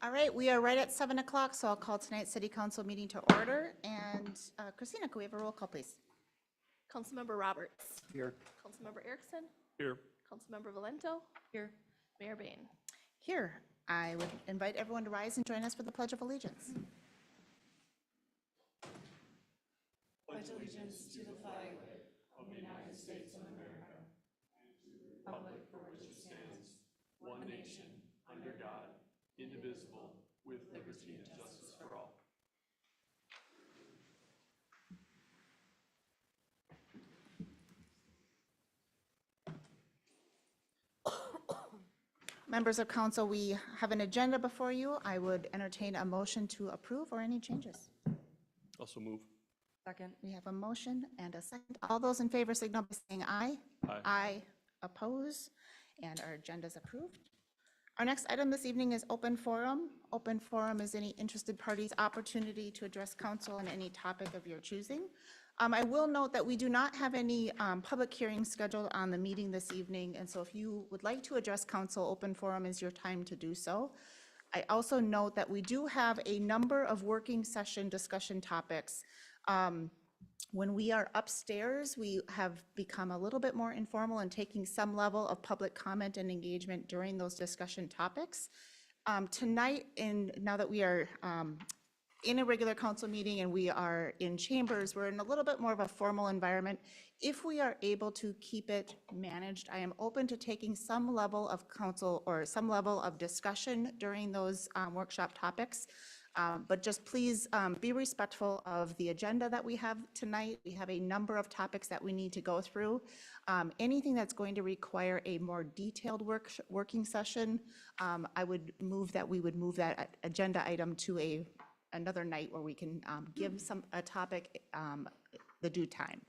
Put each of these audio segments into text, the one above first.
All right, we are right at 7 o'clock, so I'll call tonight's city council meeting to order. And Christina, could we have a roll call, please? Councilmember Roberts. Here. Councilmember Erickson. Here. Councilmember Valento. Here. Mayor Bain. Here, I would invite everyone to rise and join us for the Pledge of Allegiance. Pledge allegiance to the flag of the United States of America, and to the republic for which it stands, one nation, under God, indivisible, with liberty and justice for all. Members of council, we have an agenda before you. I would entertain a motion to approve or any changes. Also move. Second. We have a motion and a second. All those in favor signal by saying aye. Aye. Aye. Oppose, and our agenda is approved. Our next item this evening is open forum. Open forum is any interested party's opportunity to address council on any topic of your choosing. I will note that we do not have any public hearings scheduled on the meeting this evening, and so if you would like to address council, open forum is your time to do so. I also note that we do have a number of working session discussion topics. When we are upstairs, we have become a little bit more informal in taking some level of public comment and engagement during those discussion topics. Tonight, now that we are in a regular council meeting and we are in chambers, we're in a little bit more of a formal environment. If we are able to keep it managed, I am open to taking some level of council or some level of discussion during those workshop topics. But just please be respectful of the agenda that we have tonight. We have a number of topics that we need to go through. Anything that's going to require a more detailed working session, I would move that we would move that agenda item to another night where we can give a topic the due time.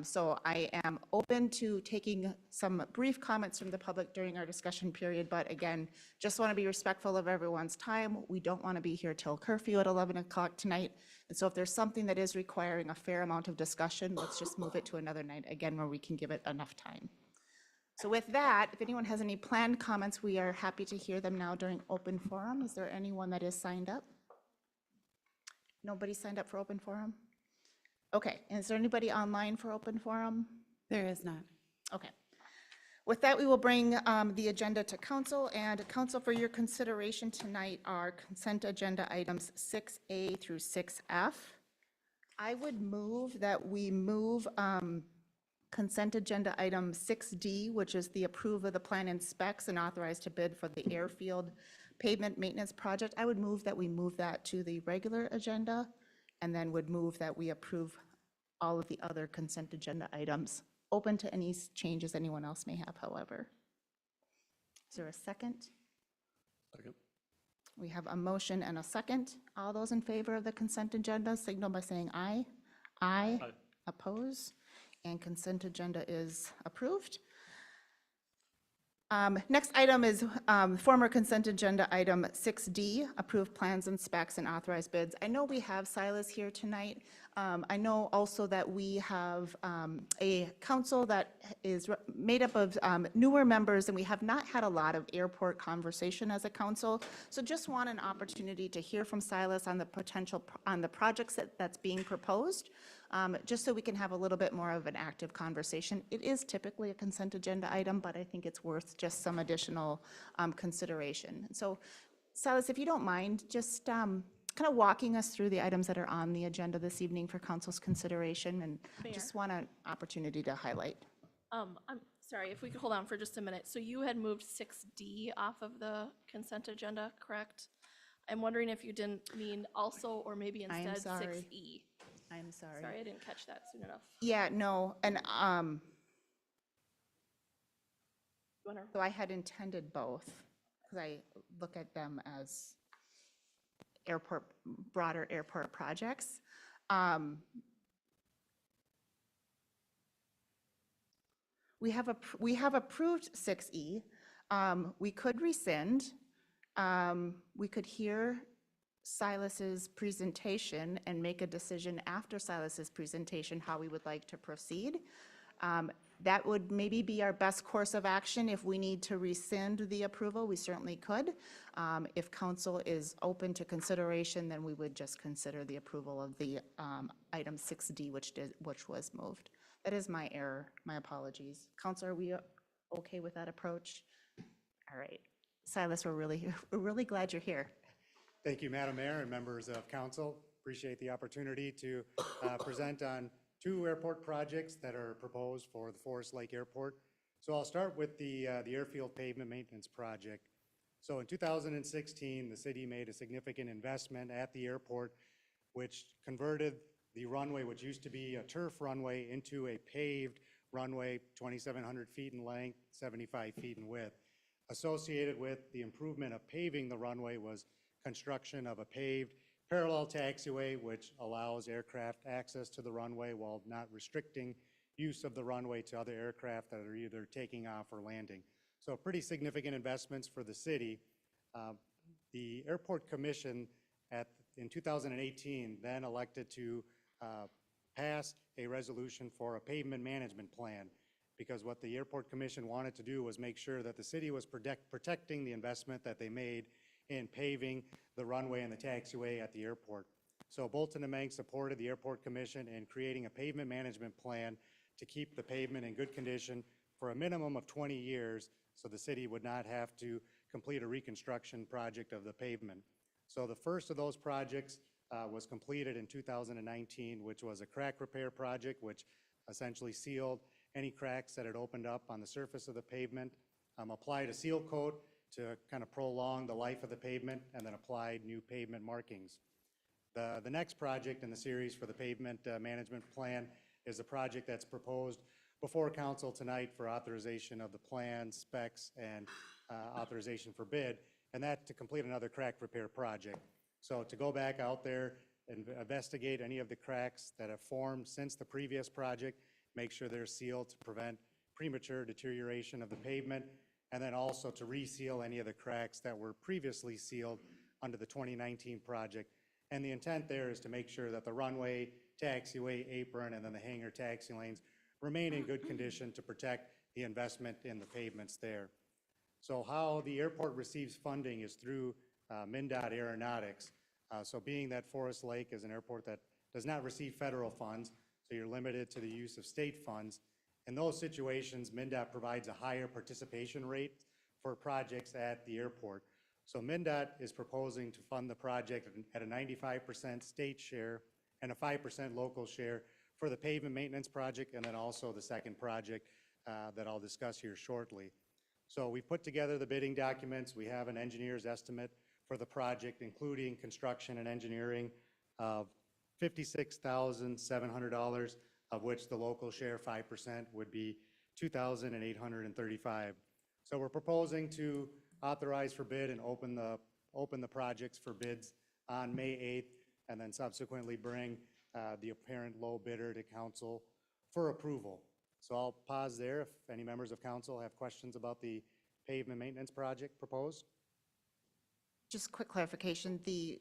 So I am open to taking some brief comments from the public during our discussion period, but again, just want to be respectful of everyone's time. We don't want to be here till curfew at 11 o'clock tonight. And so if there's something that is requiring a fair amount of discussion, let's just move it to another night, again, where we can give it enough time. So with that, if anyone has any planned comments, we are happy to hear them now during open forum. Is there anyone that is signed up? Nobody signed up for open forum? Okay, and is there anybody online for open forum? There is not. Okay. With that, we will bring the agenda to council, and council, for your consideration tonight are consent agenda items 6A through 6F. I would move that we move consent agenda item 6D, which is the approve of the plan and specs and authorized to bid for the airfield pavement maintenance project. I would move that we move that to the regular agenda, and then would move that we approve all of the other consent agenda items. Open to any changes anyone else may have, however. Is there a second? Second. We have a motion and a second. All those in favor of the consent agenda signal by saying aye. Aye. Aye. Oppose, and consent agenda is approved. Next item is former consent agenda item 6D, approved plans and specs and authorized bids. I know we have Silas here tonight. I know also that we have a council that is made up of newer members, and we have not had a lot of airport conversation as a council. So just want an opportunity to hear from Silas on the potential, on the projects that's being proposed. Just so we can have a little bit more of an active conversation. It is typically a consent agenda item, but I think it's worth just some additional consideration. So, Silas, if you don't mind, just kind of walking us through the items that are on the agenda this evening for council's consideration, and Mayor. just want an opportunity to highlight. I'm sorry, if we could hold on for just a minute. So you had moved 6D off of the consent agenda, correct? I'm wondering if you didn't mean also, or maybe I am instead sorry. 6E. I'm sorry. Sorry, I didn't catch that soon enough. Yeah, no, and You wanna- so I had intended both, because I look at them as broader airport projects. We have approved 6E. We could rescind. We could hear Silas's presentation and make a decision after Silas's presentation how we would like to proceed. That would maybe be our best course of action. If we need to rescind the approval, we certainly could. If council is open to consideration, then we would just consider the approval of the item 6D, which was moved. That is my error, my apologies. Council, are we okay with that approach? All right. Silas, we're really glad you're here. Thank you, Madam Mayor and members of council. Appreciate the opportunity to present on two airport projects that are proposed for the Forest Lake Airport. So I'll start with the airfield pavement maintenance project. So in 2016, the city made a significant investment at the airport, which converted the runway, which used to be a turf runway, into a paved runway, 2,700 feet in length, 75 feet in width. Associated with the improvement of paving the runway was construction of a paved parallel taxiway, which allows aircraft access to the runway while not restricting use of the runway to other aircraft that are either taking off or landing. So pretty significant investments for the city. The Airport Commission in 2018 then elected to pass a resolution for a pavement management plan, because what the Airport Commission wanted to do was make sure that the city was protecting the investment that they made in paving the runway and the taxiway at the airport. So Bolton and Mank supported the Airport Commission in creating a pavement management plan to keep the pavement in good condition for a minimum of 20 years, so the city would not have to complete a reconstruction project of the pavement. So the first of those projects was completed in 2019, which was a crack repair project, which essentially sealed any cracks that had opened up on the surface of the pavement, applied a seal coat to kind of prolong the life of the pavement, and then applied new pavement markings. The next project in the series for the pavement management plan is a project that's proposed before council tonight for authorization of the plan, specs, and authorization for bid, and that to complete another crack repair project. So to go back out there and investigate any of the cracks that have formed since the previous project, make sure they're sealed to prevent premature deterioration of the pavement, and then also to reseal any of the cracks that were previously sealed under the 2019 project. And the intent there is to make sure that the runway, taxiway, apron, and then the hangar taxi lanes remain in good condition to protect the investment in the pavements there. So how the airport receives funding is through MnDOT Aeronautics. So being that Forest Lake is an airport that does not receive federal funds, so you're limited to the use of state funds. In those situations, MnDOT provides a higher participation rate for projects at the airport. So MnDOT is proposing to fund the project at a 95% state share and a 5% local share for the pavement maintenance project, and then also the second project that I'll discuss here shortly. So we put together the bidding documents. We have an engineer's estimate for the project, including construction and engineering, of $56,700, of which the local share 5% would be $2,835. So we're proposing to authorize for bid and open the projects for bids on May 8th, and then subsequently bring the apparent low bidder to council for approval. So I'll pause there if any members of council have questions about the pavement maintenance project proposed. Just quick clarification, the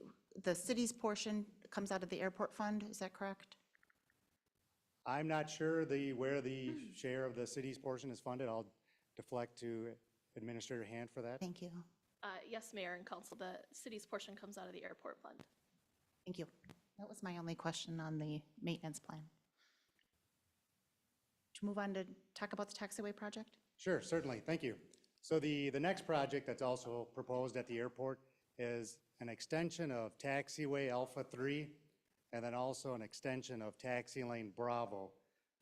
city's portion comes out of the airport fund, is that correct? I'm not sure where the share of the city's portion is funded. I'll deflect to Administrator Hand for that. Thank you. Yes, Mayor and Council, the city's portion comes out of the airport fund. Thank you. That was my only question on the maintenance plan. To move on to talk about the taxiway project? Sure, certainly. Thank you. So the next project that's also proposed at the airport is an extension of taxiway Alpha 3, and then also an extension of taxi lane Bravo.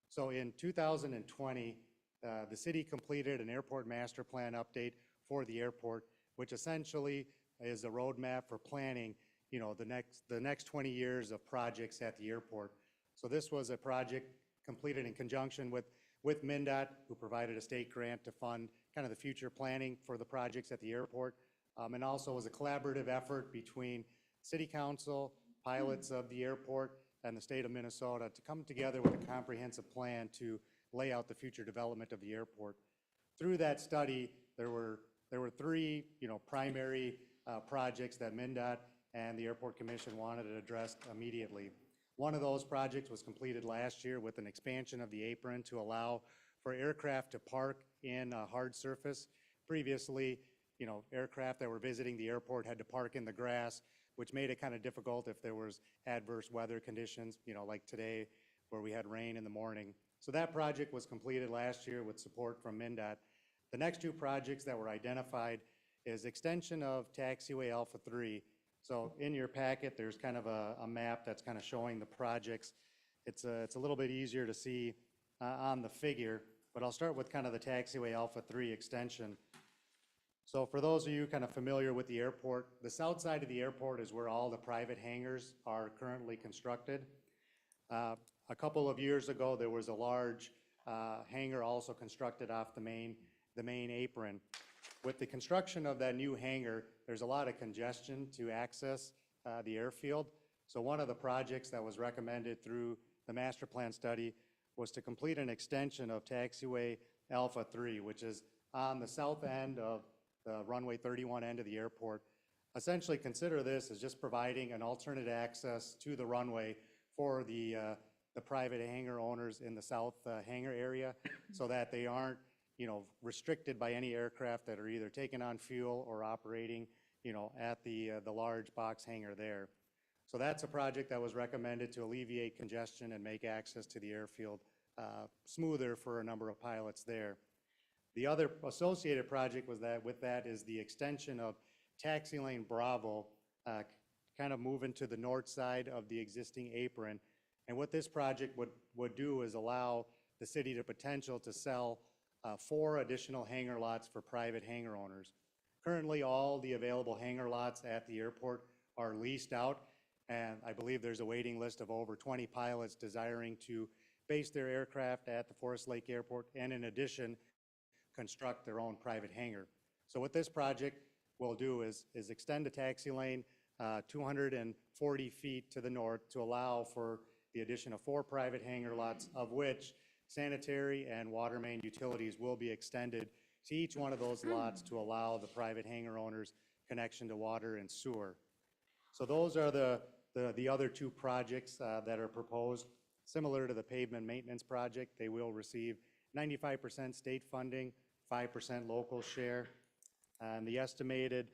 So in 2020, the city completed an airport master plan update for the airport, which essentially is a roadmap for planning, the next 20 years of projects at the airport. So this was a project completed in conjunction with MnDOT, who provided a state grant to fund kind of the future planning for the projects at the airport, and also was a collaborative effort between City Council, pilots of the airport, and the state of Minnesota to come together with a comprehensive plan to lay out the future development of the airport. Through that study, there were three primary projects that MnDOT and the Airport Commission wanted to address immediately. One of those projects was completed last year with an expansion of the apron to allow for aircraft to park in a hard surface. Previously, aircraft that were visiting the airport had to park in the grass, which made it kind of difficult if there was adverse weather conditions, like today where we had rain in the morning. So that project was completed last year with support from MnDOT. The next two projects that were identified is extension of taxiway Alpha 3. So in your packet, there's kind of a map that's kind of showing the projects. It's a little bit easier to see on the figure, but I'll start with kind of the taxiway Alpha 3 extension. So for those of you kind of familiar with the airport, the south side of the airport is where all the private hangars are currently constructed. A couple of years ago, there was a large hangar also constructed off the main apron. With the construction of that new hangar, there's a lot of congestion to access the airfield. So one of the projects that was recommended through the master plan study was to complete an extension of taxiway Alpha 3, which is on the south end of the runway 31 end of the airport. Essentially consider this as just providing an alternate access to the runway for the private hangar owners in the south hangar area so that they aren't restricted by any aircraft that are either taking on fuel or operating, at the large box hangar there. So that's a project that was recommended to alleviate congestion and make access to the airfield smoother for a number of pilots there. The other associated project with that is the extension of Taxi Lane Bravo, kind of moving to the north side of the existing apron. And what this project would do is allow the city the potential to sell 4 additional hangar lots for private hangar owners. Currently, all the available hangar lots at the airport are leased out, and I believe there's a waiting list of over 20 pilots desiring to base their aircraft at the Forest Lake Airport and in addition, construct their own private hangar. So what this project will do is extend the taxi lane 240 feet to the north to allow for the addition of 4 private hangar lots, of which sanitary and water main utilities will be extended to each one of those lots to allow the private hangar owners connection to water and sewer. So those are the other 2 projects that are proposed. Similar to the pavement maintenance project, they will receive 95% state funding, 5% local share. And the estimated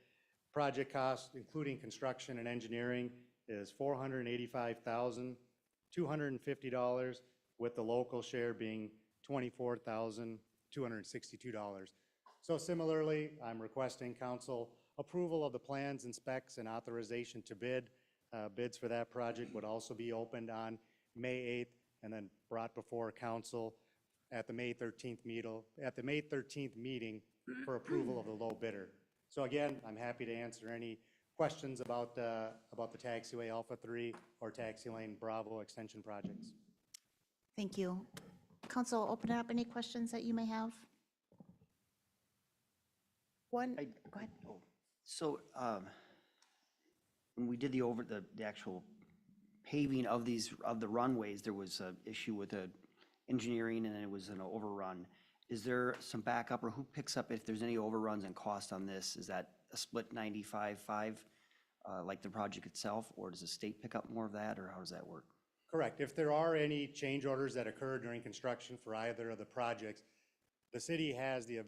project cost, including construction and engineering, is $485,250, with the local share being $24,262. So similarly, I'm requesting council approval of the plans and specs and authorization to bid. Bids for that project would also be opened on May 8th and then brought before council at the May 13th meeting for approval of the low bidder. So again, I'm happy to answer any questions about the Taxiway Alpha 3 or Taxi Lane Bravo extension projects. Thank you. Council, open it up, any questions that you may have? Go ahead. So when we did the actual paving of the runways, there was an issue with the engineering and it was an overrun. Is there some backup, or who picks up if there's any overruns and cost on this? Is that a split 95-5 like the project itself, or does the state pick up more of that, or how does that work? Correct. If there are any change orders that occur during construction for either of the projects, the city has the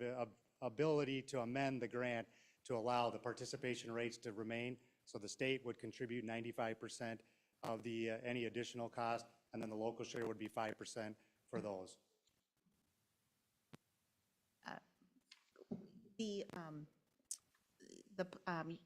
ability to amend the grant to allow the participation rates to remain. So the state would contribute 95% of the any additional cost, and then the local share would be 5% for those.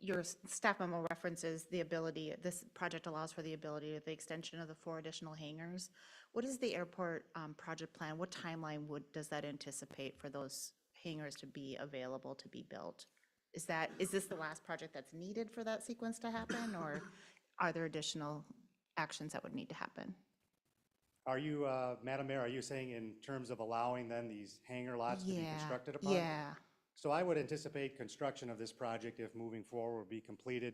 Your staff memo references the ability, this project allows for the ability of the extension of the 4 additional hangars. What is the airport project plan? What timeline does that anticipate for those hangars to be available to be built? Is this the last project that's needed for that sequence to happen, or are there additional actions that would need to happen? Are you, Madam Mayor, are you saying in terms of allowing then these hangar lots to be constructed upon? Yeah. So I would anticipate construction of this project, if moving forward, will be completed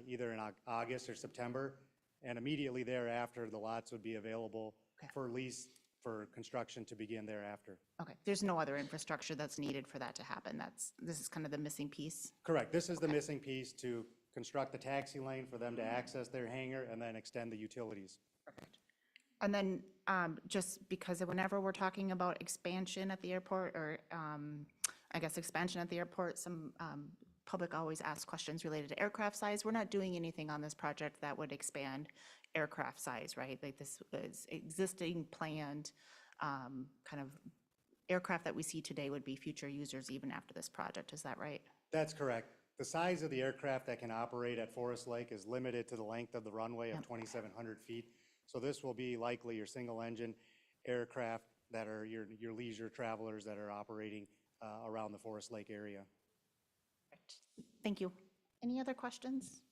either in August or September, and immediately thereafter, the lots would be available for lease for construction to begin thereafter. Okay, there's no other infrastructure that's needed for that to happen. This is kind of the missing piece? Correct. This is the missing piece to construct the taxi lane for them to access their hangar and then extend the utilities. Okay. And then just because whenever we're talking about expansion at the airport or I guess expansion at the airport, some public always asks questions related to aircraft size. We're not doing anything on this project that would expand aircraft size, right? Like this is existing planned kind of aircraft that we see today would be future users even after this project. Is that right? That's correct. The size of the aircraft that can operate at Forest Lake is limited to the length of the runway of 2,700 feet. So this will be likely your single-engine aircraft that are your leisure travelers that are operating around the Forest Lake area. Thank you. Any other questions?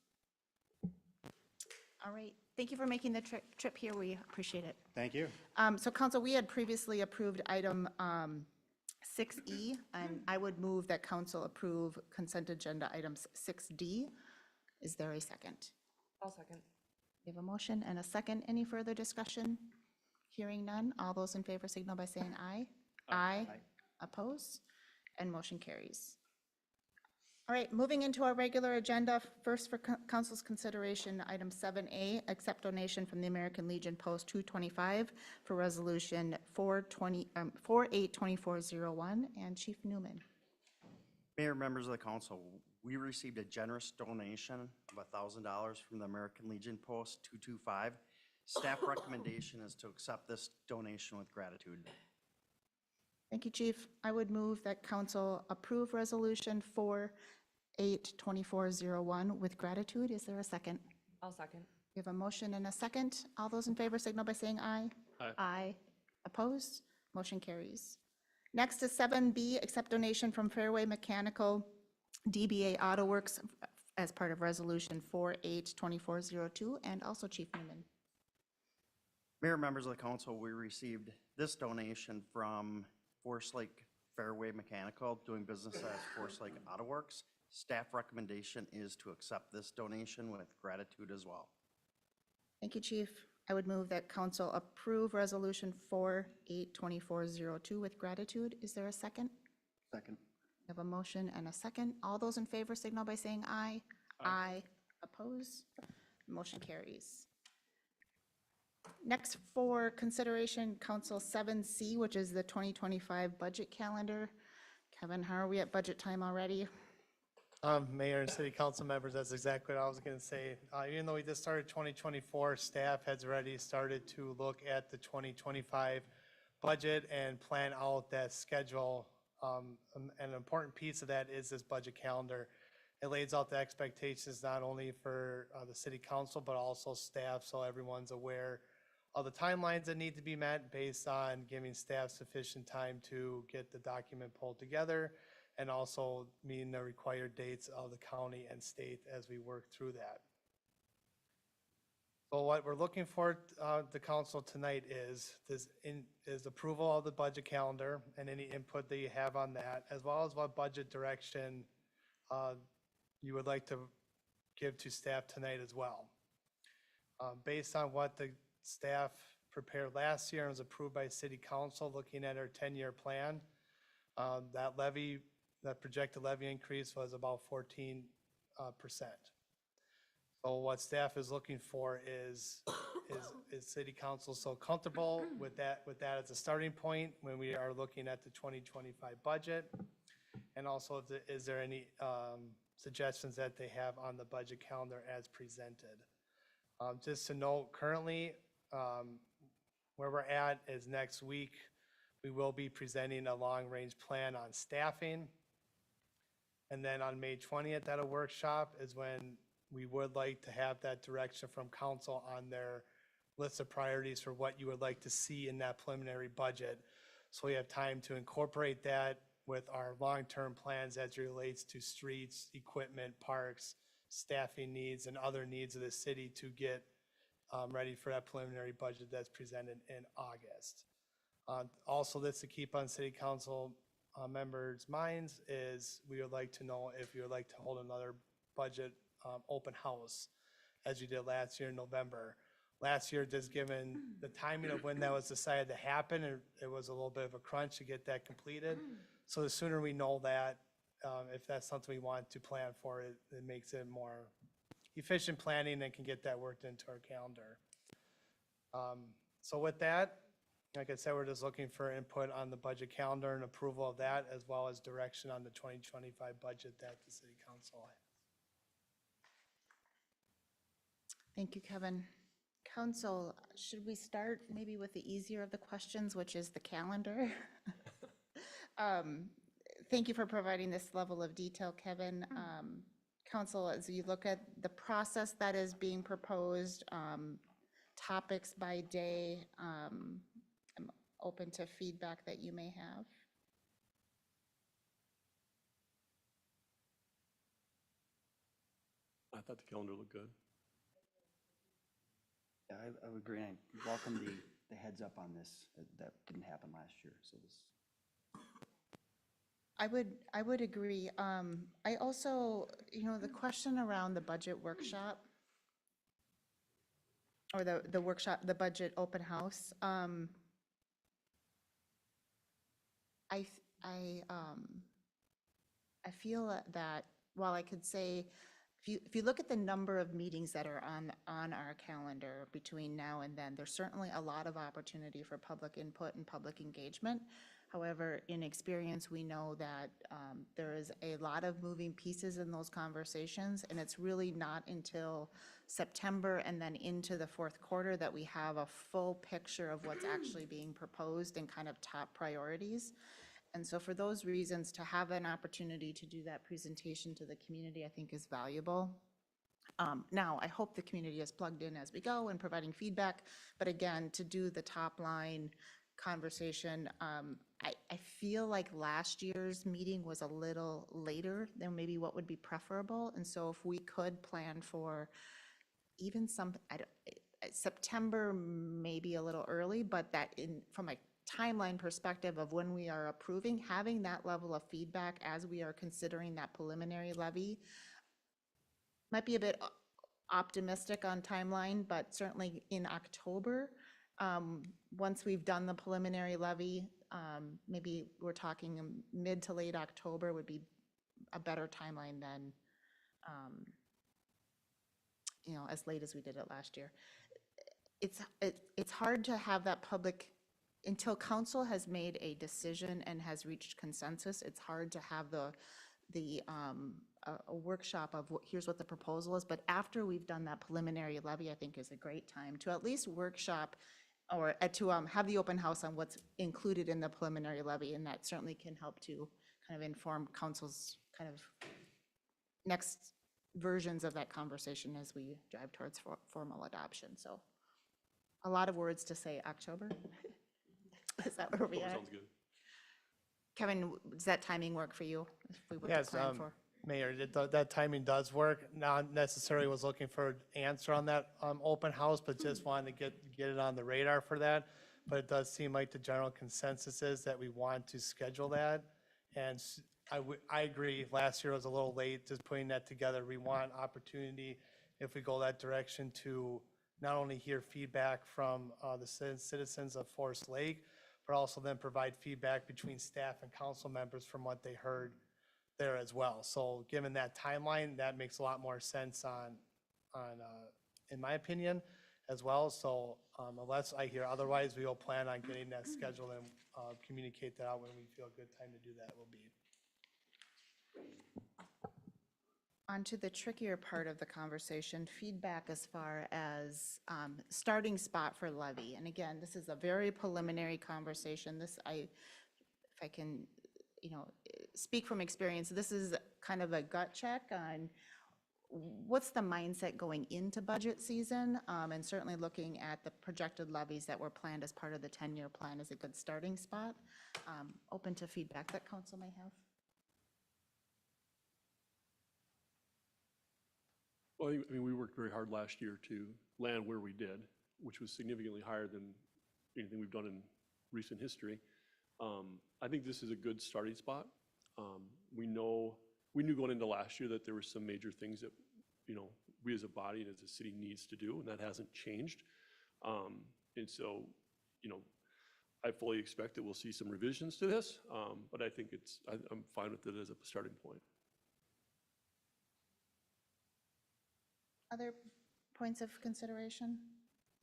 All right. Thank you for making the trip here. We appreciate it. Thank you. So council, we had previously approved item 6E, and I would move that council approve consent agenda items 6D. Is there a second? I'll second. We have a motion and a second. Any further discussion? Hearing none. All those in favor signal by saying aye. Aye. Oppose? And motion carries. All right, moving into our regular agenda, first for council's consideration, item 7A, accept donation from the American Legion Post 225 for resolution 482401, and Chief Newman. Mayor, members of the council, we received a generous donation of $1,000 from the American Legion Post 225. Staff recommendation is to accept this donation with gratitude. Thank you, Chief. I would move that council approve resolution 482401 with gratitude. Is there a second? I'll second. We have a motion and a second. All those in favor signal by saying aye. Aye. Aye. Opposed? Motion carries. Next is 7B, accept donation from Fairway Mechanical DBA Auto Works as part of resolution 482402, and also Chief Newman. Mayor, members of the council, we received this donation from Forest Lake Fairway Mechanical, doing business as Forest Lake Auto Works. Staff recommendation is to accept this donation with gratitude as well. Thank you, Chief. I would move that council approve resolution 482402 with gratitude. Is there a second? Second. We have a motion and a second. All those in favor signal by saying aye. Aye. Oppose? Motion carries. Next for consideration, Council 7C, which is the 2025 budget calendar. Kevin, how are we at budget time already? Mayor and city council members, that's exactly what I was going to say. Even though we just started 2024, staff has already started to look at the 2025 budget and plan out that schedule. An important piece of that is this budget calendar. It lays out the expectations not only for the city council, but also staff, so everyone's aware of the timelines that need to be met based on giving staff sufficient time to get the document pulled together, and also meeting the required dates of the county and state as we work through that. So what we're looking for the council tonight is approval of the budget calendar and any input that you have on that, as well as what budget direction you would like to give to staff tonight as well. Based on what the staff prepared last year and was approved by city council, looking at our 10-year plan, that projected levy increase was about 14%. So what staff is looking for is city council so comfortable with that as a starting point when we are looking at the 2025 budget? And also, is there any suggestions that they have on the budget calendar as presented? Just to note, currently, where we're at is next week, we will be presenting a long-range plan on staffing. And then on May 20th at a workshop is when we would like to have that direction from council on their list of priorities for what you would like to see in that preliminary budget. So we have time to incorporate that with our long-term plans as it relates to streets, equipment, parks, staffing needs, and other needs of the city to get ready for that preliminary budget that's presented in August. Also, this to keep on city council members' minds is we would like to know if you would like to hold another budget open house as you did last year in November. Last year, just given the timing of when that was decided to happen, it was a little bit of a crunch to get that completed. So the sooner we know that, if that's something we want to plan for, it makes it more efficient planning and can get that worked into our calendar. So with that, like I said, we're just looking for input on the budget calendar and approval of that, as well as direction on the 2025 budget that the city council has. Thank you, Kevin. Council, should we start maybe with the easier of the questions, which is the calendar? Thank you for providing this level of detail, Kevin. Council, as you look at the process that is being proposed, topics by day, I'm open to feedback that you may have. I thought the calendar looked good. Yeah, I would agree, and I welcome the heads up on this. That didn't happen last year, so this. I would agree. I also, the question around the budget workshop or the workshop, the budget open house, I feel that while I could say, if you look at the number of meetings that are on our calendar between now and then, there's certainly a lot of opportunity for public input and public engagement. However, in experience, we know that there is a lot of moving pieces in those conversations, and it's really not until September and then into the fourth quarter that we have a full picture of what's actually being proposed and kind of top priorities. And so for those reasons, to have an opportunity to do that presentation to the community, I think is valuable. Now, I hope the community is plugged in as we go and providing feedback, but again, to do the top line conversation, I feel like last year's meeting was a little later than maybe what would be preferable. And so if we could plan for even September, maybe a little early, but that from a timeline perspective of when we are approving, having that level of feedback as we are considering that preliminary levy might be a bit optimistic on timeline, but certainly in October, once we've done the preliminary levy, maybe we're talking mid to late October would be a better timeline than, as late as we did it last year. It's hard to have that public, until council has made a decision and has reached consensus, it's hard to have a workshop of here's what the proposal is. But after we've done that preliminary levy, I think is a great time to at least workshop or to have the open house on what's included in the preliminary levy. And that certainly can help to kind of inform council's kind of next versions of that conversation as we drive towards formal adoption. So a lot of words to say October. Is that where we are? Sounds good. Kevin, does that timing work for you? If we were to Yes, plan for? Mayor, that timing does work. Not necessarily was looking for an answer on that open house, but just wanted to get it on the radar for that. But it does seem like the general consensus is that we want to schedule that. And I agree, last year was a little late just putting that together. We want opportunity, if we go that direction, to not only hear feedback from the citizens of Forest Lake, but also then provide feedback between staff and council members from what they heard there as well. So given that timeline, that makes a lot more sense in my opinion, as well. So unless I hear otherwise, we will plan on getting that scheduled and communicate that out when we feel a good time to do that will be. On to the trickier part of the conversation, feedback as far as starting spot for levy. And again, this is a very preliminary conversation. If I can, speak from experience, this is kind of a gut check on what's the mindset going into budget season, and certainly looking at the projected levies that were planned as part of the 10-year plan is a good starting spot. Open to feedback that council may have. Well, I mean, we worked very hard last year to land where we did, which was significantly higher than anything we've done in recent history. I think this is a good starting spot. We knew going into last year that there were some major things that, we as a body and as a city needs to do, and that hasn't changed. And so, I fully expect that we'll see some revisions to this, but I think I'm fine with it as a starting point. Other points of consideration?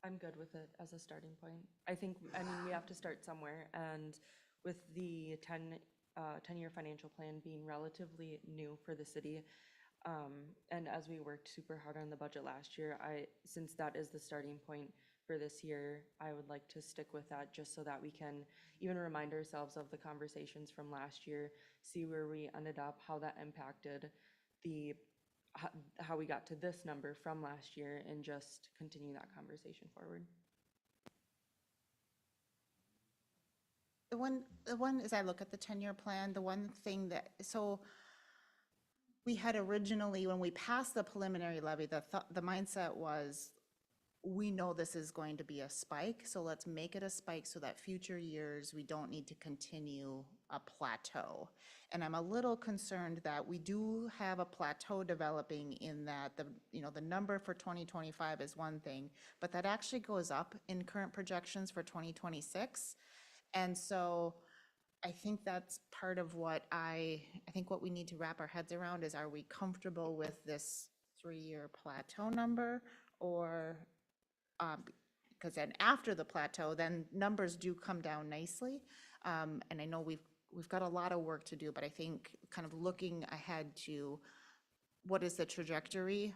I'm good with it as a starting point. I think, I mean, we have to start somewhere, and with the 10-year financial plan being relatively new for the city, and as we worked super hard on the budget last year, since that is the starting point for this year, I would like to stick with that just so that we can even remind ourselves of the conversations from last year, see where we ended up, how that impacted how we got to this number from last year, and just continue that conversation forward. The one, as I look at the 10-year plan, the one thing that, so we had originally, when we passed the preliminary levy, the mindset was, we know this is going to be a spike, so let's make it a spike so that future years, we don't need to continue a plateau. And I'm a little concerned that we do have a plateau developing in that the number for 2025 is one thing, but that actually goes up in current projections for 2026. And so I think that's part of what I think what we need to wrap our heads around is, are we comfortable with this 3-year plateau number? Or, because then after the plateau, then numbers do come down nicely. And I know we've got a lot of work to do, but I think kind of looking ahead to what is the trajectory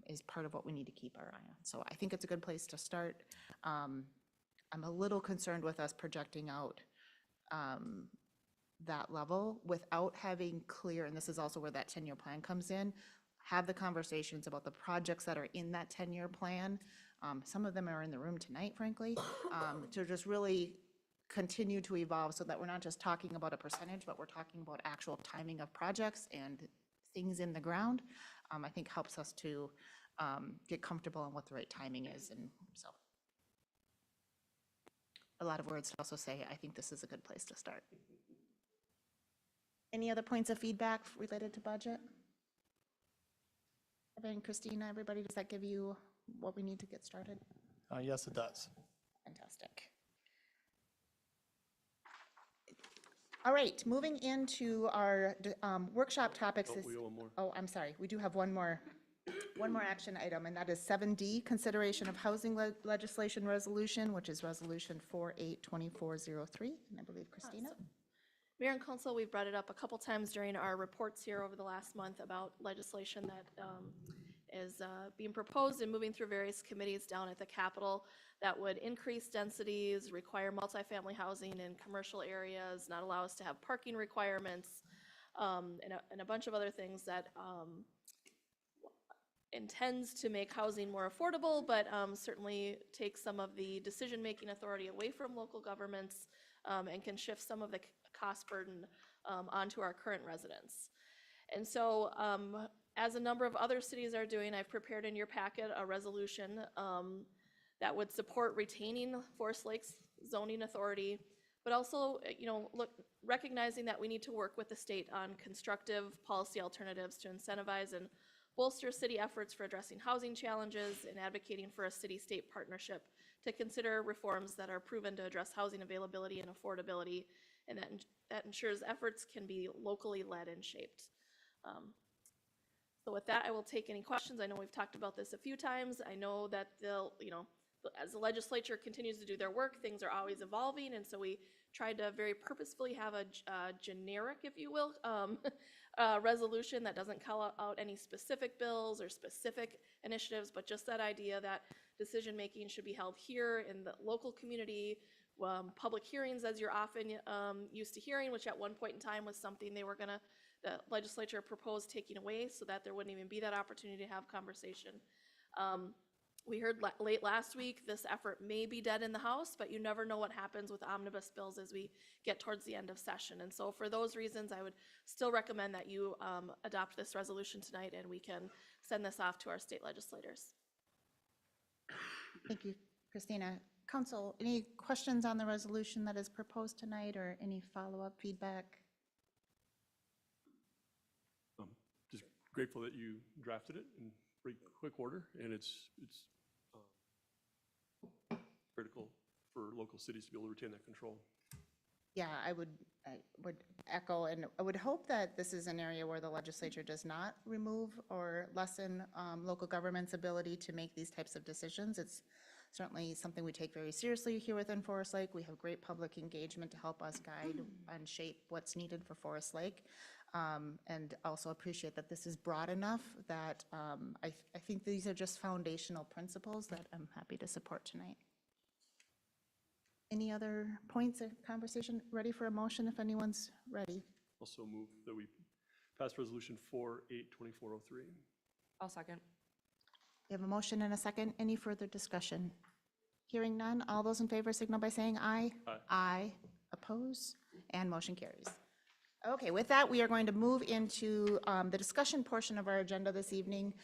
is part of what we need to keep our eye on. So I think it's a good place to start. I'm a little concerned with us projecting out that level without having clear, and this is also where that 10-year plan comes in, have the conversations about the projects that are in that 10-year plan. Some of them are in the room tonight, frankly, to just really continue to evolve so that we're not just talking about a percentage, but we're talking about actual timing of projects and things in the ground. I think helps us to get comfortable on what the right timing is. And so a lot of words to also say, I think this is a good place to start. Any other points of feedback related to budget? Evan, Christina, everybody, does that give you what we need to get started? Yes, it does. Fantastic. All right, moving into our workshop topics. Oh, we owe one more. Oh, I'm sorry, we do have one more action item, and that is 7D, consideration of housing legislation resolution, which is resolution 482403, and I believe Christina. Mayor and Council, we've brought it up a couple times during our reports here over the last month about legislation that is being proposed and moving through various committees down at the Capitol that would increase densities, require multifamily housing in commercial areas, not allow us to have parking requirements, and a bunch of other things that intends to make housing more affordable, but certainly take some of the decision-making authority away from local governments and can shift some of the cost burden onto our current residents. And so, as a number of other cities are doing, I've prepared in your packet a resolution that would support retaining Forest Lakes zoning authority, but also, recognizing that we need to work with the state on constructive policy alternatives to incentivize and bolster city efforts for addressing housing challenges and advocating for a city-state partnership to consider reforms that are proven to address housing availability and affordability, and that ensures efforts can be locally led and shaped. So with that, I will take any questions. I know we've talked about this a few times. I know that as the legislature continues to do their work, things are always evolving, and so we tried to very purposefully have a generic, if you will, resolution that doesn't call out any specific bills or specific initiatives, but just that idea that decision-making should be held here in the local community. Public hearings, as you're often used to hearing, which at one point in time was something the legislature proposed taking away so that there wouldn't even be that opportunity to have conversation. We heard late last week this effort may be dead in the House, but you never know what happens with omnibus bills as we get towards the end of session. And so for those reasons, I would still recommend that you adopt this resolution tonight, and we can send this off to our state legislators. Thank you, Christina. Council, any questions on the resolution that is proposed tonight, or any follow-up feedback? Just grateful that you drafted it in pretty quick order, and it's critical for local cities to be able to retain that control. Yeah, I would echo, and I would hope that this is an area where the legislature does not remove or lessen local government's ability to make these types of decisions. It's Certainly something we take very seriously here within Forest Lake. We have great public engagement to help us guide and shape what's needed for Forest Lake. And also appreciate that this is broad enough that I think these are just foundational principles that I'm happy to support tonight. Any other points of conversation? Ready for a motion if anyone's ready? Also move that we pass resolution 482403. I'll second. We have a motion and a second. Any further discussion? Hearing none, all those in favor signal by saying aye. Aye. Aye. Oppose? And motion carries. Okay, with that, we are going to move into the discussion portion of our agenda this evening.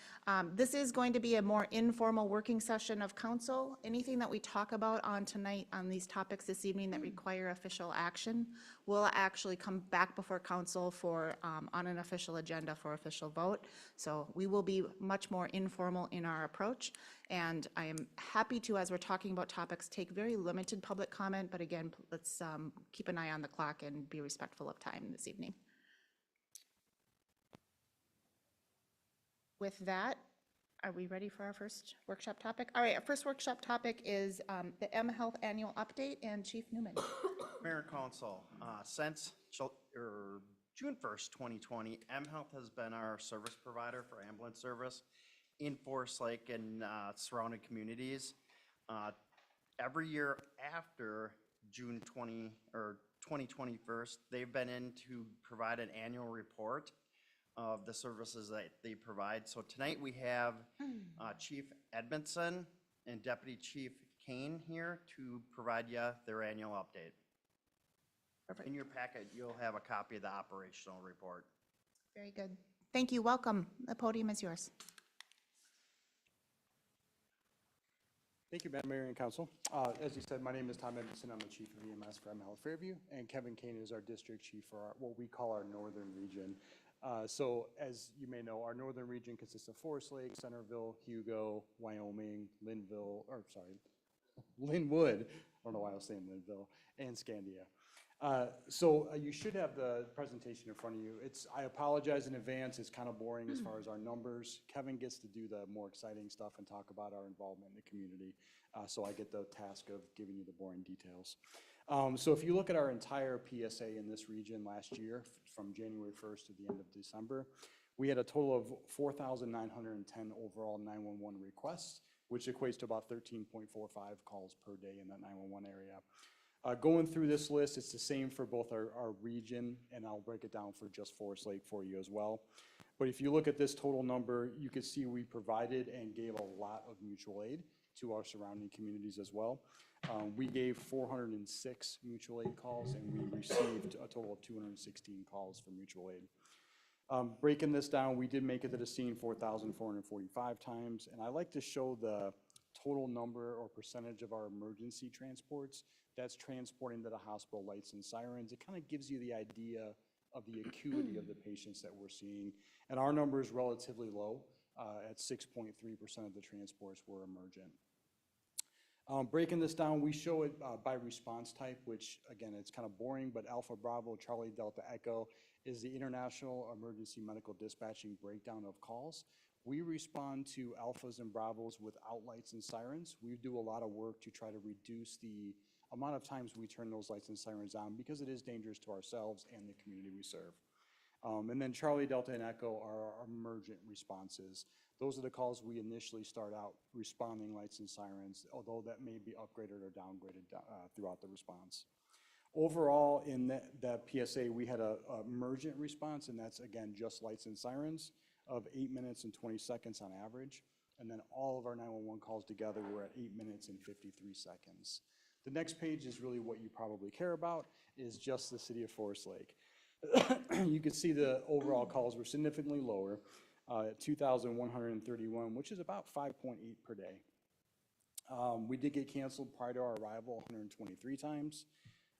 This is going to be a more informal working session of council. Anything that we talk about on tonight on these topics this evening that require official action will actually come back before council for, on an official agenda for official vote. So we will be much more informal in our approach. And I am happy to, as we're talking about topics, take very limited public comment, but again, let's keep an eye on the clock and be respectful of time this evening. With that, are we ready for our first workshop topic? All right, our first workshop topic is the M Health Annual Update, and Chief Newman. Mayor and Council, since June 1st, 2020, M Health has been our service provider for ambulance service in Forest Lake and surrounding communities. Every year after June 2021, they've been in to provide an annual report of the services that they provide. So tonight we have Chief Edmondson and Deputy Chief Kane here to provide you their annual update. Perfect. In your packet, you'll have a copy of the operational report. Very good. Thank you. Welcome. The podium is yours. Thank you, Madam Mayor and Council. As you said, my name is Tom Edmondson. I'm the Chief of EMS for M Health Fairview, and Kevin Kane is our District Chief for what we call our Northern Region. So as you may know, our Northern Region consists of Forest Lake, Centerville, Hugo, Wyoming, Linwood, I don't know why I was saying Linville, and Scandia. So you should have the presentation in front of you. I apologize in advance, it's kind of boring as far as our numbers. Kevin gets to do the more exciting stuff and talk about our involvement in the community. So I get the task of giving you the boring details. So if you look at our entire PSA in this region last year, from January 1st to the end of December, we had a total of 4,910 overall 911 requests, which equates to about 13.45 calls per day in that 911 area. Going through this list, it's the same for both our region, and I'll break it down for just Forest Lake for you as well. But if you look at this total number, you can see we provided and gave a lot of mutual aid to our surrounding communities as well. We gave 406 mutual aid calls, and we received a total of 216 calls for mutual aid. Breaking this down, we did make it to the scene 4,445 times, and I like to show the total number or percentage of our emergency transports that's transporting to the hospital lights and sirens. It kind of gives you the idea of the acuity of the patients that we're seeing. And our number is relatively low. At 6.3% of the transports were emergent. Breaking this down, we show it by response type, which again, it's kind of boring, but Alpha Bravo Charlie Delta Echo is the International Emergency Medical Dispatching breakdown of calls. We respond to alphas and bravos without lights and sirens. We do a lot of work to try to reduce the amount of times we turn those lights and sirens on because it is dangerous to ourselves and the community we serve. And then Charlie, Delta, and Echo are our emergent responses. Those are the calls we initially start out responding lights and sirens, although that may be upgraded or downgraded throughout the response. Overall, in that PSA, we had a emergent response, and that's, again, just lights and sirens, of 8 minutes and 20 seconds on average. And then all of our 911 calls together were at 8 minutes and 53 seconds. The next page is really what you probably care about, is just the city of Forest Lake. You can see the overall calls were significantly lower, at 2,131, which is about 5.8 per day. We did get canceled prior to our arrival 123 times.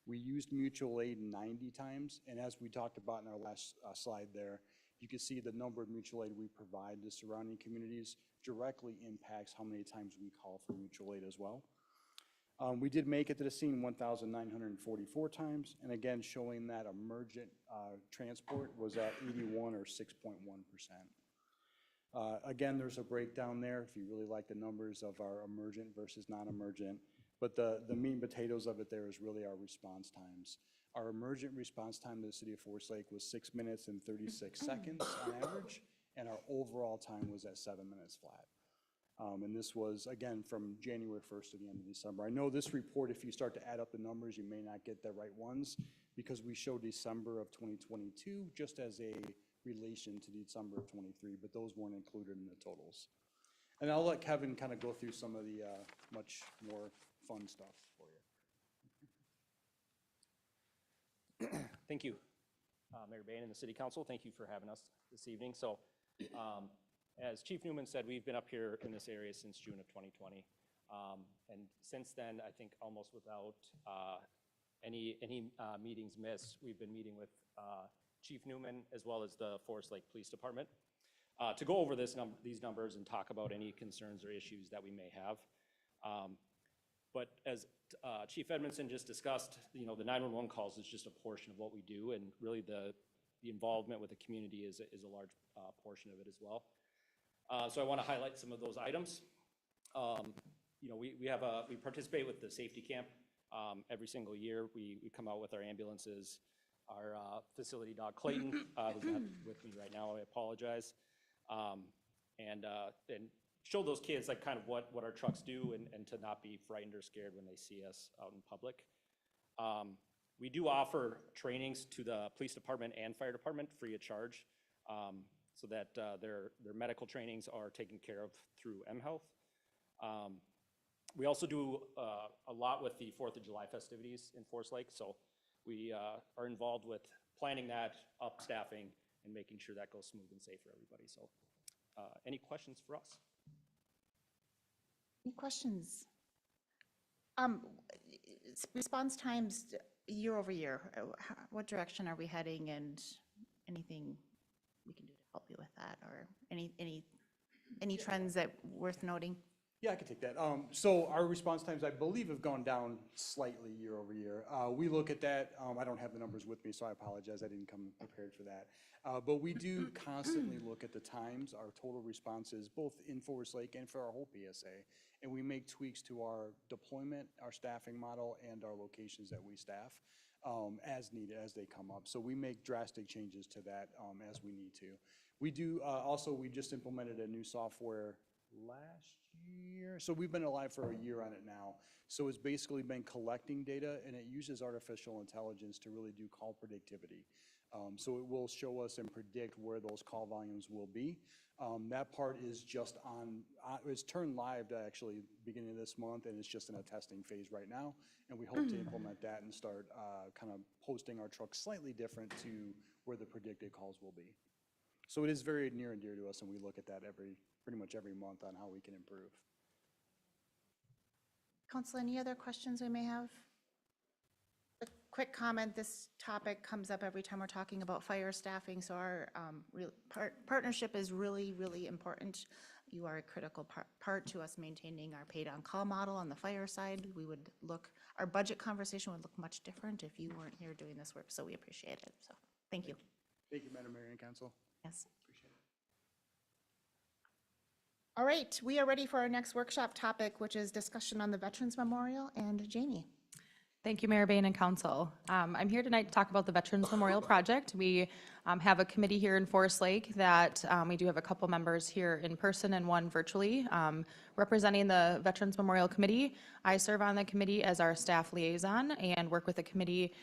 We used mutual aid 90 times, and as we talked about in our last slide there, you can see the number of mutual aid we provide to surrounding communities directly impacts how many times we call for mutual aid as well. We did make it to the scene 1,944 times, and again, showing that emergent transport was at 81 or 6.1%. Again, there's a breakdown there if you really like the numbers of our emergent versus non-emergent. But the meat and potatoes of it there is really our response times. Our emergent response time to the city of Forest Lake was 6 minutes and 36 seconds on average, and our overall time was at 7 minutes flat. And this was, again, from January 1st to the end of December. I know this report, if you start to add up the numbers, you may not get the right ones because we show December of 2022 just as a relation to December of 23, but those weren't included in the totals. And I'll let Kevin kind of go through some of the much more fun stuff for you. Thank you, Mayor Bain and the City Council. Thank you for having us this evening. So, as Chief Newman said, we've been up here in this area since June of 2020. And since then, I think almost without any meetings missed, we've been meeting with Chief Newman as well as the Forest Lake Police Department to go over these numbers and talk about any concerns or issues that we may have. But as Chief Edmondson just discussed, the 911 calls is just a portion of what we do, and really the involvement with the community is a large portion of it as well. So I want to highlight some of those items. We participate with the safety camp every single year. We come out with our ambulances. Our facility dog Clayton, who's not with me right now, I apologize, and show those kids like kind of what our trucks do and to not be frightened or scared when they see us out in public. We do offer trainings to the police department and fire department free of charge, so that their medical trainings are taken care of through mHealth. We also do a lot with the 4th of July festivities in Forest Lake, so we are involved with planning that, up staffing, and making sure that goes smooth and safe for everybody. So any questions for us? Any questions? Response times year over year, what direction are we heading, and anything we can do to help you with that, or any trends that worth noting? Yeah, I can take that. So our response times, I believe, have gone down slightly year over year. We look at that. I don't have the numbers with me, so I apologize. I didn't come prepared for that. But we do constantly look at the times, our total responses, both in Forest Lake and for our whole PSA. And we make tweaks to our deployment, our staffing model, and our locations that we staff as needed, as they come up. So we make drastic changes to that as we need to. We do also, we just implemented a new software last year. So we've been alive for a year on it now. So it's basically been collecting data, and it uses artificial intelligence to really do call predictivity. So it will show us and predict where those call volumes will be. That part is just it's turned live to actually beginning of this month, and it's just in a testing phase right now. And we hope to implement that and start kind of posting our trucks slightly different to where the predicted calls will be. So it is very near and dear to us, and we look at that pretty much every month on how we can improve. Council, any other questions we may have? A quick comment, this topic comes up every time we're talking about fire staffing, so our partnership is really, really important. You are a critical part to us maintaining our paid-on-call model on the fire side. Our budget conversation would look much different if you weren't here doing this work, so we appreciate it. So thank you. Thank you, Madam Mayor and Council. Yes. All right, we are ready for our next workshop topic, which is discussion on the Veterans Memorial, and Jamie. Thank you, Mayor Bain and Council. I'm here tonight to talk about the Veterans Memorial Project. We have a committee here in Forest Lake that we do have a couple members here in person and one virtually representing the Veterans Memorial Committee. I serve on the committee as our staff liaison and work with the committee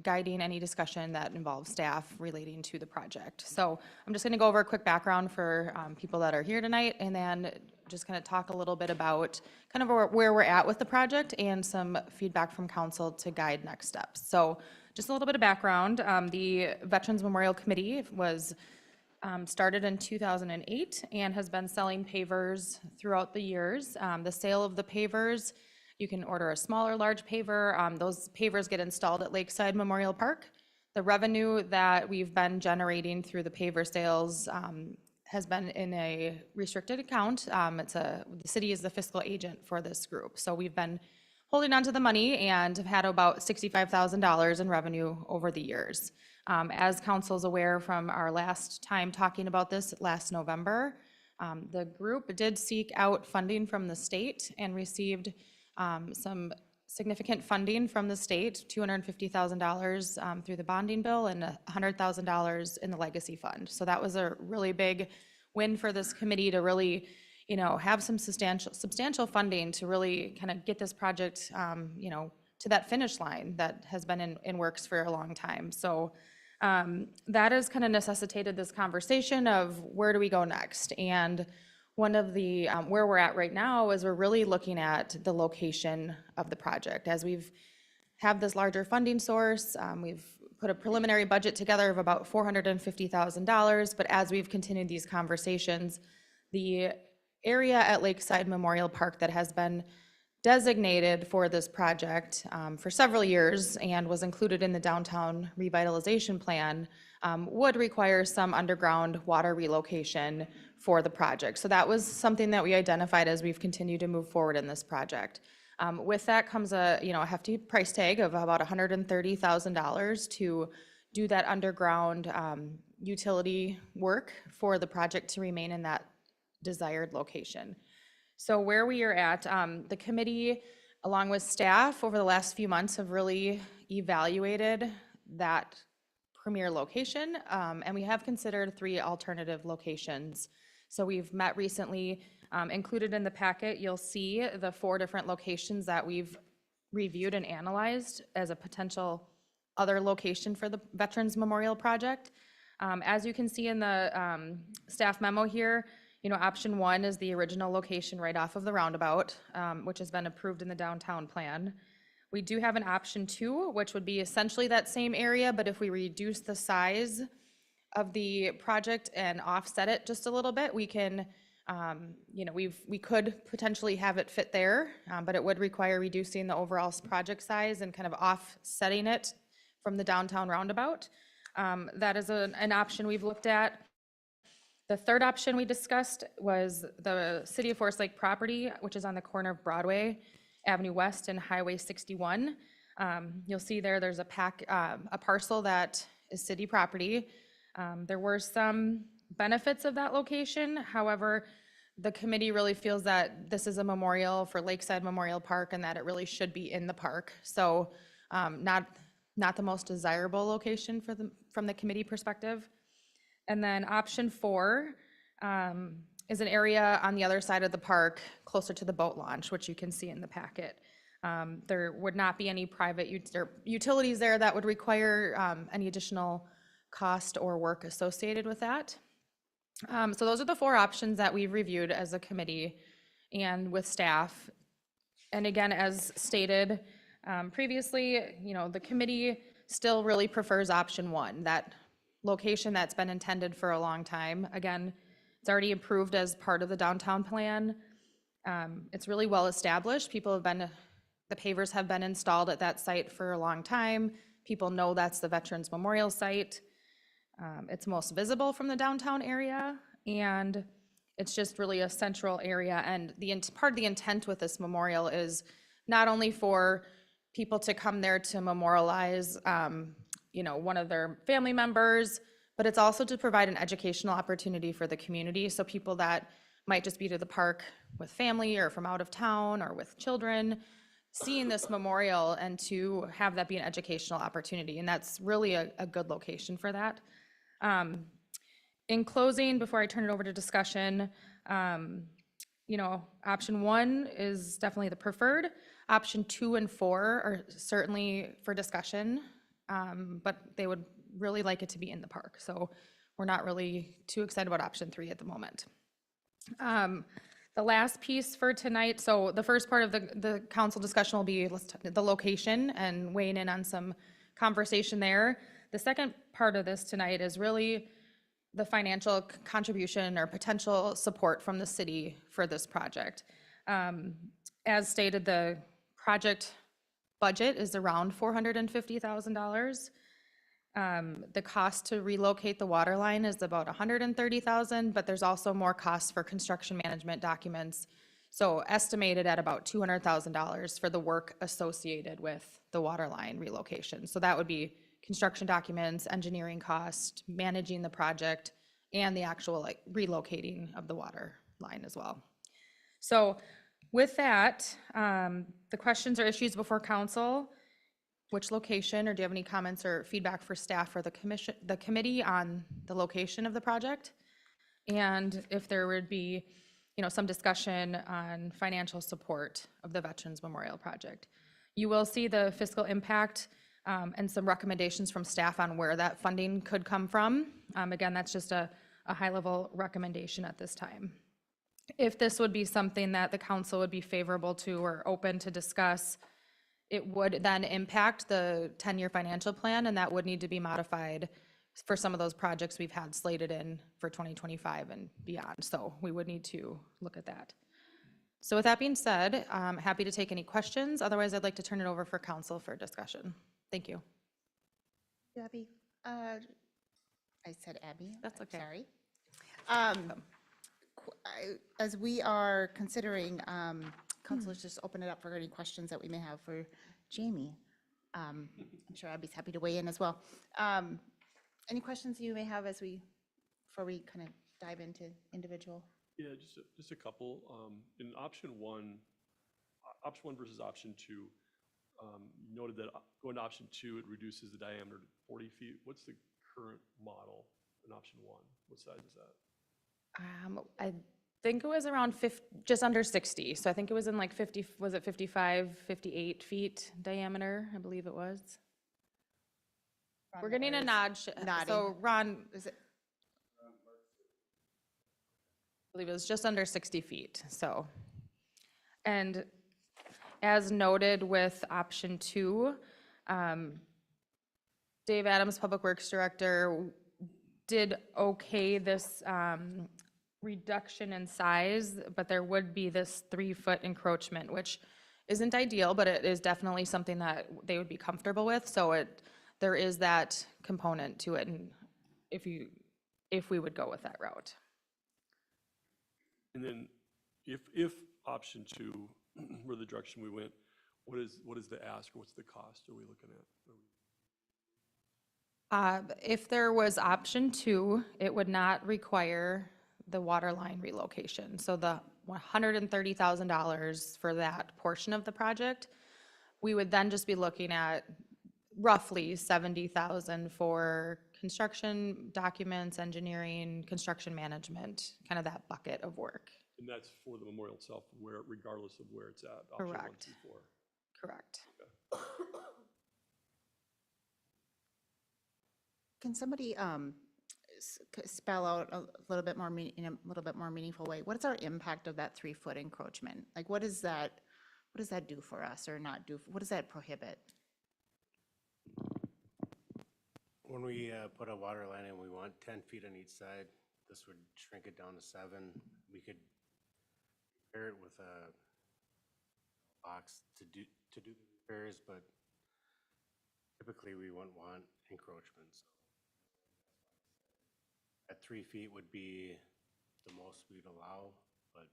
guiding any discussion that involves staff relating to the project. So I'm just going to go over a quick background for people that are here tonight, and then just going to talk a little bit about kind of where we're at with the project and some feedback from council to guide next steps. So just a little bit of background. The Veterans Memorial Committee was started in 2008 and has been selling pavers throughout the years. The sale of the pavers, you can order a small or large paver. Those pavers get installed at Lakeside Memorial Park. The revenue that we've been generating through the paver sales has been in a restricted account. The city is the fiscal agent for this group. So we've been holding on to the money and have had about $65,000 in revenue over the years. As council's aware from our last time talking about this last November, The group did seek out funding from the state and received some significant funding from the state, $250,000 through the bonding bill and $100,000 in the legacy fund. So that was a really big win for this committee to really, have some substantial funding to really kind of get this project, to that finish line that has been in works for a long time. So that has kind of necessitated this conversation of where do we go next? And one of the, where we're at right now is we're really looking at the location of the project. As we've have this larger funding source, we've put a preliminary budget together of about $450,000, but as we've continued these conversations, the area at Lakeside Memorial Park that has been designated for this project for several years and was included in the downtown revitalization plan would require some underground water relocation for the project. So that was something that we identified as we've continued to move forward in this project. With that comes a hefty price tag of about $130,000 to do that underground utility work for the project to remain in that desired location. So where we are at, the committee, along with staff, over the last few months have really evaluated that premier location, and we have considered 3 alternative locations. So we've met recently, included in the packet, you'll see the 4 different locations that we've reviewed and analyzed as a potential other location for the Veterans Memorial Project. As you can see in the staff memo here, option 1 is the original location right off of the roundabout, which has been approved in the downtown plan. We do have an option 2, which would be essentially that same area, but if we reduce the size of the project and offset it just a little bit, we can, we could potentially have it fit there, but it would require reducing the overall project size and kind of offsetting it from the downtown roundabout. That is an option we've looked at. The third option we discussed was the City of Forest Lake property, which is on the corner of Broadway Avenue West and Highway 61. You'll see there's a parcel that is city property. There were some benefits of that location. However, the committee really feels that this is a memorial for Lakeside Memorial Park and that it really should be in the park. So not the most desirable location from the committee perspective. And then option 4 is an area on the other side of the park closer to the boat launch, which you can see in the packet. There would not be any private utilities there that would require any additional cost or work associated with that. So those are the 4 options that we've reviewed as a committee and with staff. And again, as stated previously, the committee still really prefers option 1, that location that's been intended for a long time. Again, it's already approved as part of the downtown plan. It's really well established. The pavers have been installed at that site for a long time. People know that's the Veterans Memorial site. It's most visible from the downtown area, and it's just really a central area. And part of the intent with this memorial is not only for people to come there to memorialize one of their family members, but it's also to provide an educational opportunity for the community. So people that might just be to the park with family or from out of town or with children, seeing this memorial and to have that be an educational opportunity. And that's really a good location for that. In closing, before I turn it over to discussion, option 1 is definitely the preferred. Option 2 and 4 are certainly for discussion. But they would really like it to be in the park. So we're not really too excited about option 3 at the moment. The last piece for tonight, so the first part of the council discussion will be the location and weighing in on some conversation there. The second part of this tonight is really the financial contribution or potential support from the city for this project. As stated, the project budget is around $450,000. The cost to relocate the water line is about $130,000, but there's also more costs for construction management documents. So estimated at about $200,000 for the work associated with the water line relocation. So that would be construction documents, engineering cost, managing the project, and the actual like relocating of the water line as well. So with that, the questions or issues before council, which location, or do you have any comments or feedback for staff or the committee on the location of the project? And if there would be, some discussion on financial support of the Veterans Memorial Project. You will see the fiscal impact and some recommendations from staff on where that funding could come from. Again, that's just a high-level recommendation at this time. If this would be something that the council would be favorable to or open to discuss, it would then impact the 10-year financial plan, and that would need to be modified for some of those projects we've had slated in for 2025 and beyond. So we would need to look at that. So with that being said, I'm happy to take any questions. Otherwise, I'd like to turn it over for council for discussion. Thank you. Abby, I said Abby. That's I'm okay. Sorry. As we are considering, council, let's just open it up for any questions that we may have for Jamie. I'm sure Abby's happy to weigh in as well. Any questions you may have before we kind of dive into individual? Yeah, just a couple. In option one versus option two, you noted that going to option two, it reduces the diameter to 40 feet. What's the current model in option one? What size is that? I think it was around just under 60. So I think it was in like 50, was it 55, 58 feet diameter, I believe it was. We're getting a nod. Nodding. So Ron, Is it? I believe it was just under 60 feet, so. And as noted with option two, Dave Adams, Public Works Director, did okay this reduction in size, but there would be this 3-foot encroachment, which isn't ideal, but it is definitely something that they would be comfortable with. So there is that component to it, and if we would go with that route. And then if option two were the direction we went, what is the ask or what's the cost are we looking at? If there was option two, it would not require the water line relocation. So the $130,000 for that portion of the project, we would then just be looking at roughly $70,000 for construction documents, engineering, construction management, kind of that bucket of work. And that's for the memorial itself, regardless of where it's at? Option one Correct. through four. Correct. Can somebody spell out a little bit more in a little bit more meaningful way? What is our impact of that 3-foot encroachment? Like, what does that do for us or not do? What does that prohibit? When we put a water line in, we want 10 feet on each side. This would shrink it down to 7. We could repair it with a box to do the repairs, but typically we wouldn't want encroachments. At 3 feet would be the most we'd allow, but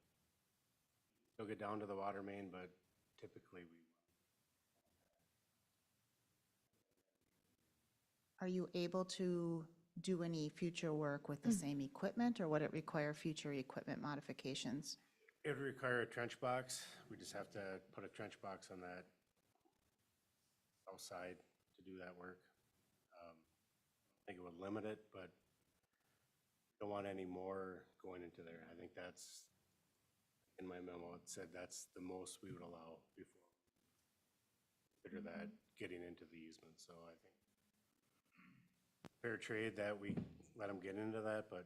you'll get down to the water main, but typically we. Are you able to do any future work with the same equipment, or would it require future equipment modifications? It would require a trench box. We just have to put a trench box on that outside to do that work. I think it would limit it, but don't want any more going into there. I think that's, in my memo, it said that's the most we would allow before. Consider that getting into the easement, so I think fair trade that we let them get into that, but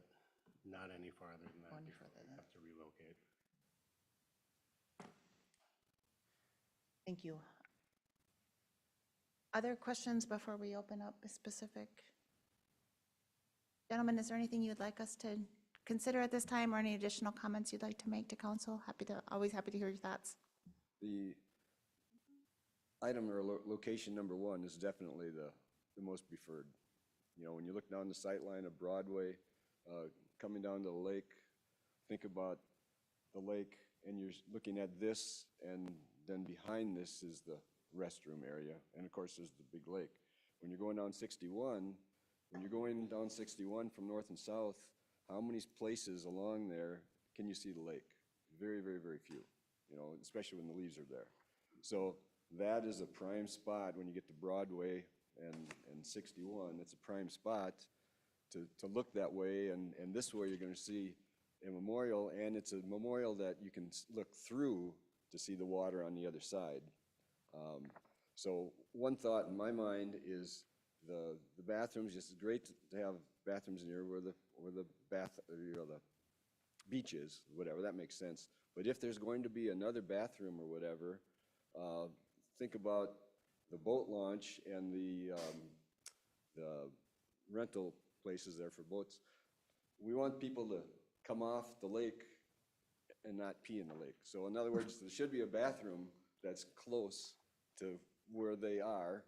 not any farther than that before we have to relocate. Thank you. Other questions before we open up a specific? Gentlemen, is there anything you'd like us to consider at this time, or any additional comments you'd like to make to council? Always happy to hear your thoughts. The item or location number one is definitely the most preferred. You know, when you look down the sight line of Broadway, coming down to the lake, think about the lake, and you're looking at this, and then behind this is the restroom area, and of course there's the big lake. When you're going down 61 from north and south, how many places along there can you see the lake? Very, very, very few, you know, especially when the leaves are there. So that is a prime spot when you get to Broadway and 61. It's a prime spot to look that way, and this way you're going to see a memorial, and it's a memorial that you can look through to see the water on the other side. So one thought in my mind is the bathrooms. It's great to have bathrooms in here where the beach is, whatever, that makes sense. But if there's going to be another bathroom or whatever, think about the boat launch and the rental places there for boats. We want people to come off the lake and not pee in the lake. So in other words, there should be a bathroom that's close to where they are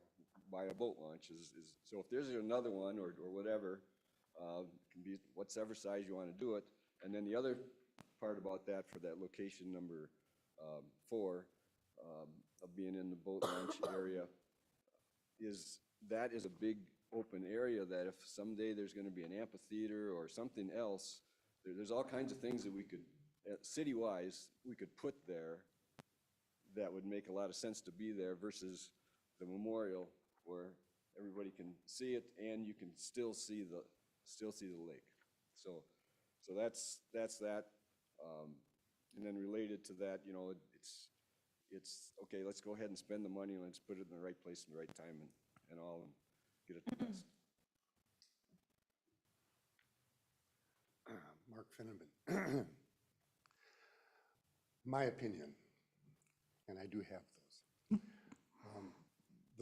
by a boat launch. So if there's another one or whatever, can be whatever size you want to do it. And then the other part about that for that location number 4 of being in the boat launch area is that is a big open area that if someday there's going to be an amphitheater or something else, there's all kinds of things that we could, city-wise, we could put there that would make a lot of sense to be there versus the memorial where everybody can see it and you can still see the lake. So that's that. And then related to that, you know, it's okay, let's go ahead and spend the money and let's put it in the right place and the right time and all and get it the best. Mark Finneman. My opinion, and I do have those.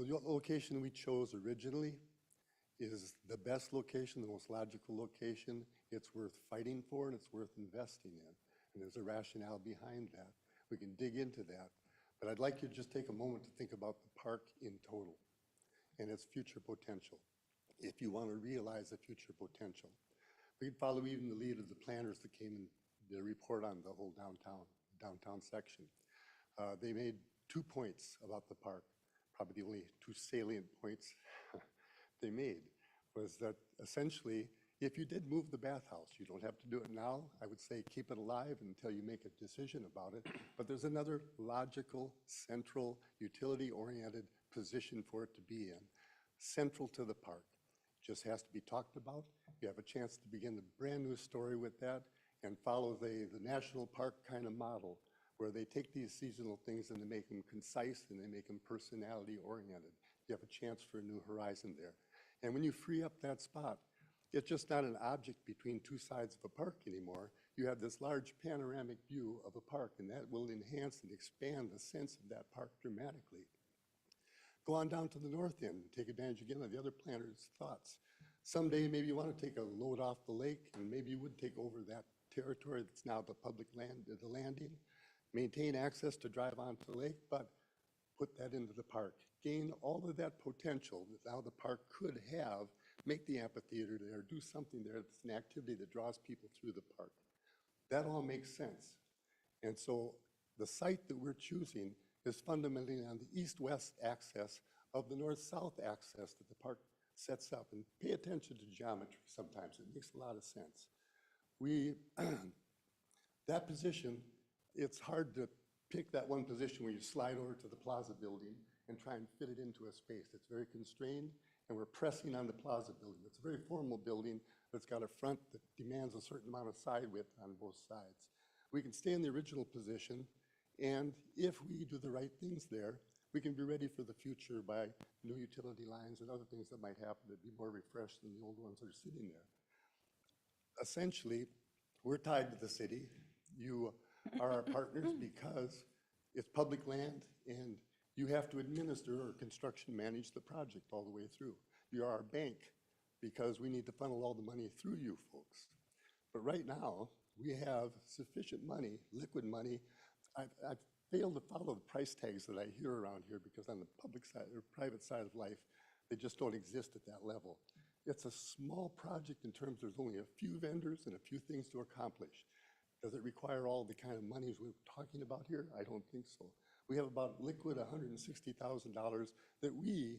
The location we chose originally is the best location, the most logical location. It's worth fighting for and it's worth investing in. And there's a rationale behind that. We can dig into that. But I'd like you to just take a moment to think about the park in total and its future potential, if you want to realize the future potential. We could follow even the lead of the planners that came in the report on the whole downtown section. They made 2 points about the park. Probably the only 2 salient points they made was that essentially, if you did move the bathhouse, you don't have to do it now. I would say keep it alive until you make a decision about it. But there's another logical, central, utility-oriented position for it to be in, central to the park. Just has to be talked about. You have a chance to begin a brand new story with that and follow the national park kind of model where they take these seasonal things and they make them concise and they make them personality oriented. You have a chance for a new horizon there. And when you free up that spot, it's just not an object between 2 sides of a park anymore. You have this large panoramic view of a park, and that will enhance and expand the sense of that park dramatically. Go on down to the north end and take advantage again of the other planners' thoughts. Someday, maybe you want to take a load off the lake, and maybe you would take over that territory that's now the public land, the landing, maintain access to drive onto the lake, but put that into the park. Gain all of that potential that now the park could have, make the amphitheater there, do something there that's an activity that draws people through the park. That all makes sense. And so the site that we're choosing is fundamentally on the east-west axis of the north-south axis that the park sets up. And pay attention to geometry sometimes. It makes a lot of sense. That position, it's hard to pick that one position where you slide over to the plaza building and try and fit it into a space. It's very constrained, and we're pressing on the plaza building. It's a very formal building, but it's got a front that demands a certain amount of side width on both sides. We can stay in the original position, and if we do the right things there, we can be ready for the future by new utility lines and other things that might happen to be more refreshed than the old ones that are sitting there. Essentially, we're tied to the city. You are our partners because it's public land and you have to administer or construction manage the project all the way through. You are our bank because we need to funnel all the money through you folks. But right now, we have sufficient money, liquid money. I've failed to follow the price tags that I hear around here because on the public side or private side of life, they just don't exist at that level. It's a small project in terms there's only a few vendors and a few things to accomplish. Does it require all the kind of monies we're talking about here? I don't think so. We have about liquid $160,000 that we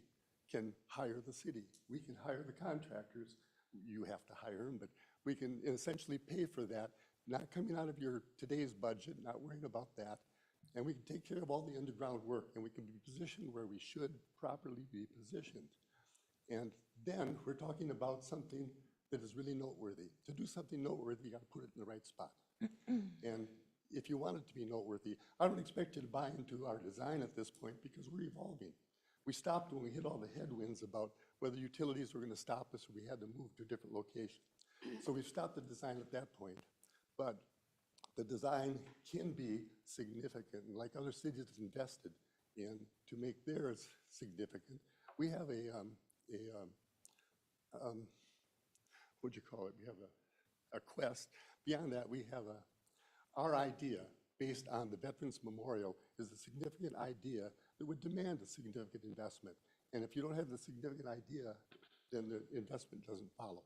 can hire the city. We can hire the contractors you have to hire them, but we can essentially pay for that, not coming out of your today's budget, not worrying about that. And we can take care of all the underground work, and we can be positioned where we should properly be positioned. And then we're talking about something that is really noteworthy. To do something noteworthy, you got to put it in the right spot. And if you want it to be noteworthy, I don't expect you to buy into our design at this point because we're evolving. We stopped when we hit all the headwinds about whether utilities were going to stop us or we had to move to a different location. So we've stopped the design at that point. But the design can be significant, and like other cities have invested in to make theirs significant. We have what'd you call it? We have a quest. Beyond that, we have our idea based on the Veterans Memorial is a significant idea that would demand a significant investment. And if you don't have the significant idea, then the investment doesn't follow.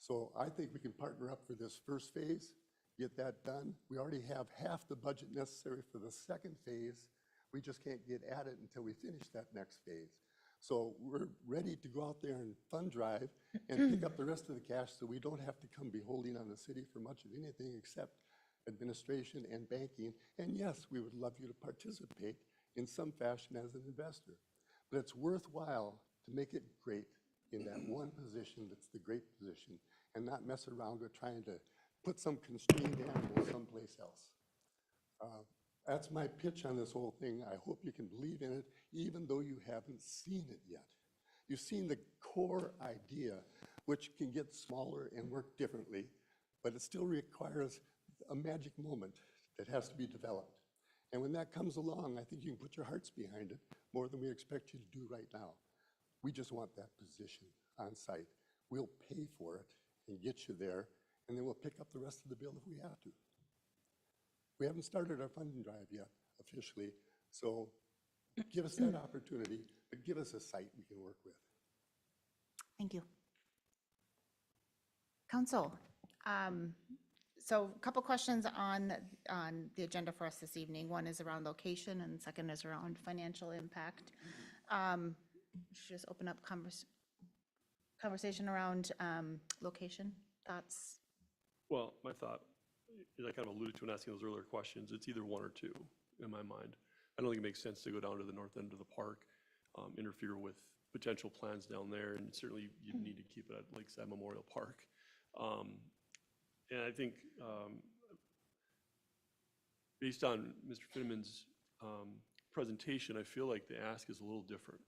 So I think we can partner up for this first phase, get that done. We already have half the budget necessary for the second phase. We just can't get at it until we finish that next phase. So we're ready to go out there and fund drive and pick up the rest of the cash so we don't have to come beholding on the city for much of anything except administration and banking. And yes, we would love you to participate in some fashion as an investor. But it's worthwhile to make it great in that one position that's the great position and not mess around with trying to put some constrained animal someplace else. That's my pitch on this whole thing. I hope you can believe in it, even though you haven't seen it yet. You've seen the core idea, which can get smaller and work differently, but it still requires a magic moment that has to be developed. And when that comes along, I think you can put your hearts behind it more than we expect you to do right now. We just want that position on site. We'll pay for it and get you there, and then we'll pick up the rest of the bill if we have to. We haven't started our funding drive yet officially, so give us that opportunity, but give us a site we can work with. Thank you. Council, so a couple questions on the agenda for us this evening. One is around location and second is around financial impact. Should just open up conversation around location, thoughts? Well, my thought, as I kind of alluded to in asking those earlier questions, it's either one or two in my mind. I don't think it makes sense to go down to the north end of the park, interfere with potential plans down there, and certainly you'd need to keep it at Lakeside Memorial Park. And I think based on Mr. Finneman's presentation, I feel like the ask is a little different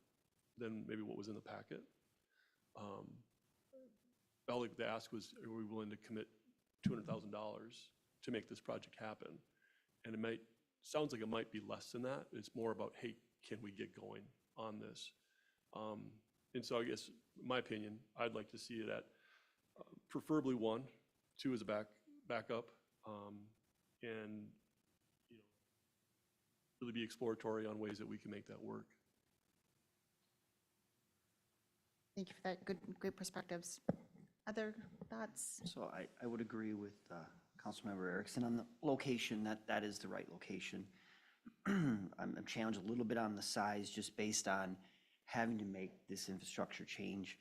than maybe what was in the packet. Felt like the ask was, are we willing to commit $200,000 to make this project happen? And it sounds like it might be less than that. It's more about, hey, can we get going on this? And so I guess, in my opinion, I'd like to see it at preferably 1, 2 as a backup, and really be exploratory on ways that we can make that work. Thank you for that, great perspectives. Other thoughts? So I would agree with Councilmember Erickson on the location, that is the right location. I'm challenged a little bit on the size just based on having to make this infrastructure change.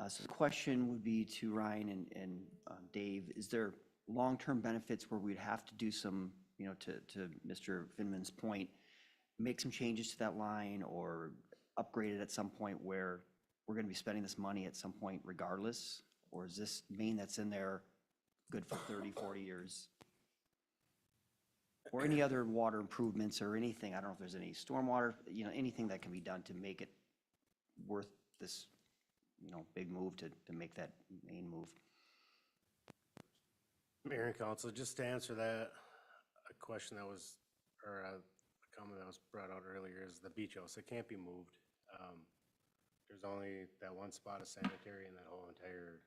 So the question would be to Ryan and Dave, is there long-term benefits where we'd have to do some, to Mr. Finneman's point, make some changes to that line or upgrade it at some point where we're going to be spending this money at some point regardless? Or is this main that's in there good for 30, 40 years? Or any other water improvements or anything? I don't know if there's any stormwater, anything that can be done to make it worth this, big move to make that main move. Mayor and Council, just to answer that, a question that was, or a comment that was brought out earlier is the beach house. It can't be moved. There's only that one spot of sanitary in that whole entire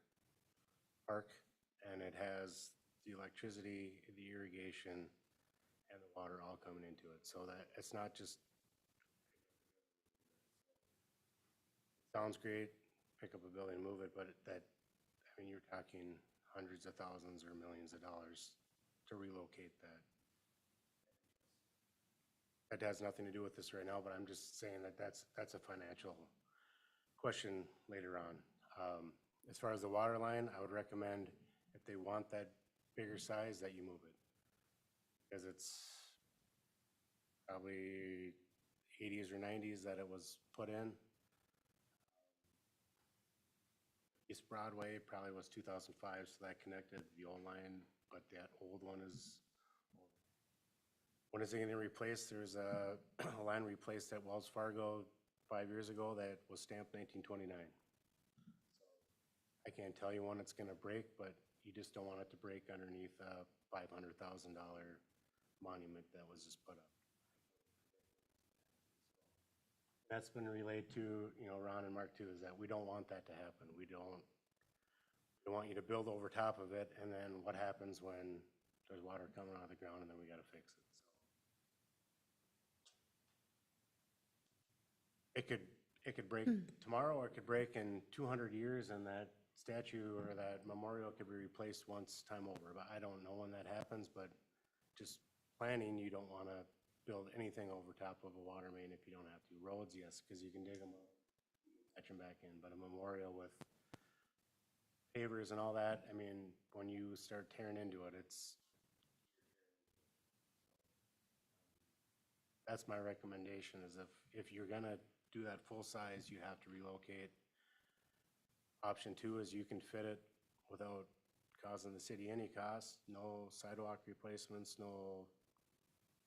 park, and it has the electricity, the irrigation, and the water all coming into it. So that it's not just, sounds great, pick up a building and move it, but you're talking hundreds of thousands or millions of dollars to relocate that. That has nothing to do with this right now, but I'm just saying that that's a financial question later on. as far as the water line, I would recommend if they want that bigger size, that you move it. Because it's probably 80s or 90s that it was put in. East Broadway probably was 2005, so that connected the old line, but that old one is, when is it gonna replace? There's a line replaced at Wells Fargo 5 years ago that was stamped 1929. I can't tell you when it's gonna break, but you just don't want it to break underneath a $500,000 monument that was just put up. That's been relayed to, Ron and Mark too, is that we don't want that to happen. We don't want you to build over top of it, and then what happens when there's water coming out of the ground and then we gotta fix it, so. It could break tomorrow, or it could break in 200 years, and that statue or that memorial could be replaced once time over. But I don't know when that happens, but just planning, you don't wanna build anything over top of a water main if you don't have to. Roads, yes, because you can dig them up, catch them back in, but a memorial with pavers and all that, I mean, when you start tearing into it, that's my recommendation, is if you're gonna do that full size, you have to relocate. Option 2 is you can fit it without causing the city any cost, no sidewalk replacements, no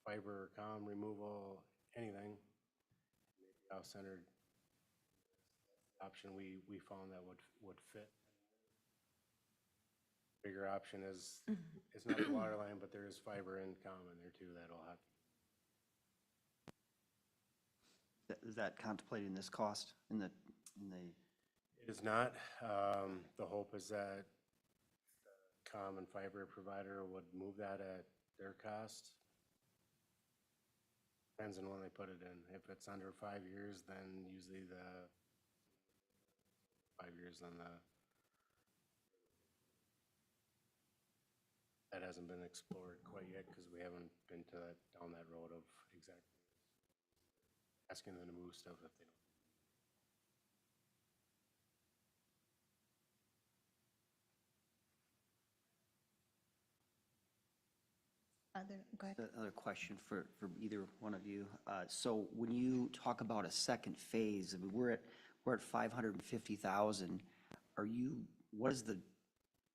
fiber or comm removal, anything. Maybe off-centered option we found that would fit. Bigger option is, it's not the water line, but there is fiber and comm in there too that'll have. Is that contemplating this cost in the? It is not. The hope is that the comm and fiber provider would move that at their cost. Depends on when they put it in. If it's under 5 years, then usually the 5 years, then that hasn't been explored quite yet because we haven't been down that road of exactly asking them to move stuff if they don't. Go ahead. Another question for either one of you. So when you talk about a second phase, I mean, we're at 550,000. What is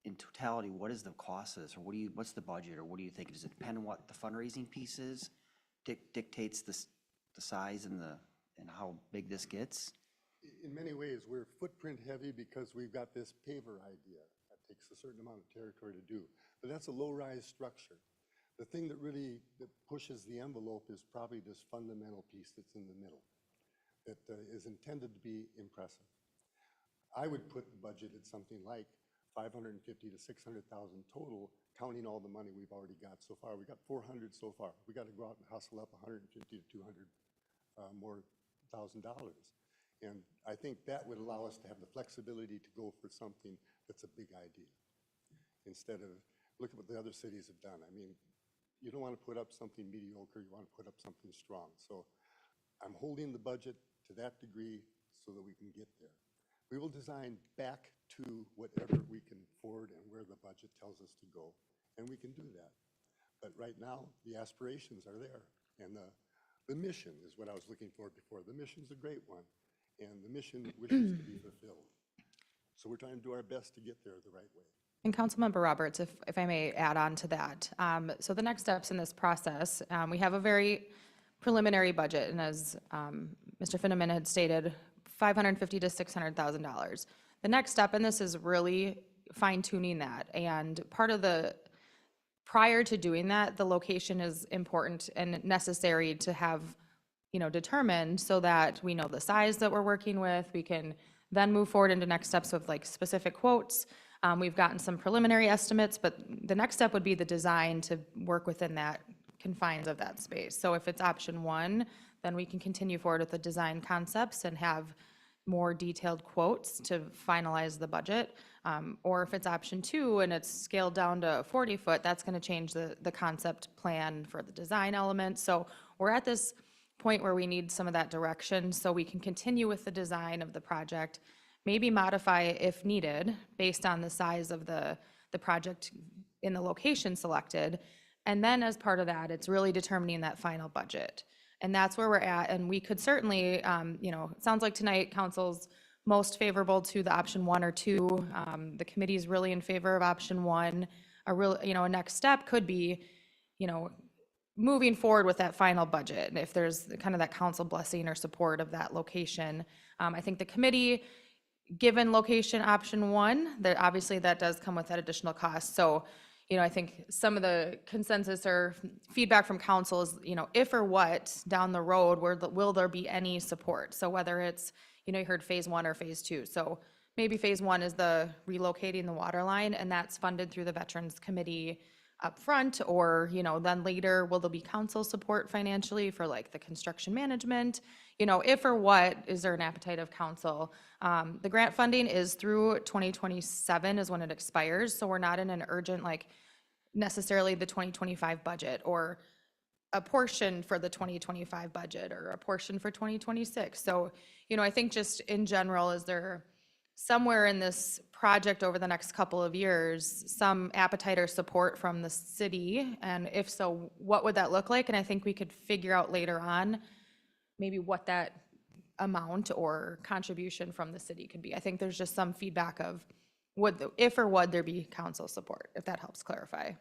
in totality, what is the cost of this? Or what's the budget, or what do you think? Does it depend on what the fundraising piece is? Dictates the size and how big this gets? In many ways, we're footprint heavy because we've got this paver idea. That takes a certain amount of territory to do. But that's a low-rise structure. The thing that really pushes the envelope is probably this fundamental piece that's in the middle that is intended to be impressive. I would put the budget at something like 550 to 600,000 total, counting all the money we've already got so far. We got 400 so far. We got to go out and hustle up 150 to 200 more $1,000. And I think that would allow us to have the flexibility to go for something that's a big idea. Instead of, look at what the other cities have done. I mean, you don't want to put up something mediocre, you want to put up something strong. So I'm holding the budget to that degree so that we can get there. We will design back to whatever we can afford and where the budget tells us to go, and we can do that. But right now, the aspirations are there, and the mission is what I was looking for before. The mission's a great one, and the mission wishes to be fulfilled. So we're trying to do our best to get there the right way. And Councilmember Roberts, if I may add on to that. So the next steps in this process, we have a very preliminary budget, and as Mr. Finneman had stated, $550,000 to $600,000. The next step in this is really fine-tuning that, and prior to doing that, the location is important and necessary to have, determined so that we know the size that we're working with. We can then move forward into next steps with like specific quotes. We've gotten some preliminary estimates, but the next step would be the design to work within that confines of that space. So if it's option 1, then we can continue forward with the design concepts and have more detailed quotes to finalize the budget. Or if it's option 2 and it's scaled down to 40 foot, that's going to change the concept plan for the design element. So we're at this point where we need some of that direction so we can continue with the design of the project, maybe modify it if needed based on the size of the project in the location selected. And then as part of that, it's really determining that final budget. And that's where we're at. And we could certainly, you know, it sounds like tonight council's most favorable to the option 1 or 2. The committee is really in favor of option 1. A real, you know, a next step could be, you know, moving forward with that final budget. And if there's kind of that council blessing or support of that location, I think the committee, given location option 1, that obviously that does come with that additional cost. So, you know, I think some of the consensus or feedback from council is, you know, if or what down the road, will there be any support? So whether it's, you know, you heard phase 1 or phase 2. So maybe phase 1 is the relocating the water line, and that's funded through the Veterans Committee up front, or, you know, then later, will there be council support financially for like the construction management? You know, if or what, is there an appetite of council? The grant funding is through 2027 is when it expires, so we're not in an urgent, like necessarily the 2025 budget or a portion for the 2025 budget or a portion for 2026. So, you know, I think just in general, is there somewhere in this project over the next couple of years, some appetite or support from the city? And if so, what would that look like? And I think we could figure out later on maybe what that amount or contribution from the city could be. I think there's just some feedback of if or would there be council support, if that helps clarify.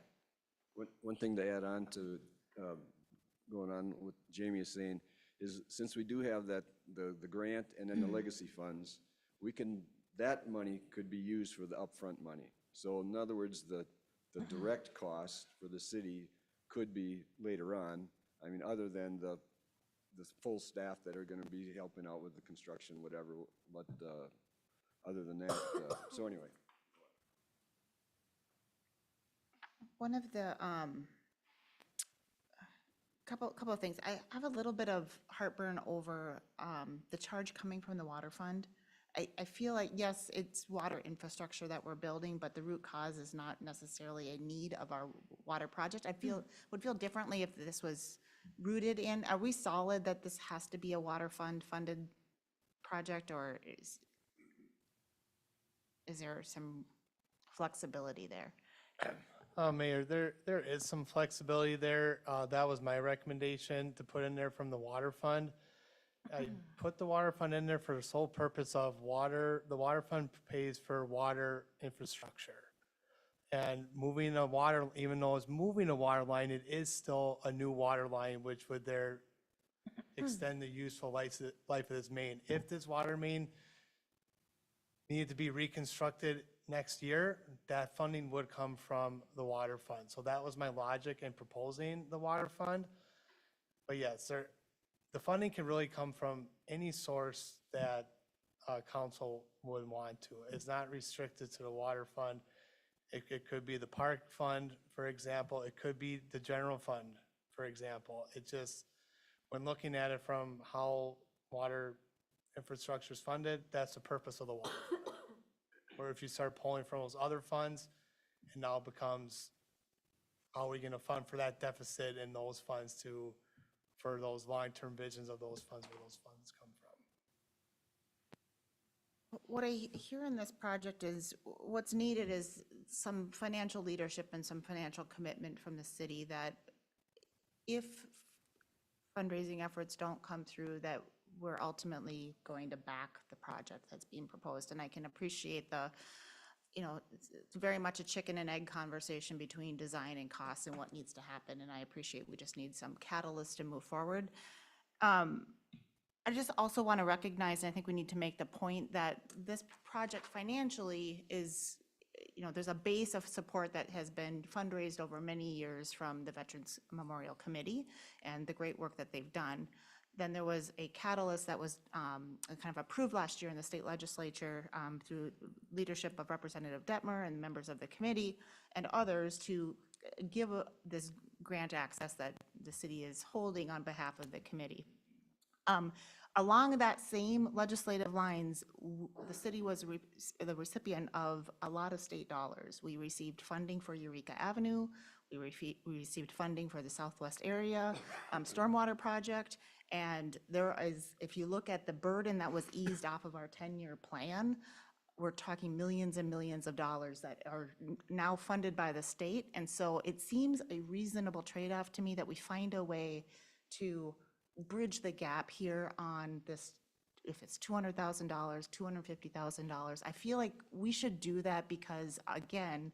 One thing to add on to going on what Jamie is saying is, since we do have that, the grant and then the legacy funds, that money could be used for the upfront money. So in other words, the direct cost for the city could be later on. I mean, other than the full staff that are gonna be helping out with the construction, whatever, but other than that, so anyway. One of the, couple of things. I have a little bit of heartburn over the charge coming from the water fund. I feel like, yes, it's water infrastructure that we're building, but the root cause is not necessarily a need of our water project. Would feel differently if this was rooted in, are we solid that this has to be a water fund funded project, or is there some flexibility there? Mayor, there is some flexibility there. That was my recommendation, to put in there from the water fund. I put the water fund in there for the sole purpose of water. The water fund pays for water infrastructure. And moving a water, even though it's moving a water line, it is still a new water line, which would there extend the useful life of this main. If this water main needed to be reconstructed next year, that funding would come from the water fund. So that was my logic in proposing the water fund. But yes, the funding can really come from any source that council would want to. It's not restricted to the water fund. It could be the park fund, for example. It could be the general fund, for example. It just, when looking at it from how water infrastructure is funded, that's the purpose of the water fund. Or if you start pulling from those other funds, it now becomes, how are we gonna fund for that deficit in those funds for those long-term visions of those funds, where those funds come from? What I hear in this project is, what's needed is some financial leadership and some financial commitment from the city that if fundraising efforts don't come through, that we're ultimately going to back the project that's being proposed. And I can appreciate it's very much a chicken and egg conversation between design and costs and what needs to happen. And I appreciate we just need some catalyst to move forward. I just also want to recognize, and I think we need to make the point that this project financially is, there's a base of support that has been fundraised over many years from the Veterans Memorial Committee and the great work that they've done. Then there was a catalyst that was kind of approved last year in the state legislature through leadership of Representative Detmer and members of the committee and others to give this grant access that the city is holding on behalf of the committee. Along that same legislative lines, the city was the recipient of a lot of state dollars. We received funding for Eureka Avenue. We received funding for the Southwest Area Stormwater Project. And there is, if you look at the burden that was eased off of our 10-year plan, we're talking millions and millions of dollars that are now funded by the state. And so it seems a reasonable trade-off to me that we find a way to bridge the gap here on this, if it's $200,000, $250,000. I feel like we should do that because, again,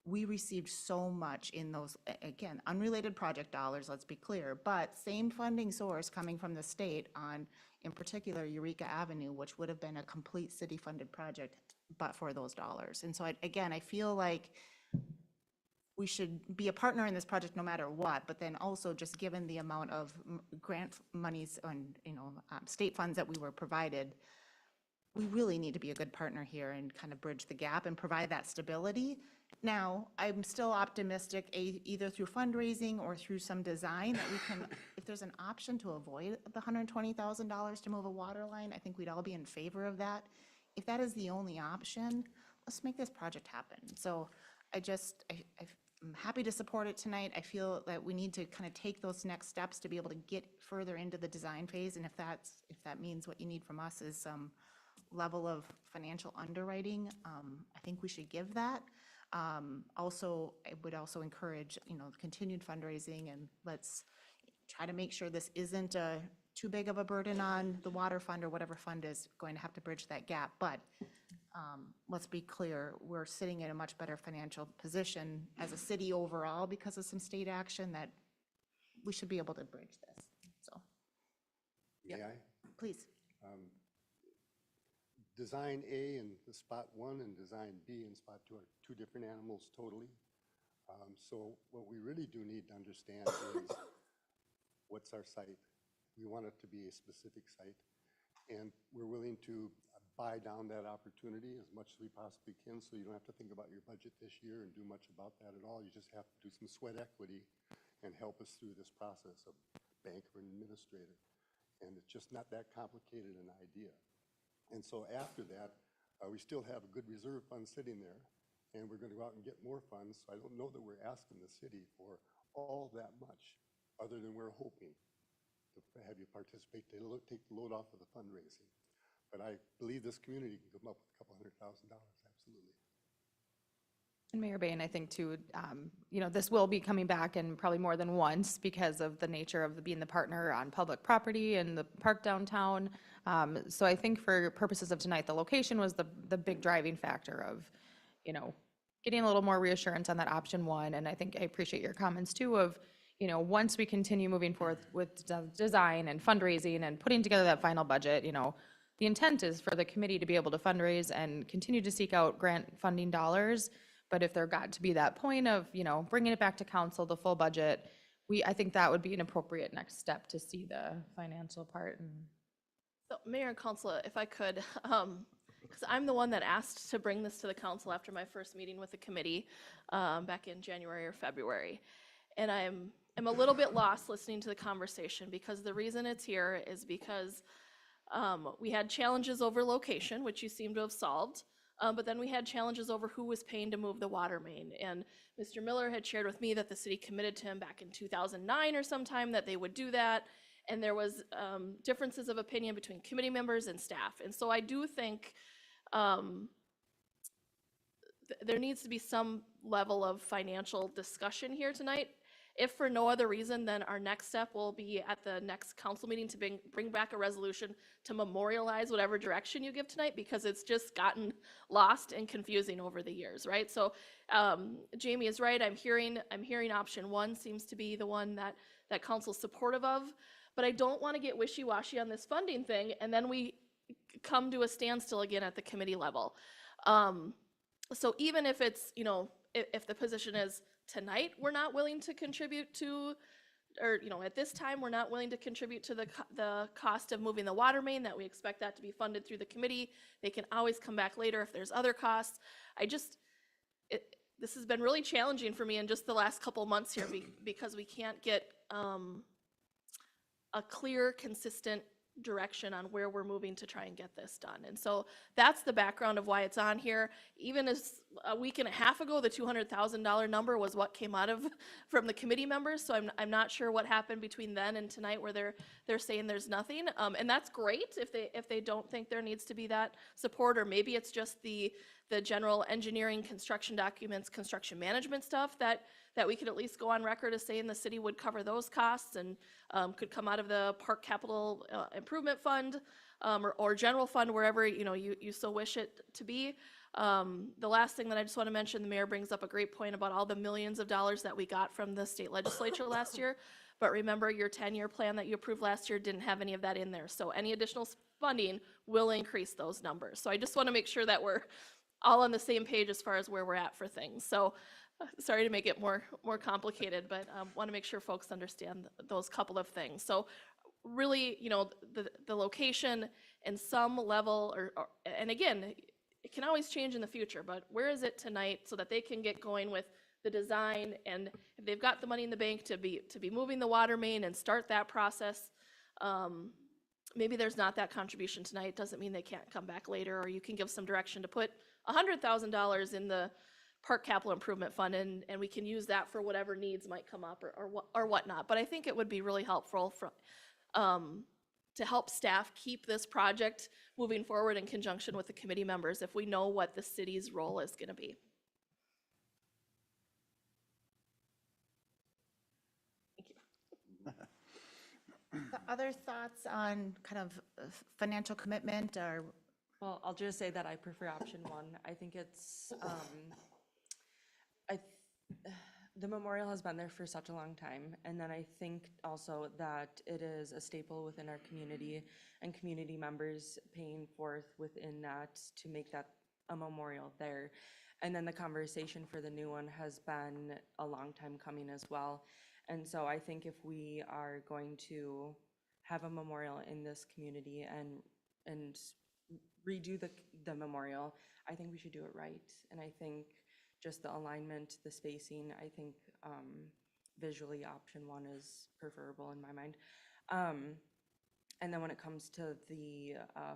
we received so much in those, again, unrelated project dollars, let's be clear, but same funding source coming from the state on, in particular, Eureka Avenue, which would have been a complete city-funded project, but for those dollars. And so, again, I feel like we should be a partner in this project no matter what, but then also just given the amount of grant monies and, state funds that we were provided, we really need to be a good partner here and kind of bridge the gap and provide that stability. Now, I'm still optimistic, either through fundraising or through some design, that we can, if there's an option to avoid the $120,000 to move a water line, I think we'd all be in favor of that. If that is the only option, let's make this project happen. So I'm happy to support it tonight. I feel that we need to kind of take those next steps to be able to get further into the design phase. And if that means what you need from us is some level of financial underwriting, I think we should give that. Also, I would also encourage, continued fundraising, and let's try to make sure this isn't too big of a burden on the water fund or whatever fund is going to have to bridge that gap. But let's be clear, we're sitting in a much better financial position as a city overall because of some state action that we should be able to bridge this. So, May I? please. Design A and the spot 1 and design B and spot 2 are two different animals totally. So what we really do need to understand is what's our site. We want it to be a specific site, and we're willing to buy down that opportunity as much as we possibly can, so you don't have to think about your budget this year and do much about that at all. You just have to do some sweat equity and help us through this process of bank or an administrator. And it's just not that complicated an idea. And so after that, we still have a good reserve fund sitting there, and we're going to go out and get more funds. So I don't know that we're asking the city for all that much, other than we're hoping to have you participate, to take the load off of the fundraising. But I believe this community can come up with a couple $100,000, absolutely. And Mayor Bain, I think too, this will be coming back and probably more than once because of the nature of being the partner on public property and the park downtown. So I think for purposes of tonight, the location was the big driving factor of, getting a little more reassurance on that option 1. And I think I appreciate your comments too of, once we continue moving forward with design and fundraising and putting together that final budget, the intent is for the committee to be able to fundraise and continue to seek out grant funding dollars. But if there got to be that point of, bringing it back to council, the full budget, I think that would be an appropriate next step to see the financial part. So Mayor and Council, if I could, because I'm the one that asked to bring this to the council after my first meeting with the committee back in January or February. And I'm a little bit lost listening to the conversation, because the reason it's here is because we had challenges over location, which you seem to have solved. But then we had challenges over who was paying to move the water main. And Mr. Miller had shared with me that the city committed to him back in 2009 or sometime that they would do that. And there was differences of opinion between committee members and staff. And so I do think there needs to be some level of financial discussion here tonight. If for no other reason, then our next step will be at the next council meeting to bring back a resolution to memorialize whatever direction you give tonight, because it's just gotten lost and confusing over the years, right? So Jamie is right. I'm hearing option 1 seems to be the one that council's supportive of, but I don't want to get wishy-washy on this funding thing, and then we come to a standstill again at the committee level. So even if it's, if the position is tonight we're not willing to contribute to, or at this time we're not willing to contribute to the cost of moving the water main, that we expect that to be funded through the committee. They can always come back later if there's other costs. This has been really challenging for me in just the last couple months here because we can't get a clear, consistent direction on where we're moving to try and get this done. And so that's the background of why it's on here. Even as a week and a half ago, the $200,000 number was what came out of, from the committee members, so I'm not sure what happened between then and tonight where they're saying there's nothing. And that's great if they don't think there needs to be that support, or maybe it's just the general engineering, construction documents, construction management stuff that we could at least go on record as saying the city would cover those costs and could come out of the Park Capital Improvement Fund or general fund, wherever, you so wish it to be. The last thing that I just want to mention, the mayor brings up a great point about all the millions of dollars that we got from the state legislature last year. But remember, your 10-year plan that you approved last year didn't have any of that in there. So any additional funding will increase those numbers. So I just want to make sure that we're all on the same page as far as where we're at for things. So sorry to make it more complicated, but want to make sure folks understand those couple of things. So really, the location and some level, and again, it can always change in the future, but where is it tonight so that they can get going with the design, and if they've got the money in the bank to be moving the water main and start that process, maybe there's not that contribution tonight. Doesn't mean they can't come back later, or you can give some direction to put $100,000 in the Park Capital Improvement Fund, and we can use that for whatever needs might come up or whatnot. But I think it would be really helpful to help staff keep this project moving forward in conjunction with the committee members if we know what the city's role is going to be. Other thoughts on kind of financial commitment or? Well, I'll just say that I prefer option one. I think it's, the memorial has been there for such a long time. And then I think also that it is a staple within our community and community members paying forth within that to make that a memorial there. And then the conversation for the new one has been a long time coming as well. And so I think if we are going to have a memorial in this community and redo the memorial, I think we should do it right. And I think just the alignment, the spacing, I think visually option one is preferable in my mind. And then when it comes to the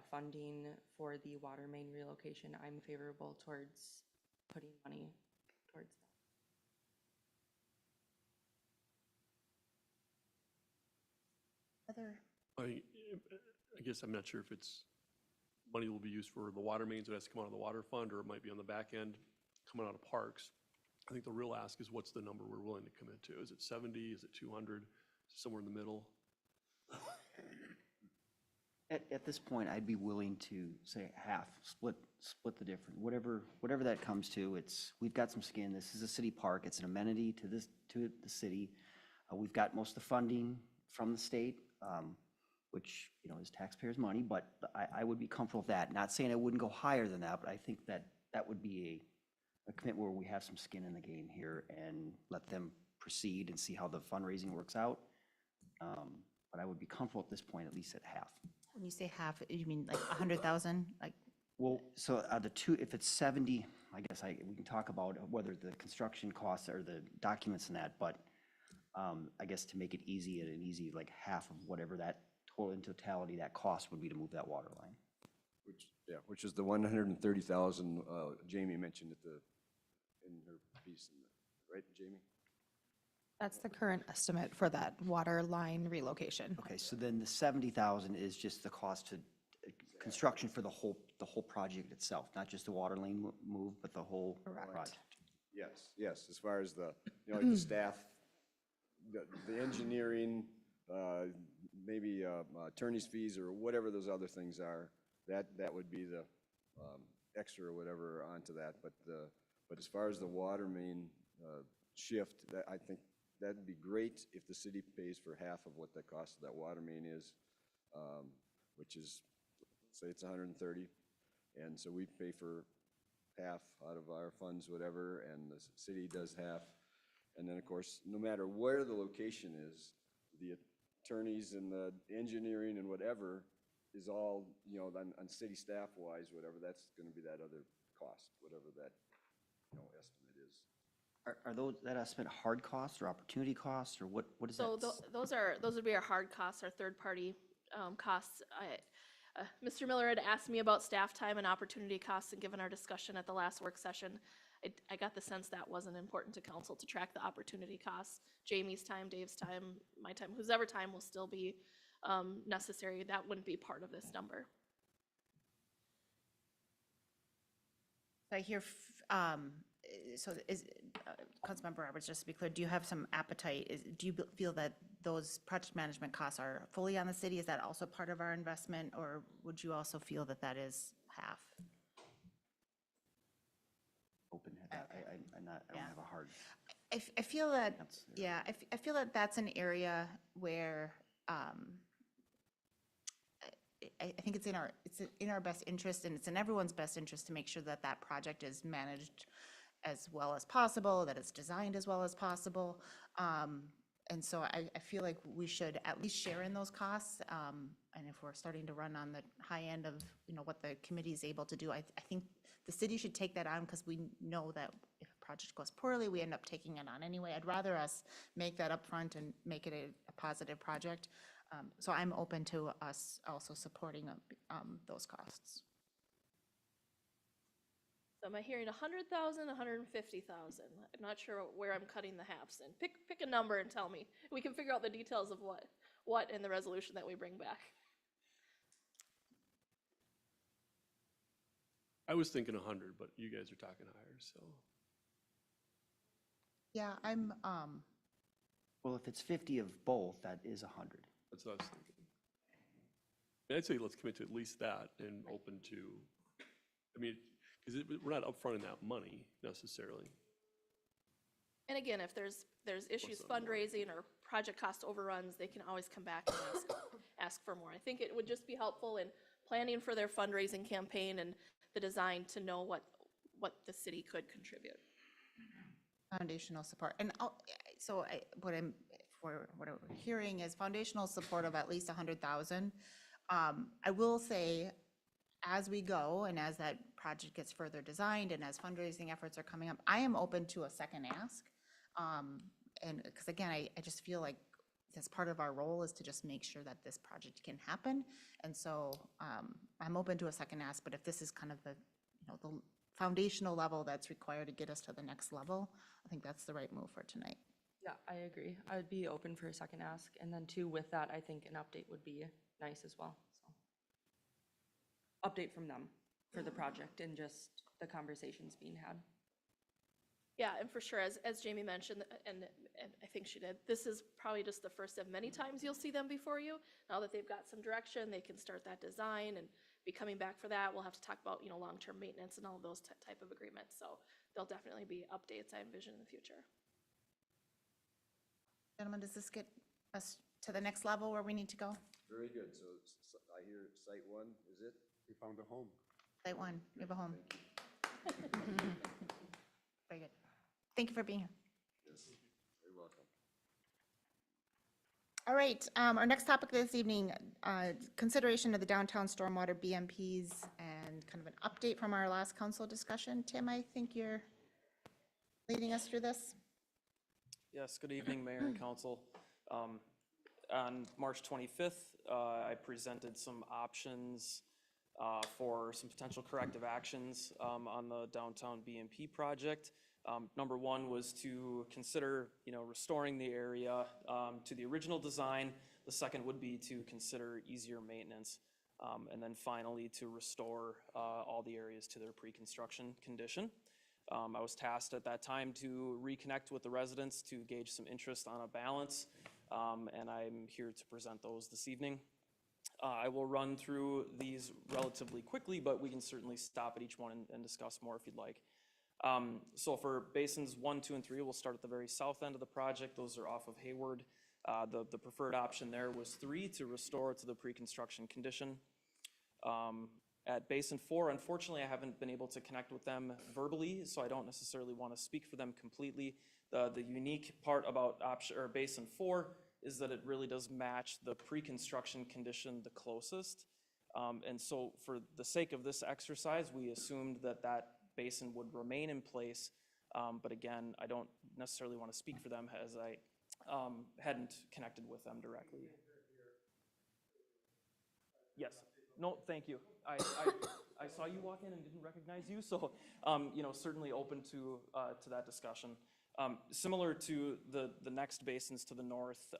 funding for the water main relocation, I'm favorable towards putting money towards that. Other? I guess I'm not sure if it's money will be used for the water mains, it has to come out of the water fund, or it might be on the back end coming out of parks. I think the real ask is what's the number we're willing to commit to? Is it 70? Is it 200? Is it somewhere in the middle? At this point, I'd be willing to say half, split the difference, whatever that comes to. We've got some skin. This is a city park. It's an amenity to the city. We've got most of the funding from the state, which, is taxpayers' money, but I would be comfortable with that. Not saying I wouldn't go higher than that, but I think that would be a commitment where we have some skin in the game here and let them proceed and see how the fundraising works out. But I would be comfortable at this point, at least at half. When you say half, you mean like 100,000? Like, Well, so the two, if it's 70, I guess we can talk about whether the construction costs or the documents and that, but I guess to make it easy, at an easy, like half of whatever that total in totality, that cost would be to move that water line. Which is the 130,000 Jamie mentioned in her piece, right, Jamie? That's the current estimate for that water line relocation. Okay, so then the 70,000 is just the cost to construction for the whole project itself, not just the water line move, but the whole project. Yes, as far as like the staff, the engineering, maybe attorney's fees or whatever those other things are, that would be the extra or whatever onto that. But as far as the water main shift, I think that'd be great if the city pays for half of what the cost of that water main is, which is, say it's 130, and so we pay for half out of our funds, whatever, and the city does half. And then, of course, no matter where the location is, the attorneys and the engineering and whatever is all, on city staff-wise, whatever, that's going to be that other cost, whatever that, estimate is. Are that estimate hard costs or opportunity costs, or what is that? So those would be our hard costs, our third-party costs. Mr. Miller had asked me about staff time and opportunity costs, and given our discussion at the last work session, I got the sense that wasn't important to council to track the opportunity costs. Jamie's time, Dave's time, my time, whose ever time will still be necessary. That wouldn't be part of this number. So I hear, so is, Councilmember Roberts, just to be clear, do you have some appetite? Do you feel that those project management costs are fully on the city? Is that also part of our investment, or would you also feel that that is half? Open, I'm not, I don't have a hard. I feel that, That's- yeah, I feel that that's an area where I think it's in our best interest, and it's in everyone's best interest to make sure that that project is managed as well as possible, that it's designed as well as possible. And so I feel like we should at least share in those costs. And if we're starting to run on the high end of, you know, what the committee is able to do, I think the city should take that on, because we know that if a project goes poorly, we end up taking it on anyway. I'd rather us make that upfront and make it a positive project. So I'm open to us also supporting those costs. So am I hearing 100,000, 150,000? I'm not sure where I'm cutting the halves in. Pick a number and tell me. We can figure out the details of what in the resolution that we bring back. I was thinking 100, but you guys are talking higher, so. Yeah, I'm, Well, if it's 50 of both, that is 100. That's what I was thinking. I'd say let's commit to at least that and open to, I mean, because we're not upfronting that money necessarily. And again, if there's issues fundraising or project cost overruns, they can always come back and ask for more. I think it would just be helpful in planning for their fundraising campaign and the design to know what the city could contribute. foundational support. And what we're hearing is foundational support of at least 100,000. I will say, as we go and as that project gets further designed and as fundraising efforts are coming up, I am open to a second ask. And because again, I just feel like that's part of our role, is to just make sure that this project can happen. And so I'm open to a second ask, but if this is kind of the, you know, the foundational level that's required to get us to the next level, I think that's the right move for tonight. Yeah, I agree. I would be open for a second ask. And then too, with that, I think an update would be nice as well. So, update from them for the project and just the conversations being had. Yeah, and for sure, as Jamie mentioned, and I think she did, this is probably just the first of many times you'll see them before you. Now that they've got some direction, they can start that design and be coming back for that. We'll have to talk about, you know, long-term maintenance and all of those type of agreements. So there'll definitely be updates, I envision, in the future. Gentlemen, does this get us to the next level where we need to go? Very good. So I hear site one, is it? We found a home. Site one, we have a home. Very good. Thank you for being here. Yes. You're welcome. All right, our next topic this evening, consideration of the downtown stormwater BMPs and kind of an update from our last council discussion. Tim, I think you're leading us through this. Yes, good evening, Mayor and Council. On March 25th, I presented some options for some potential corrective actions on the downtown BMP project. Number one was to consider, you know, restoring the area to the original design. The second would be to consider easier maintenance. And then finally, to restore all the areas to their pre-construction condition. I was tasked at that time to reconnect with the residents to gauge some interest on a balance, and I'm here to present those this evening. I will run through these relatively quickly, but we can certainly stop at each one and discuss more if you'd like. So for basins 1, 2, and 3, we'll start at the very south end of the project. Those are off of Hayward. The preferred option there was 3, to restore to the pre-construction condition. At Basin 4, unfortunately, I haven't been able to connect with them verbally, so I don't necessarily want to speak for them completely. The unique part about Basin 4 is that it really does match the pre-construction condition the closest. And so for the sake of this exercise, we assumed that that basin would remain in place. But again, I don't necessarily want to speak for them, as I hadn't connected with them directly. Yes. No, thank you. I saw you walk in and didn't recognize you, so, certainly open to that discussion. Similar to the next basins to the north,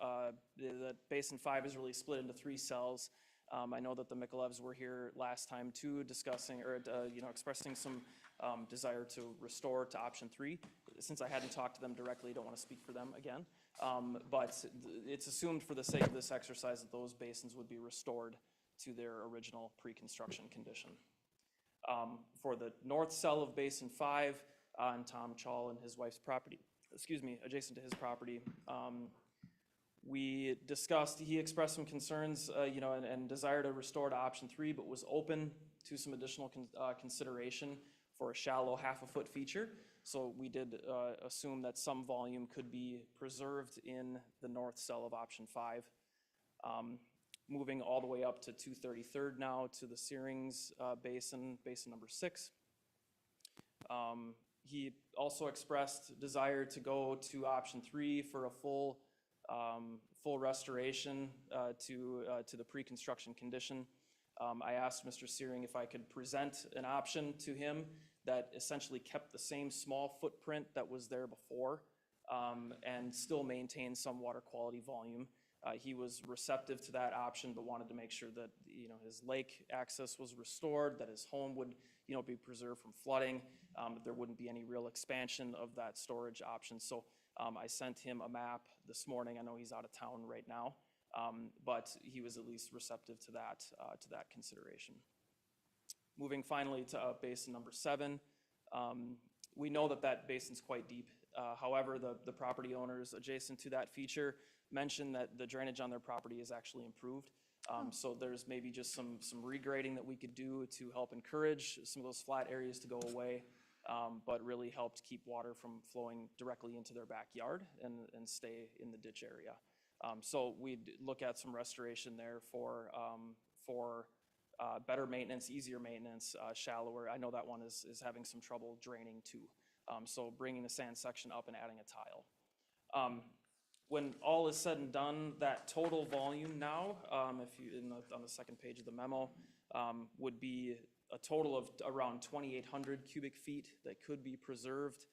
the Basin 5 is really split into 3 cells. I know that the Mikolevs were here last time too, discussing, or, expressing some desire to restore to option 3. Since I hadn't talked to them directly, I don't want to speak for them again. But it's assumed for the sake of this exercise that those basins would be restored to their original pre-construction condition. For the north cell of Basin 5, on Tom Chall and his wife's property, adjacent to his property, we discussed, he expressed some concerns, and desire to restore to option 3, but was open to some additional consideration for a shallow 1/2 foot feature. So we did assume that some volume could be preserved in the north cell of option 5. Moving all the way up to 233rd now to the Searings Basin, Basin number 6. He also expressed desire to go to option 3 for a full restoration to the pre-construction condition. I asked Mr. Searing if I could present an option to him that essentially kept the same small footprint that was there before and still maintained some water quality volume. He was receptive to that option, but wanted to make sure that his lake access was restored, that his home would be preserved from flooding, that there wouldn't be any real expansion of that storage option. So I sent him a map this morning. I know he's out of town right now, but he was at least receptive to that consideration. Moving finally to basin number 7, we know that basin's quite deep. However, the property owners adjacent to that feature mentioned that the drainage on their property is actually improved. So there's maybe just some regrading that we could do to help encourage some of those flat areas to go away, but really helped keep water from flowing directly into their backyard and stay in the ditch area. So we'd look at some restoration there for better maintenance, easier maintenance, shallower. I know that one is having some trouble draining too. So bringing the sand section up and adding a tile. When all is said and done, that total volume now, if you on the second page of the memo, would be a total of around 2,800 cubic feet that could be preserved.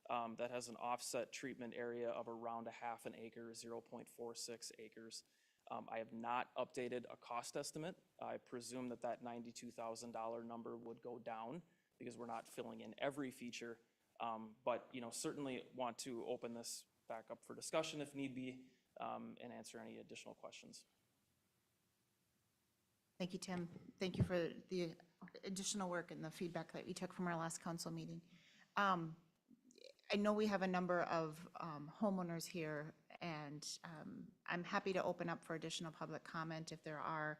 That has an offset treatment area of around 1/2 an acre, 0.46 acres. I have not updated a cost estimate. I presume that $92,000 number would go down because we're not filling in every feature. But certainly want to open this back up for discussion if need be, and answer any additional questions. Thank you, Tim. Thank you for the additional work and the feedback that we took from our last council meeting. I know we have a number of homeowners here, and I'm happy to open up for additional public comment if there are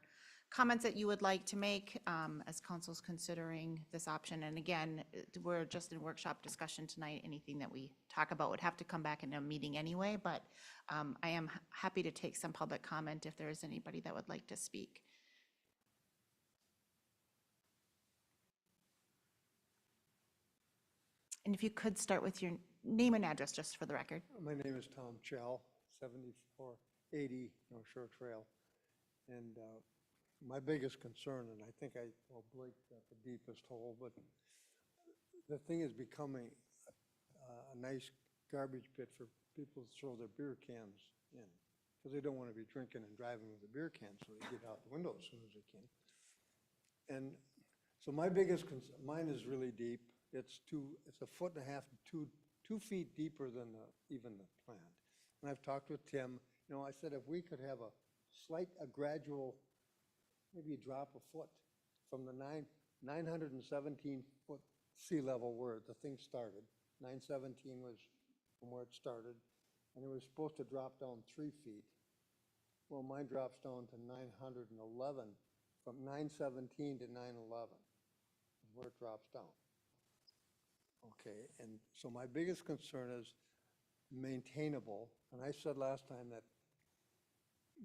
comments that you would like to make as council's considering this option. And again, we're just in workshop discussion tonight. Anything that we talk about would have to come back in a meeting anyway, but I am happy to take some public comment if there is anybody that would like to speak. And if you could start with your name and address, just for the record. My name is Tom Chell, 7480 North Shore Trail. And my biggest concern, and I think Blake got the deepest hole, but the thing is becoming a nice garbage pit for people to throw their beer cans in, because they don't want to be drinking and driving with a beer can, so they get out the window as soon as they can. And so my biggest concern, mine is really deep. It's 1.5 foot to 2 feet deeper than even the plant. And I've talked with Tim. I said if we could have a gradual, maybe drop a foot from the 917 foot sea level where the thing started. 917 was from where it started, and it was supposed to drop down 3 feet. Well, mine drops down to 911, from 917 to 911 is where it drops down. Okay, and so my biggest concern is maintainable. And I said last time that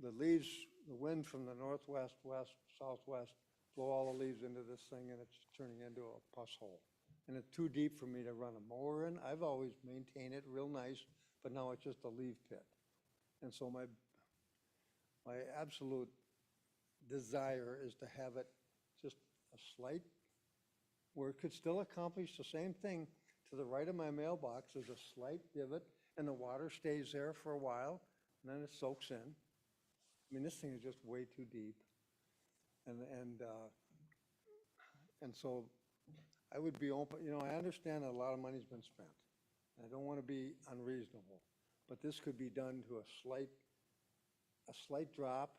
the leaves, the wind from the northwest, west, southwest, blow all the leaves into this thing, and it's turning into a pus hole. And it's too deep for me to run a mower in. I've always maintained it real nice, but now it's just a leaf pit. And so my absolute desire is to have it a slight, where it could still accomplish the same thing. To the right of my mailbox, there's a slight divot, and the water stays there for a while, and then it soaks in. I mean, this thing is just way too deep. And so I would be open, you know, I understand that a lot of money's been spent. And I don't want to be unreasonable, but this could be done to a slight drop,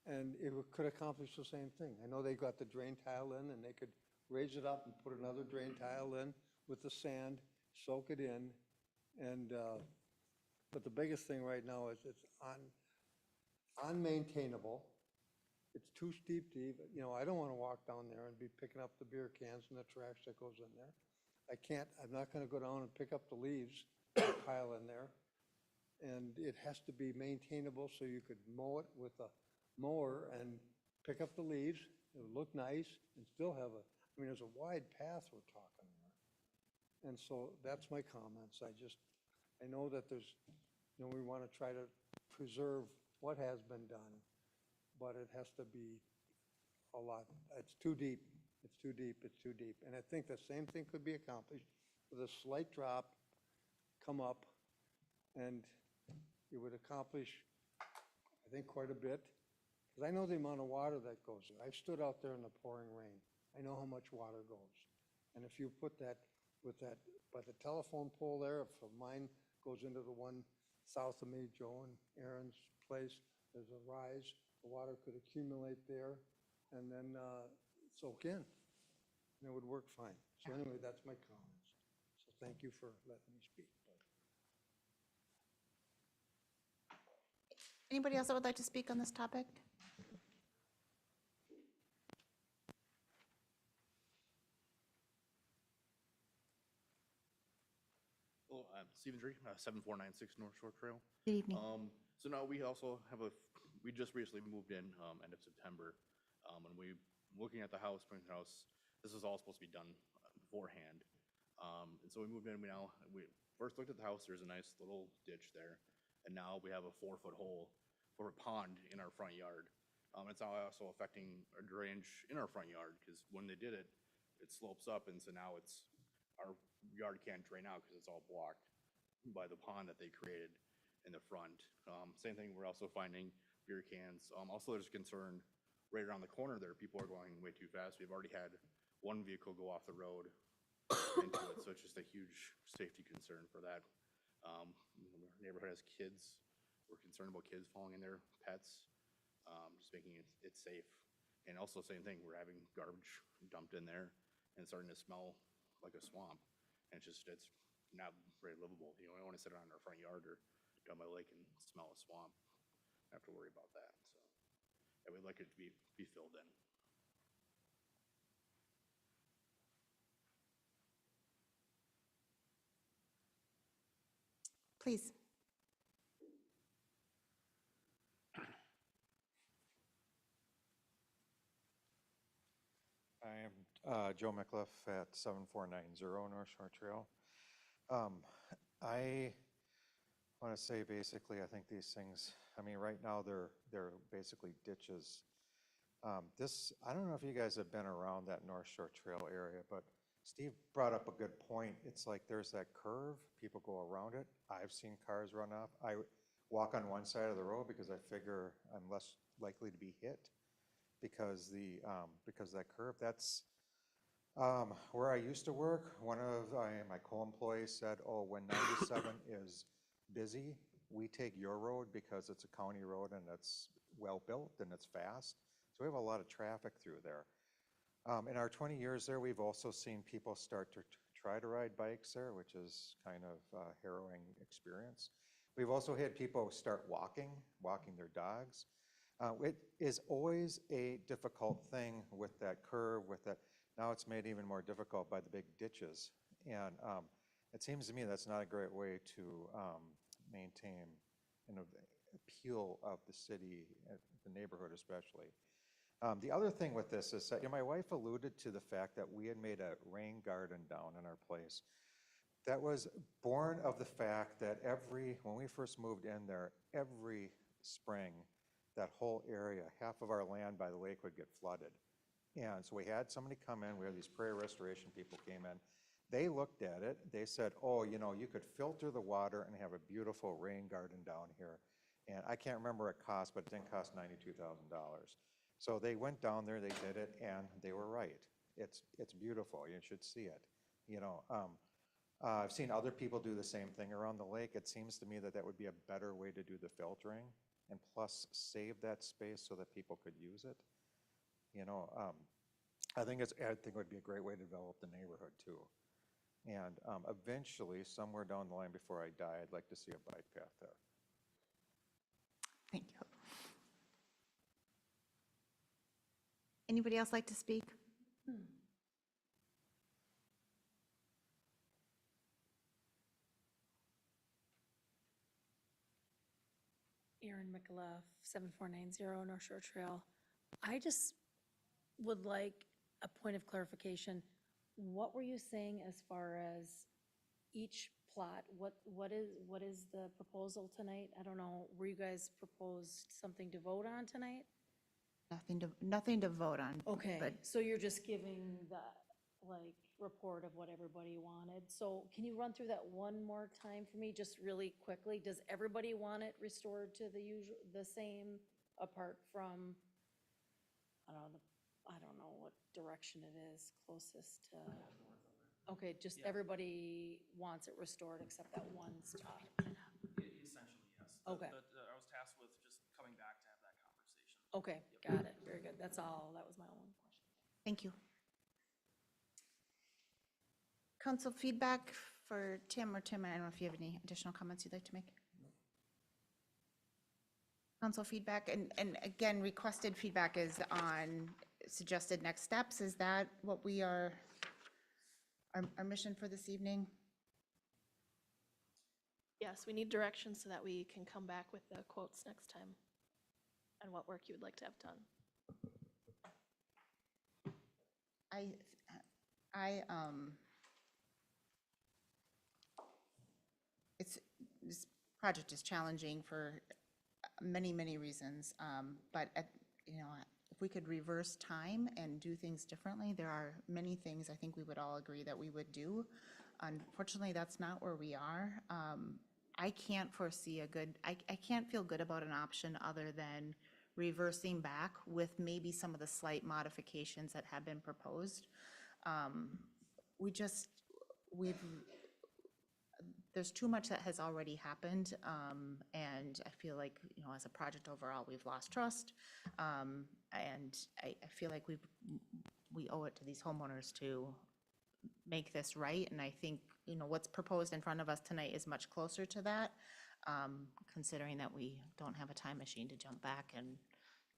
and it could accomplish the same thing. I know they got the drain tile in, and they could raise it up and put another drain tile in with the sand, soak it in, and, but the biggest thing right now is it's unmaintainable. It's too steep to even, you know, I don't want to walk down there and be picking up the beer cans and the trash that goes in there. I'm not going to go down and pick up the leaves that pile in there. And it has to be maintainable, so you could mow it with a mower and pick up the leaves. It would look nice and still have I mean, there's a wide path we're talking there. And so that's my comments. I know that there's, you know, we want to try to preserve what has been done, but it has to be a lot, it's too deep, it's too deep, it's too deep. And I think the same thing could be accomplished with a slight drop, come up, and it would accomplish, I think, quite a bit. Because I know the amount of water that goes there. I've stood out there in the pouring rain. I know how much water goes. And if you put that by the telephone pole there, if mine goes into the one south of me, Joe and Aaron's place, there's a rise. The water could accumulate there and then soak in, and it would work fine. So anyway, that's my comments. So thank you for letting me speak. Anybody else that would like to speak on this topic? Hello, I'm Stephen Drake, 7496 North Shore Trail. Good evening. So now we also have we just recently moved in end of September. And we looking at the house, painting the house, this was all supposed to be done beforehand. And so we moved in, we first looked at the house, there's a nice little ditch there. And now we have a 4-foot hole for a pond in our front yard. It's also affecting our drainage in our front yard, because when they did it, it slopes up, and so now our yard can't drain out because it's all blocked by the pond that they created in the front. Same thing, we're also finding beer cans. Also, there's concern right around the corner there, people are going way too fast. We've already had one vehicle go off the road into it, so it's just a huge safety concern for that. Our neighborhood has kids. We're concerned about kids falling in their pets, just making it safe. And also, same thing, we're having garbage dumped in there and it's starting to smell like a swamp. And it's not very livable. You know, I don't want to sit on our front yard or down my lake and smell a swamp. I have to worry about that. So I would like it to be filled in. Please. I am Joe McLiff at 7490 North Shore Trail. I want to say basically, I think these things, I mean, right now they're basically ditches. I don't know if you guys have been around that North Shore Trail area, but Steve brought up a good point. It's like there's that curve, people go around it. I've seen cars run off. I walk on one side of the road because I figure I'm less likely to be hit because that curve. That's where I used to work. One of my co-employees said, oh, when 97 is busy, we take your road because it's a county road and it's well-built and it's fast. So we have a lot of traffic through there. In our 20 years there, we've also seen people start to try to ride bikes there, which is kind of a harrowing experience. We've also had people start walking their dogs. It is always a difficult thing with that curve, now it's made even more difficult by the big ditches. And it seems to me that's not a great way to maintain an appeal of the city, the neighborhood especially. The other thing with this is that my wife alluded to the fact that we had made a rain garden down in our place. That was born of the fact that when we first moved in there, every spring, that whole area, half of our land by the lake would get flooded. And so we had somebody come in, we had these prairie restoration people came in. They looked at it, they said, oh, you know, you could filter the water and have a beautiful rain garden down here. And I can't remember what it cost, but it didn't cost $92,000. So they went down there, they did it, and they were right. It's beautiful, you should see it, you know. I've seen other people do the same thing around the lake. It seems to me that that would be a better way to do the filtering and plus save that space so that people could use it. You know, I think it would be a great way to develop the neighborhood too. And eventually, somewhere down the line before I die, I'd like to see a bike path there. Thank you. Anybody else like to speak? Erin McAuliffe, 7490 North Shore Trail. I just would like a point of clarification. What were you saying as far as each plot? What is the proposal tonight? I don't know. Were you guys proposed something to vote on tonight? Nothing to vote on. Okay, But so you're just giving the, like, report of what everybody wanted. So can you run through that one more time for me, just really quickly? Does everybody want it restored to the usual, the same, apart from, I don't know what direction it is closest to? Okay, just everybody wants it restored except that one spot. Essentially, yes. Okay. I was tasked with just coming back to have that conversation. Okay, got it. Very good. That's all. That was my only question. thank you. Council feedback for Tim, I don't know if you have any additional comments you'd like to make? Council feedback, and again, requested feedback is on suggested next steps. Is that what we are, our mission for this evening? Yes, we need direction so that we can come back with the quotes next time and what work you would like to have done. This project is challenging for many, many reasons, but you know, if we could reverse time and do things differently, there are many things I think we would all agree that we would do. Unfortunately, that's not where we are. I can't foresee I can't feel good about an option other than reversing back with maybe some of the slight modifications that have been proposed. There's too much that has already happened, and I feel like, you know, as a project overall, we've lost trust. And I feel like we owe it to these homeowners to make this right, and I think, you know, what's proposed in front of us tonight is much closer to that, considering that we don't have a time machine to jump back and,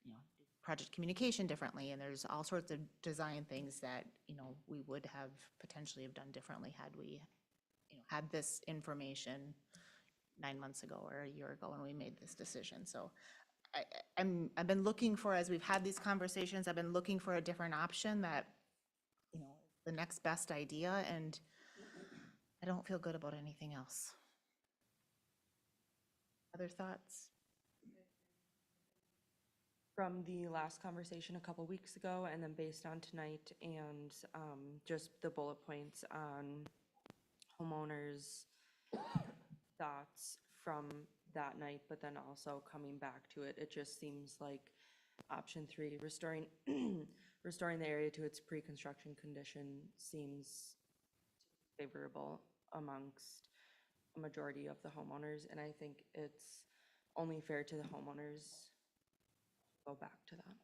you know, project communication differently, and there's all sorts of design things that, you know, we would have potentially have done differently had we, you know, had this information 9 months ago or a year ago when we made this decision. So I've been looking for, as we've had these conversations, I've been looking for a different option that, you know, the next best idea, and I don't feel good about anything else. Other thoughts? From the last conversation a couple weeks ago, and then based on tonight and just the bullet points on homeowners' thoughts from that night, but then also coming back to it, it just seems like option 3, restoring the area to its pre-construction condition, seems favorable amongst a majority of the homeowners, and I think it's only fair to the homeowners to go back to that.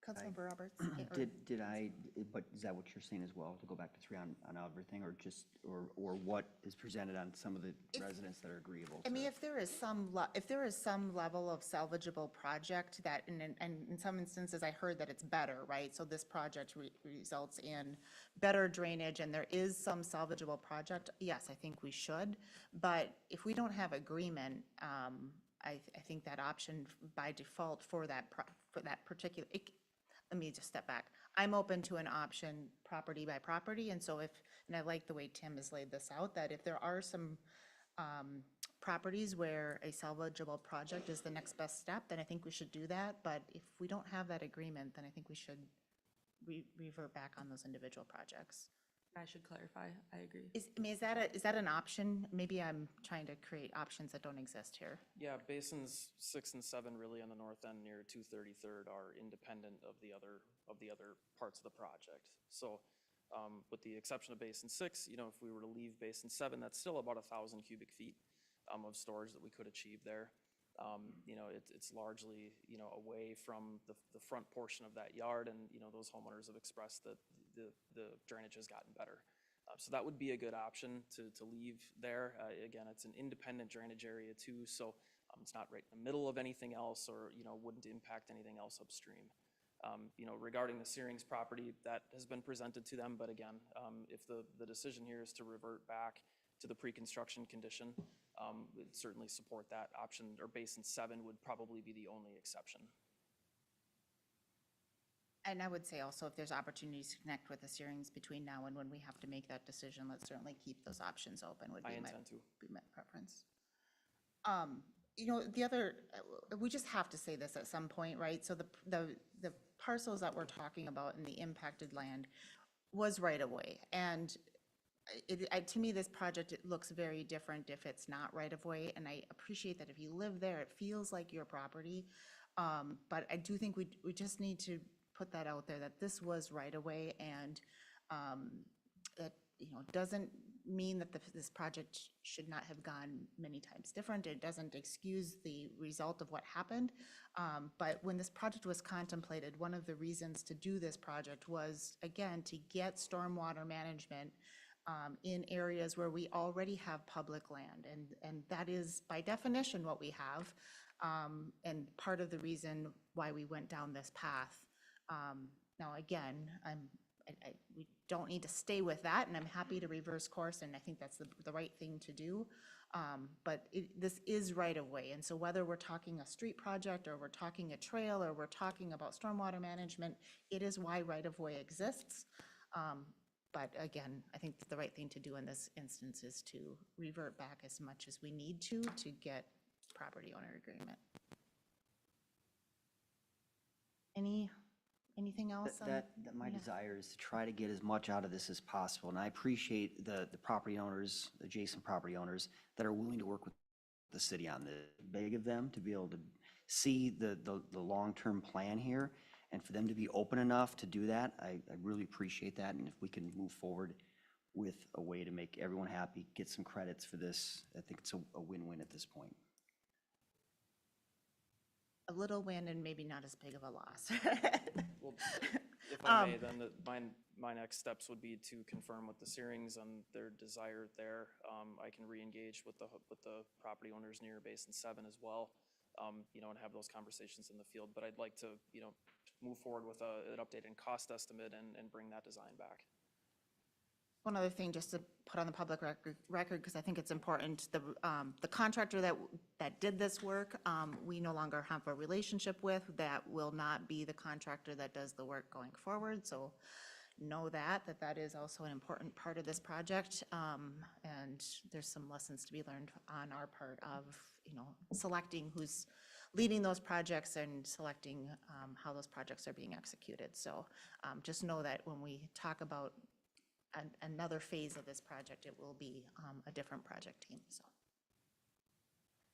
Councilmember Roberts? But is that what you're saying as well, to go back to 3 on everything, or just, or what is presented on some of the residents that are agreeable to? I mean, if there is some level of salvageable project that, and in some instances, I heard that it's better, right? So this project results in better drainage, and there is some salvageable project, yes, I think we should. But if we don't have agreement, I think that option by default for that particular, let me just step back. I'm open to an option property by property, and so and I like the way Tim has laid this out, that if there are some properties where a salvageable project is the next best step, then I think we should do that. But if we don't have that agreement, then I think we should revert back on those individual projects. I should clarify, I agree. I mean, is that an option? Maybe I'm trying to create options that don't exist here. Yeah, basins 6 and 7 really on the north end near 233rd are independent of the other parts of the project. So with the exception of basin 6, if we were to leave basin 7, that's still about 1,000 cubic feet of storage that we could achieve there. It's largely, away from the front portion of that yard, and, those homeowners have expressed that the drainage has gotten better. So that would be a good option to leave there. Again, it's an independent drainage area too, so it's not right in the middle of anything else, or, wouldn't impact anything else upstream. Regarding the Searings property, that has been presented to them, but again, if the decision here is to revert back to the pre-construction condition, we'd certainly support that option, or basin 7 would probably be the only exception. And I would say also, if there's opportunities to connect with the Searings between now and when we have to make that decision, let's certainly keep those options open, would be my preference. The other, we just have to say this at some point, right? So the parcels that we're talking about in the impacted land was right of way. And to me, this project, it looks very different if it's not right of way. And I appreciate that if you live there, it feels like your property. But I do think we just need to put that out there, that this was right of way, and that, doesn't mean that this project should not have gone many times different. It doesn't excuse the result of what happened. But when this project was contemplated, one of the reasons to do this project was, again, to get stormwater management in areas where we already have public land. And that is, by definition, what we have, and part of the reason why we went down this path. Now, again, we don't need to stay with that, and I'm happy to reverse course, and I think that's the right thing to do. But this is right of way, and so whether we're talking a street project, or we're talking a trail, or we're talking about stormwater management, it is why right of way exists. But again, I think the right thing to do in this instance is to revert back as much as we need to get property owner agreement. Anything else? My desire is to try to get as much out of this as possible, and I appreciate the property owners, adjacent property owners, that are willing to work with the city on this. Beg of them to be able to see the long-term plan here, and for them to be open enough to do that. I really appreciate that, and if we can move forward with a way to make everyone happy, get some credits for this, I think it's a win-win at this point. A little win and maybe not as big of a loss. Well, if I may, then my next steps would be to confirm with the Searings on their desire there. I can re-engage with the property owners near Basin 7 as well, and have those conversations in the field. But I'd like to, move forward with an updated cost estimate and bring that design back. One other thing, just to put on the public record, because I think it's important, the contractor that did this work, we no longer have a relationship with. That will not be the contractor that does the work going forward. So know that is also an important part of this project. And there's some lessons to be learned on our part of, selecting who's leading those projects and selecting how those projects are being executed. So just know that when we talk about another phase of this project, it will be a different project team, so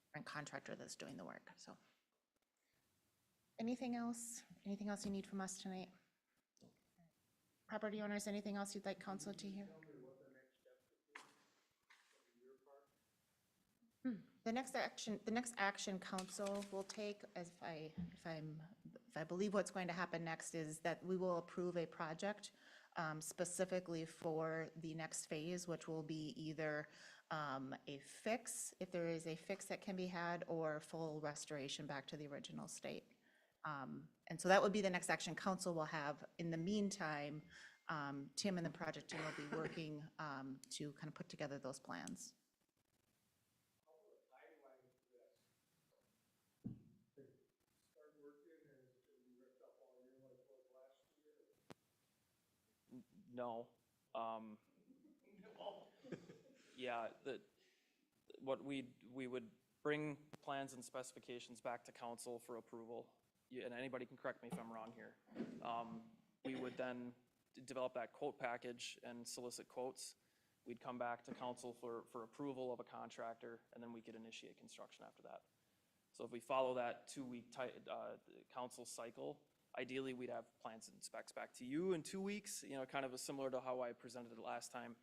different contractor that's doing the work. So anything else you need from us tonight? Property owners, anything else you'd like council to hear? The next action council will take, if I believe what's going to happen next, is that we will approve a project specifically for the next phase, which will be either a fix, if there is a fix that can be had, or full restoration back to the original state. And so that would be the next action council will have. In the meantime, Tim and the project team will be working to kind of put together those plans. No. Yeah, we would bring plans and specifications back to council for approval. And anybody can correct me if I'm wrong here. We would then develop that quote package and solicit quotes. We'd come back to council for approval of a contractor, and then we could initiate construction after that. So if we follow that 2-week council cycle, ideally we'd have plans and specs back to you in 2 weeks, kind of similar to how I presented it last time.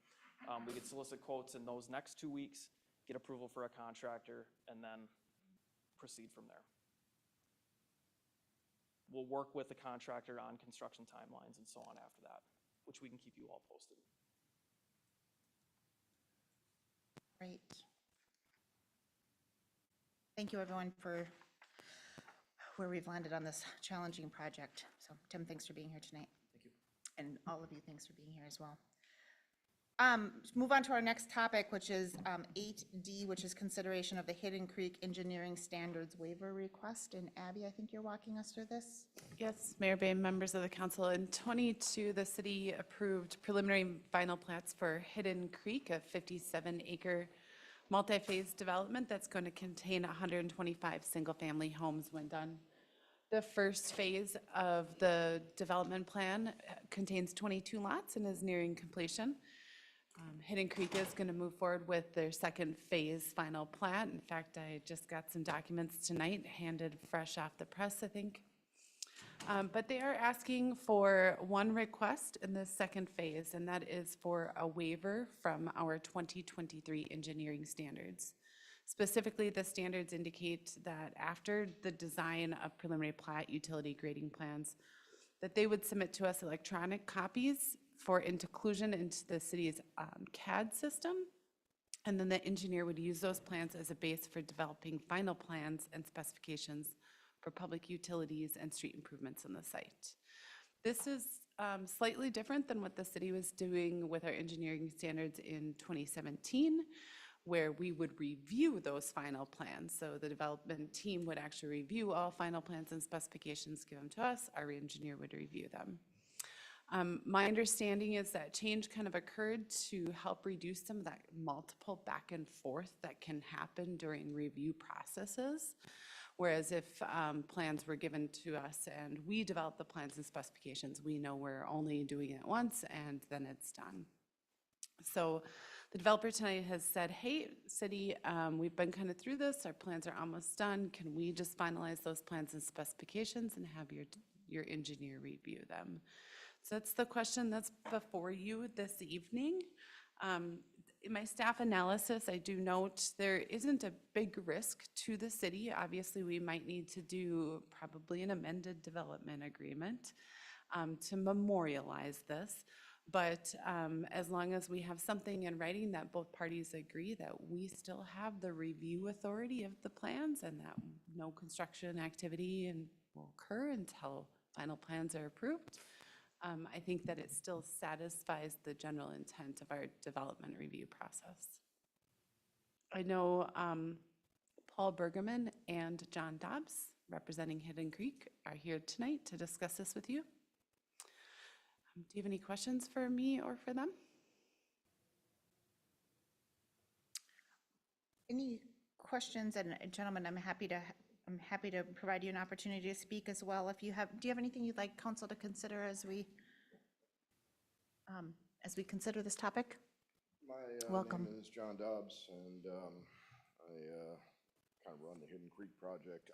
We could solicit quotes in those next 2 weeks, get approval for a contractor, and then proceed from there. We'll work with the contractor on construction timelines and so on after that, which we can keep you all posted. Great. Thank you, everyone, for where we've landed on this challenging project. So Tim, thanks for being here tonight. Thank you. And all of you, thanks for being here as well. Move on to our next topic, which is 8D, which is consideration of the Hidden Creek Engineering Standards Waiver Request. And Abby, I think you're walking us through this. Yes, Mayor Bain, members of the council. In 22, the city approved preliminary final plats for Hidden Creek, a 57-acre multi-phase development that's going to contain 125 single-family homes when done. The first phase of the development plan contains 22 lots and is nearing completion. Hidden Creek is going to move forward with their second phase final plat. In fact, I just got some documents tonight, handed fresh off the press, I think. But they are asking for one request in the second phase, and that is for a waiver from our 2023 engineering standards. Specifically, the standards indicate that after the design of preliminary plat utility grading plans, that they would submit to us electronic copies for inclusion into the city's CAD system. And then the engineer would use those plans as a base for developing final plans and specifications for public utilities and street improvements on the site. This is slightly different than what the city was doing with our engineering standards in 2017, where we would review those final plans. So the development team would actually review all final plans and specifications, give them to us, our engineer would review them. My understanding is that change kind of occurred to help reduce some of that multiple back and forth that can happen during review processes. Whereas if plans were given to us and we develop the plans and specifications, we know we're only doing it once and then it's done. So the developer tonight has said, hey, city, we've been kind of through this. Our plans are almost done. Can we just finalize those plans and specifications and have your engineer review them? So that's the question that's before you this evening. In my staff analysis, I do note there isn't a big risk to the city. Obviously, we might need to do probably an amended development agreement to memorialize this. But as long as we have something in writing that both parties agree that we still have the review authority of the plans and that no construction activity will occur until final plans are approved, I think that it still satisfies the general intent of our development review process. I know Paul Bergerman and John Dobbs, representing Hidden Creek, are here tonight to discuss this with you. Do you have any questions for me or for them? Any questions? And gentlemen, I'm happy to provide you an opportunity to speak as well. If you have, do you have anything you'd like council to consider as we consider this topic? My name is John Dobbs, and I kind of run the Hidden Creek project.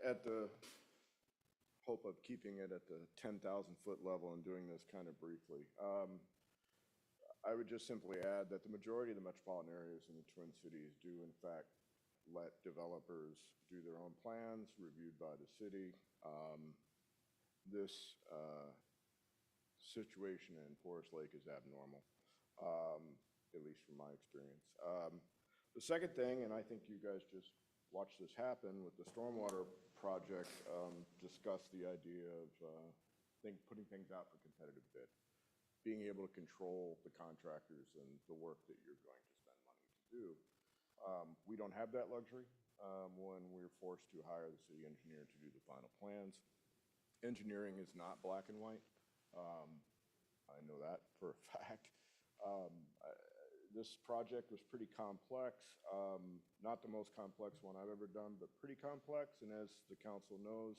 At the hope of keeping it at the 10,000-foot level and doing this kind of briefly, I would just simply add that the majority of the metropolitan areas in the Twin Cities do in fact let developers do their own plans reviewed by the city. This situation in Forest Lake is abnormal, at least from my experience. The second thing, and I think you guys just watched this happen with the stormwater project, discussed the idea of putting things out for competitive bid, being able to control the contractors and the work that you're going to spend money to do. We don't have that luxury when we're forced to hire the city engineer to do the final plans. Engineering is not black and white. I know that for a fact. this project was pretty complex. Not the most complex one I've ever done, but pretty complex. And as the council knows,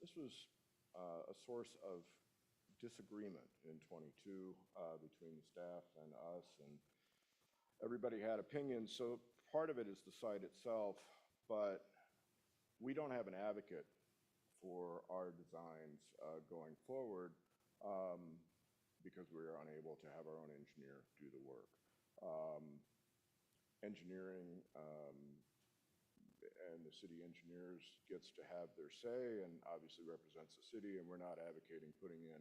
this was a source of disagreement in '22 between the staff and us, and everybody had opinions. So part of it is the site itself, but we don't have an advocate for our designs going forward because we were unable to have our own engineer do the work. Engineering and the city engineers gets to have their say and obviously represents the city, and we're not advocating putting in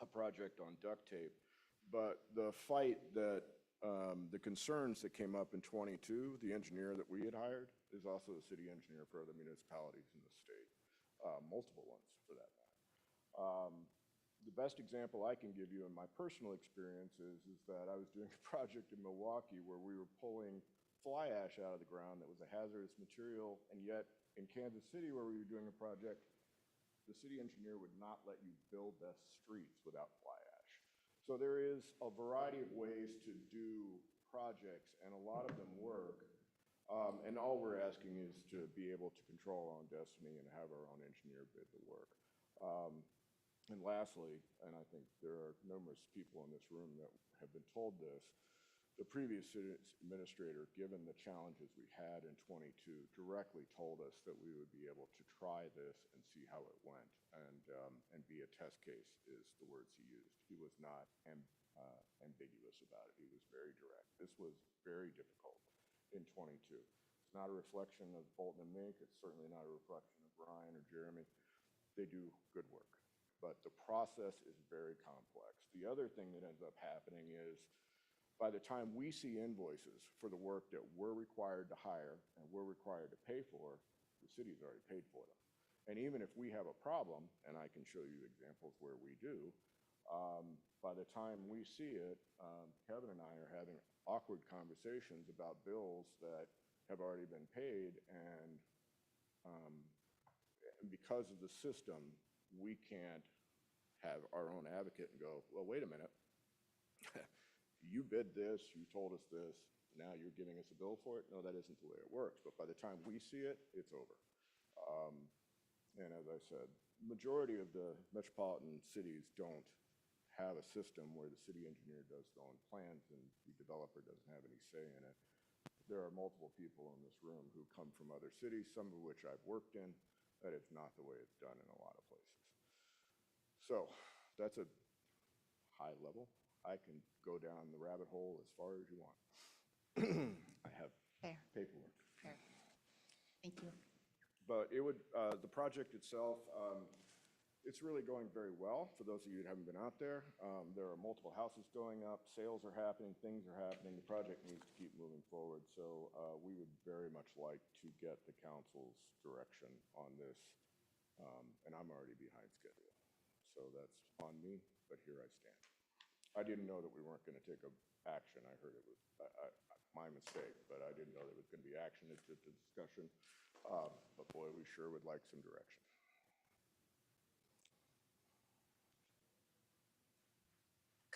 a project on duct tape. But the fight that, the concerns that came up in '22, the engineer that we had hired is also the city engineer for other municipalities in the state, multiple ones for that matter. The best example I can give you in my personal experience is that I was doing a project in Milwaukee where we were pulling fly ash out of the ground that was a hazardous material, and yet in Kansas City where we were doing a project, the city engineer would not let you build the streets without fly ash. So there is a variety of ways to do projects, and a lot of them work. And all we're asking is to be able to control our own destiny and have our own engineer bid the work. And lastly, and I think there are numerous people in this room that have been told this, the previous city administrator, given the challenges we had in '22, directly told us that we would be able to try this and see how it went, and be a test case is the words he used. He was not ambiguous about it. He was very direct. This was very difficult in '22. It's not a reflection of Bolton and Mink. It's certainly not a reflection of Ryan or Jeremy. They do good work, but the process is very complex. The other thing that ends up happening is by the time we see invoices for the work that we're required to hire and we're required to pay for, the city's already paid for them. And even if we have a problem, and I can show you examples where we do, by the time we see it, Kevin and I are having awkward conversations about bills that have already been paid, and because of the system, we can't have our own advocate and go, well, wait a minute. You bid this, you told us this, now you're giving us a bill for it? No, that isn't the way it works. But by the time we see it, it's over. And as I said, majority of the metropolitan cities don't have a system where the city engineer does their own plans and the developer doesn't have any say in it. There are multiple people in this room who come from other cities, some of which I've worked in. That is not the way it's done in a lot of places. So that's a high level. I can go down the rabbit hole as far as you want. I have Fair. paperwork. Fair. Thank you. But it would, the project itself, it's really going very well. For those of you that haven't been out there, there are multiple houses going up, sales are happening, things are happening. The project needs to keep moving forward. So we would very much like to get the council's direction on this. And I'm already behind schedule. So that's on me, but here I stand. I didn't know that we weren't going to take action. I heard it was my mistake, but I didn't know there was going to be action. It's just a discussion. But boy, we sure would like some direction.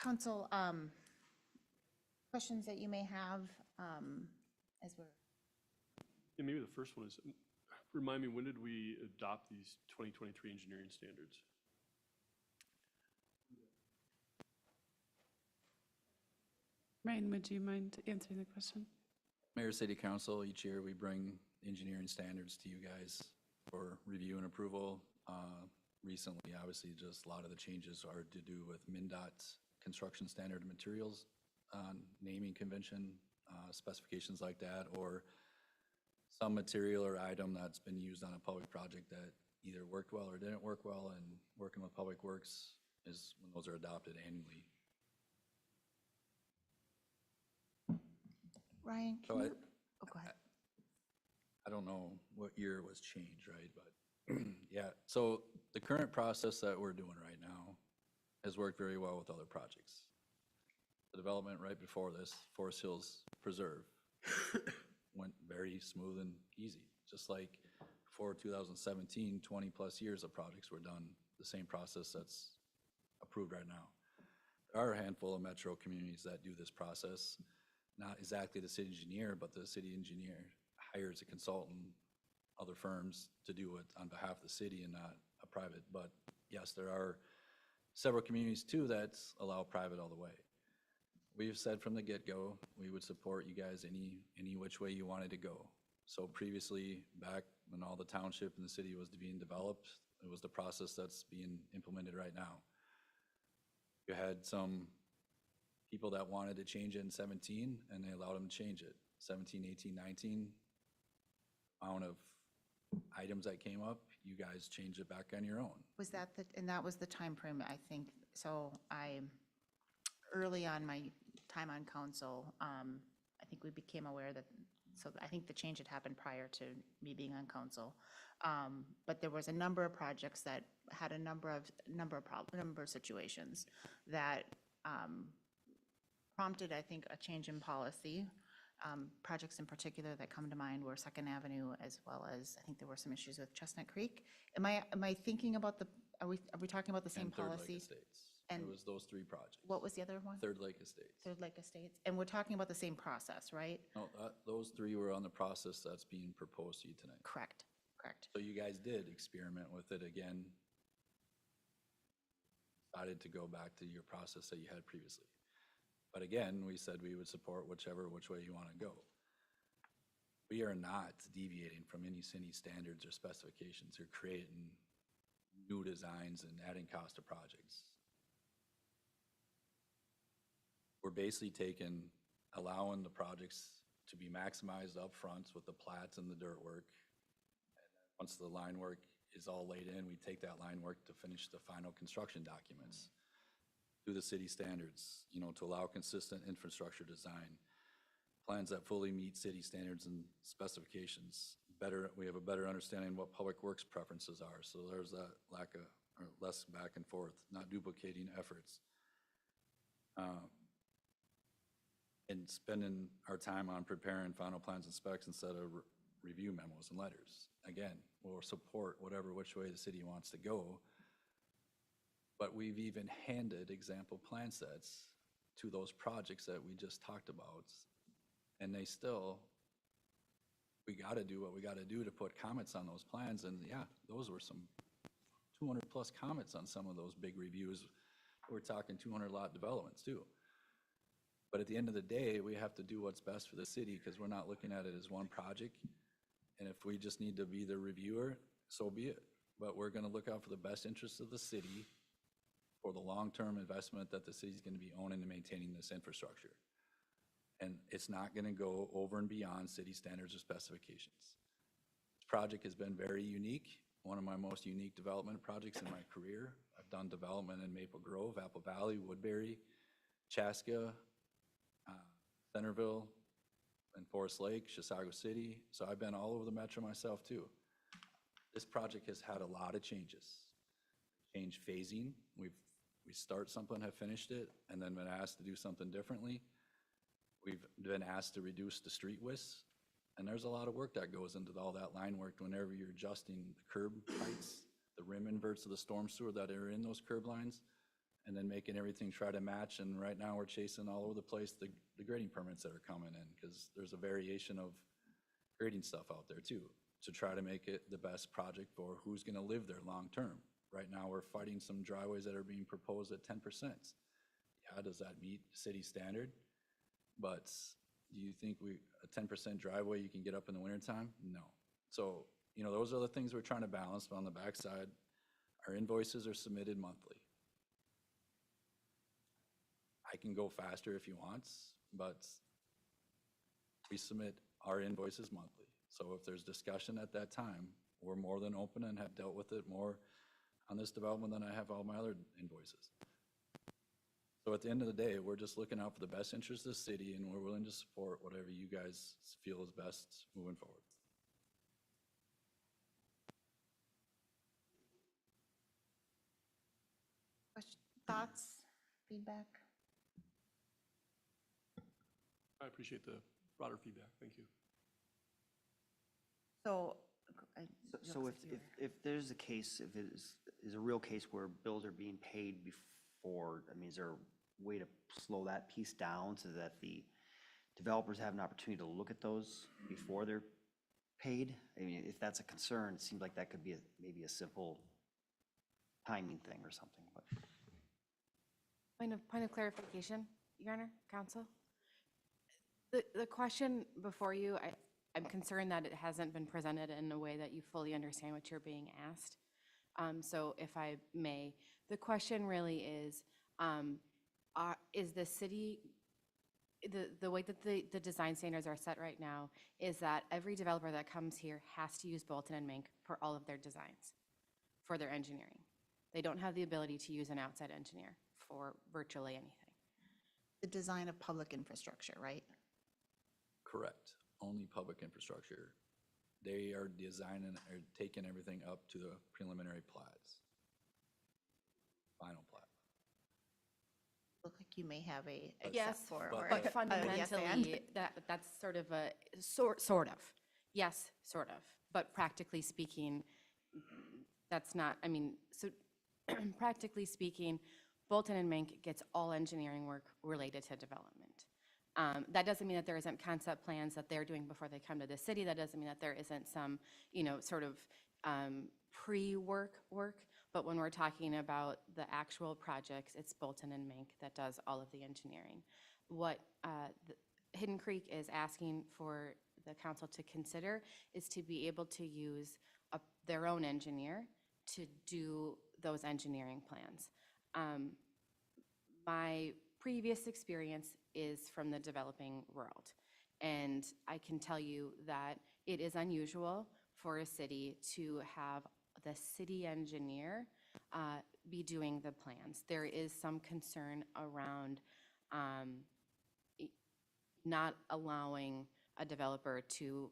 Council, questions that you may have as we're, Yeah, maybe the first one is, remind me, when did we adopt these 2023 engineering standards? Ryan, would you mind answering the question? Mayor, City Council, each year we bring engineering standards to you guys for review and approval. Recently, obviously, just a lot of the changes are to do with MnDOT's construction standard materials, naming convention, specifications like that, or some material or item that's been used on a public project that either worked well or didn't work well, and working with Public Works is when those are adopted annually. Ryan, So can you, oh, go ahead. I don't know what year it was changed, right? But yeah, so the current process that we're doing right now has worked very well with other projects. The development right before this, Forest Hills Preserve, went very smooth and easy. Just like before 2017, 20 plus years of projects were done, the same process that's approved right now. There are a handful of metro communities that do this process. Not exactly the city engineer, but the city engineer hires a consultant, other firms to do it on behalf of the city and not a private. But yes, there are several communities too that allow private all the way. We've said from the get-go, we would support you guys any which way you wanted to go. So previously, back when all the township and the city was being developed, it was the process that's being implemented right now. You had some people that wanted to change it in 17, and they allowed them to change it. 17, 18, 19, amount of items that came up, you guys changed it back on your own. Was that and that was the time frame, I think. So early on my time on council, I think we became aware that, so I think the change had happened prior to me being on council. But there was a number of projects that had a number of situations that prompted, I think, a change in policy. Projects in particular that come to mind were Second Avenue, as well as, I think there were some issues with Chestnut Creek. Am I thinking about are we talking about the same And Third Lake policy? Estates. And It was those three projects. what was the other one? Third Lake Estates. Third Lake Estates. And we're talking about the same process, right? No, those three were on the process that's being proposed to you tonight. Correct, correct. So you guys did experiment with it again. Decided to go back to your process that you had previously. But again, we said we would support which way you want to go. We are not deviating from any city standards or specifications or creating new designs and adding cost to projects. We're basically allowing the projects to be maximized up front with the plats and the dirt work. And then once the line work is all laid in, we take that line work to finish the final construction documents through the city standards, to allow consistent infrastructure design, plans that fully meet city standards and specifications. We have a better understanding what public works preferences are, so there's that less back and forth, not duplicating efforts. And spending our time on preparing final plans and specs instead of review memos and letters. Again, we'll support which way the city wants to go. But we've even handed example plan sets to those projects that we just talked about. And we gotta do what we gotta do to put comments on those plans. And yeah, those were some 200+ comments on some of those big reviews. We're talking 200 lot developments too. But at the end of the day, we have to do what's best for the city because we're not looking at it as one project. And if we just need to be the reviewer, so be it. But we're gonna look out for the best interests of the city for the long-term investment that the city's gonna be owning and maintaining this infrastructure. And it's not gonna go over and beyond city standards or specifications. This project has been very unique, one of my most unique development projects in my career. I've done development in Maple Grove, Apple Valley, Woodbury, Chaska, Centerville, and Forest Lake, Chisago City. So I've been all over the metro myself too. This project has had a lot of changes. Change phasing. We start something, have finished it, and then been asked to do something differently. We've been asked to reduce the street widths, and there's a lot of work that goes into all that line work whenever you're adjusting the curb heights, the rim inverts of the storm sewer that are in those curb lines, and then making everything try to match. And right now we're chasing all over the place the grading permits that are coming in because there's a variation of grading stuff out there too to try to make it the best project for who's going to live there long term. Right now we're fighting some driveways that are being proposed at 10%. Yeah, does that meet city standard? But do you think a 10% driveway you can get up in the wintertime? No. So, those are the things we're trying to balance. But on the backside, our invoices are submitted monthly. I can go faster if you want, but we submit our invoices monthly. So if there's discussion at that time, we're more than open and have dealt with it more on this development than I have all my other invoices. So at the end of the day, we're just looking out for the best interest of the city, and we're willing to support whatever you guys feel is best moving forward. Thoughts, feedback? I appreciate the broader feedback. Thank you. So, So if there's a case, if it is a real case where bills are being paid before, I mean, is there way to slow that piece down so that the developers have an opportunity to look at those before they're paid? I mean, if that's a concern, it seems like that could be maybe a simple timing thing or something, but. Point of clarification, Your Honor, counsel. The question before you, I'm concerned that it hasn't been presented in a way that you fully understand what you're being asked. So if I may, the question really is the city, the way that the design standards are set right now is that every developer that comes here has to use Bolton and Mink for all of their designs, for their engineering. They don't have the ability to use an outside engineer for virtually anything. The design of public infrastructure, right? Correct. Only public infrastructure. They are designing, or taking everything up to the preliminary plats. Final plat. Look like you may have a Yes, except for, or but a yes and. fundamentally, that's sort of a, sort of. Yes, sort of. But practically speaking, that's not, I mean, so practically speaking, Bolton and Mink gets all engineering work related to development. That doesn't mean that there isn't concept plans that they're doing before they come to the city. That doesn't mean that there isn't some, sort of pre-work work. But when we're talking about the actual projects, it's Bolton and Mink that does all of the engineering. What Hidden Creek is asking for the council to consider is to be able to use their own engineer to do those engineering plans. My previous experience is from the developing world. And I can tell you that it is unusual for a city to have the city engineer be doing the plans. There is some concern around not allowing a developer to,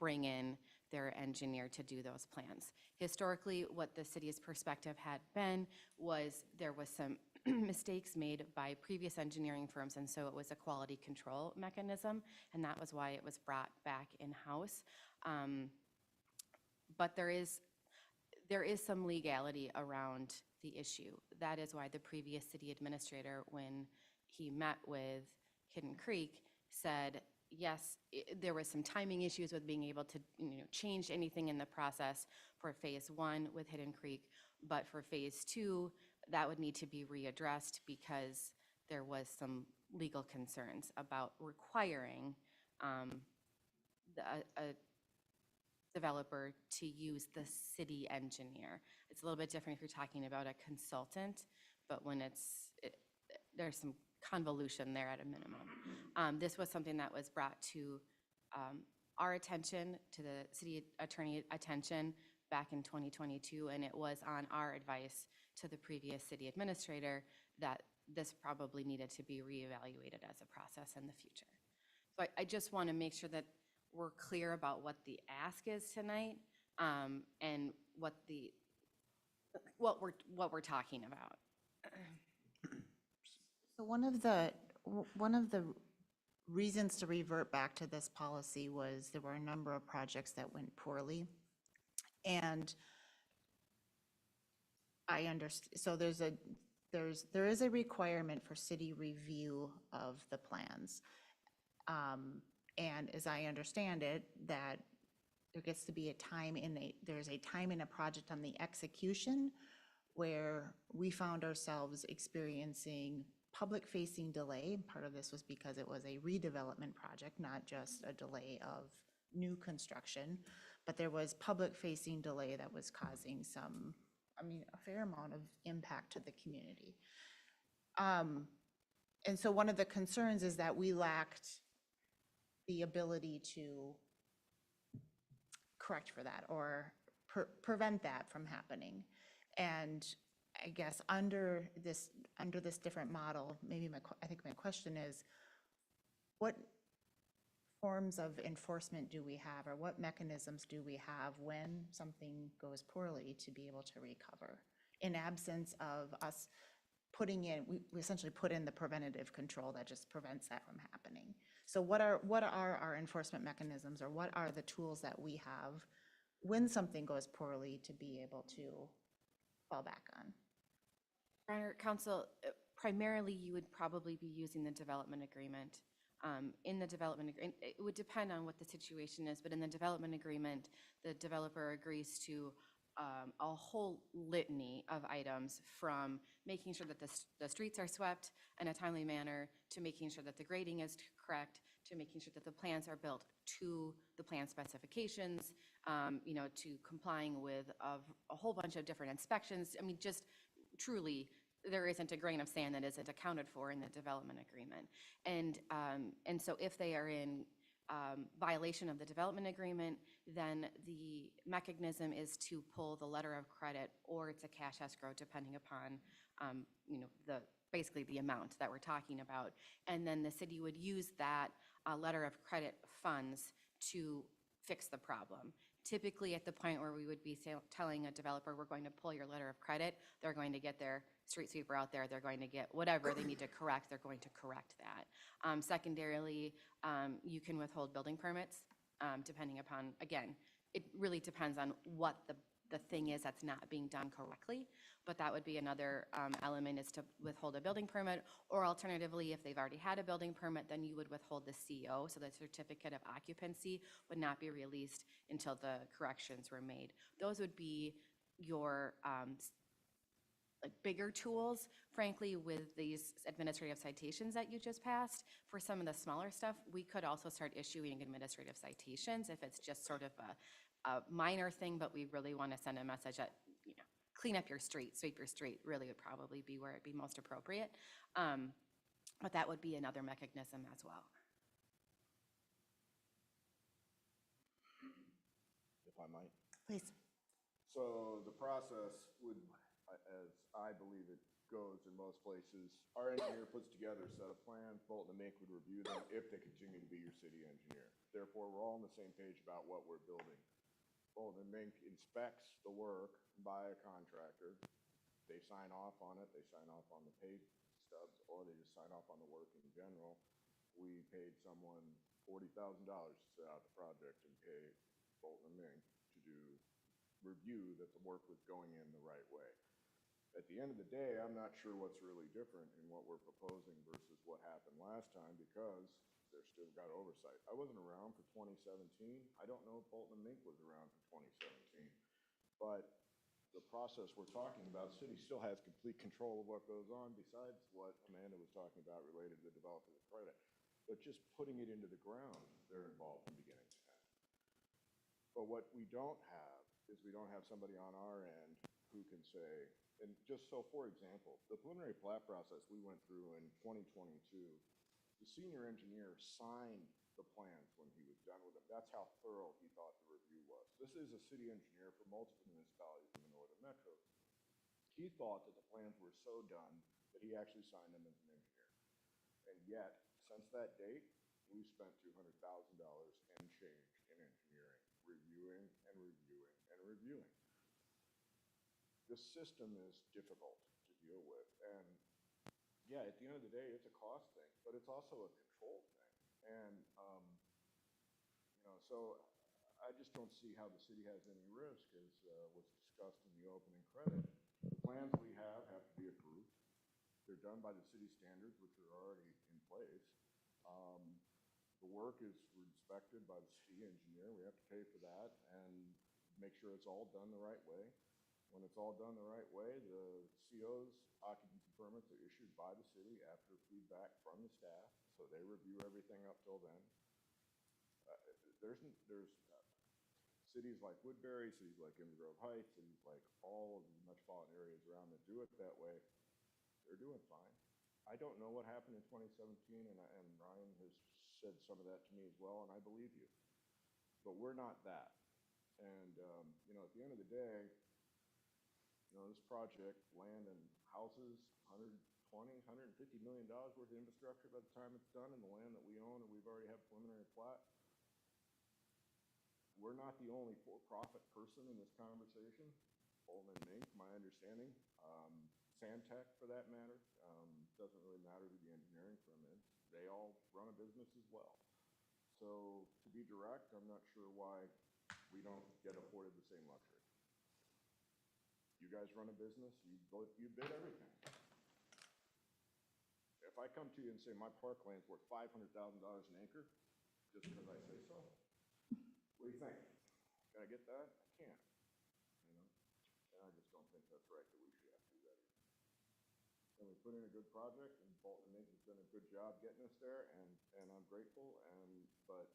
bring in their engineer to do those plans. Historically, what the city's perspective had been was there was some mistakes made by previous engineering firms, and so it was a quality control mechanism, and that was why it was brought back in-house. But there is some legality around the issue. That is why the previous city administrator, when he met with Hidden Creek, said, yes, there was some timing issues with being able to change anything in the process for phase 1 with Hidden Creek, but for phase 2, that would need to be readdressed because there was some legal concerns about requiring a developer to use the city engineer. It's a little bit different if you're talking about a consultant, but when there's some convolution there at a minimum. This was something that was brought to our attention, to the city attorney attention back in 2022, and it was on our advice to the previous city administrator that this probably needed to be reevaluated as a process in the future. So I just want to make sure that we're clear about what the ask is tonight, and what we're talking about. So one of the reasons to revert back to this policy was there were a number of projects that went poorly. And I understand, so there is a requirement for city review of the plans. And as I understand it, that there gets to be there's a time in a project on the execution where we found ourselves experiencing public-facing delay. Part of this was because it was a redevelopment project, not just a delay of new construction, but there was public-facing delay that was causing a fair amount of impact to the community. And so one of the concerns is that we lacked the ability to correct for that or prevent that from happening. And I guess under this different model, I think my question is, what forms of enforcement do we have, or what mechanisms do we have when something goes poorly to be able to recover? In absence of us we essentially put in the preventative control that just prevents that from happening. So what are our enforcement mechanisms, or what are the tools that we have when something goes poorly to be able to fall back on? Your Honor, counsel, primarily, you would probably be using the development agreement. In the development agreement, it would depend on what the situation is, but in the development agreement, the developer agrees to a whole litany of items, from making sure that the streets are swept in a timely manner, to making sure that the grading is correct, to making sure that the plans are built to the plan specifications, you know, to complying with a whole bunch of different inspections. I mean, just truly, there isn't a grain of sand that isn't accounted for in the development agreement. And so if they are in violation of the development agreement, then the mechanism is to pull the letter of credit, or it's a cash escrow, depending upon, you know, basically the amount that we're talking about. And then the city would use that letter of credit funds to fix the problem. Typically, at the point where we would be telling a developer, we're going to pull your letter of credit, they're going to get their street sweeper out there, they're going to get whatever they need to correct, they're going to correct that. Secondarily, you can withhold building permits, depending upon, again, it really depends on what the thing is that's not being done correctly. But that would be another element, is to withhold a building permit, or alternatively, if they've already had a building permit, then you would withhold the CO, so the certificate of occupancy would not be released until the corrections were made. Those would be your like bigger tools. Frankly, with these administrative citations that you just passed, for some of the smaller stuff, we could also start issuing administrative citations if it's just sort of a minor thing, but we really want to send a message that, you know, clean up your street, sweep your street, really would probably be where it'd be most appropriate. But that would be another mechanism as well. If I might. Please. So the process would, as I believe it goes in most places, our engineer puts together a set of plans, Bolton and Mink would review them if they continue to be your city engineer. Therefore, we're all on the same page about what we're building. Bolton and Mink inspects the work by a contractor. They sign off on it, they sign off on the pay stubs, or they just sign off on the work in general. We paid someone $40,000 to set out the project and pay Bolton and Mink to review that the work was going in the right way. At the end of the day, I'm not sure what's really different in what we're proposing versus what happened last time, because they're still got oversight. I wasn't around for 2017. I don't know if Bolton and Mink was around for 2017. But the process we're talking about, the city still has complete control of what goes on, besides what Amanda was talking about related to the developer of credit. But just putting it into the ground, they're involved from beginning to end. But what we don't have is we don't have somebody on our end who can say, and just so, for example, the preliminary plat process we went through in 2022, the senior engineer signed the plans when he was done with them. That's how thorough he thought the review was. This is a city engineer for multiple municipalities in the northern metro. He thought that the plans were so done that he actually signed them as an engineer. And yet, since that date, we've spent $200,000 and change in engineering, reviewing and reviewing and reviewing. The system is difficult to deal with, and yeah, at the end of the day, it's a cost thing, but it's also a control thing. And, you know, so I just don't see how the city has any risk, as was discussed in the opening credit. The plans we have to be approved. They're done by the city standards, which are already in place. The work is inspected by the city engineer. We have to pay for that and make sure it's all done the right way. When it's all done the right way, the COs, occupancy permits, are issued by the city after feedback from the staff, so they review everything up till then. There's cities like Woodbury, cities like Inver Grove Heights, cities like all of the metropolitan areas around that do it that way. They're doing fine. I don't know what happened in 2017, and Ryan has said some of that to me as well, and I believe you. But we're not that. And, you know, at the end of the day, you know, this project, land and houses, $120, $150 million worth of infrastructure by the time it's done, and the land that we own and we've already had preliminary plat. We're not the only for-profit person in this conversation. Bolton and Mink, my understanding. Sandtech, for that matter, doesn't really matter who the engineering firm is. They all run a business as well. So to be direct, I'm not sure why we don't get afforded the same luxury. You guys run a business, you bid everything. if I come to you and say my parkland's worth $500,000 an acre, just because I say so, what do you think? Can I get that? I can't, you know? And I just don't think that's right, that we should have to do that either. And we put in a good project, and Bolton Mink has done a good job getting us there, and I'm grateful, but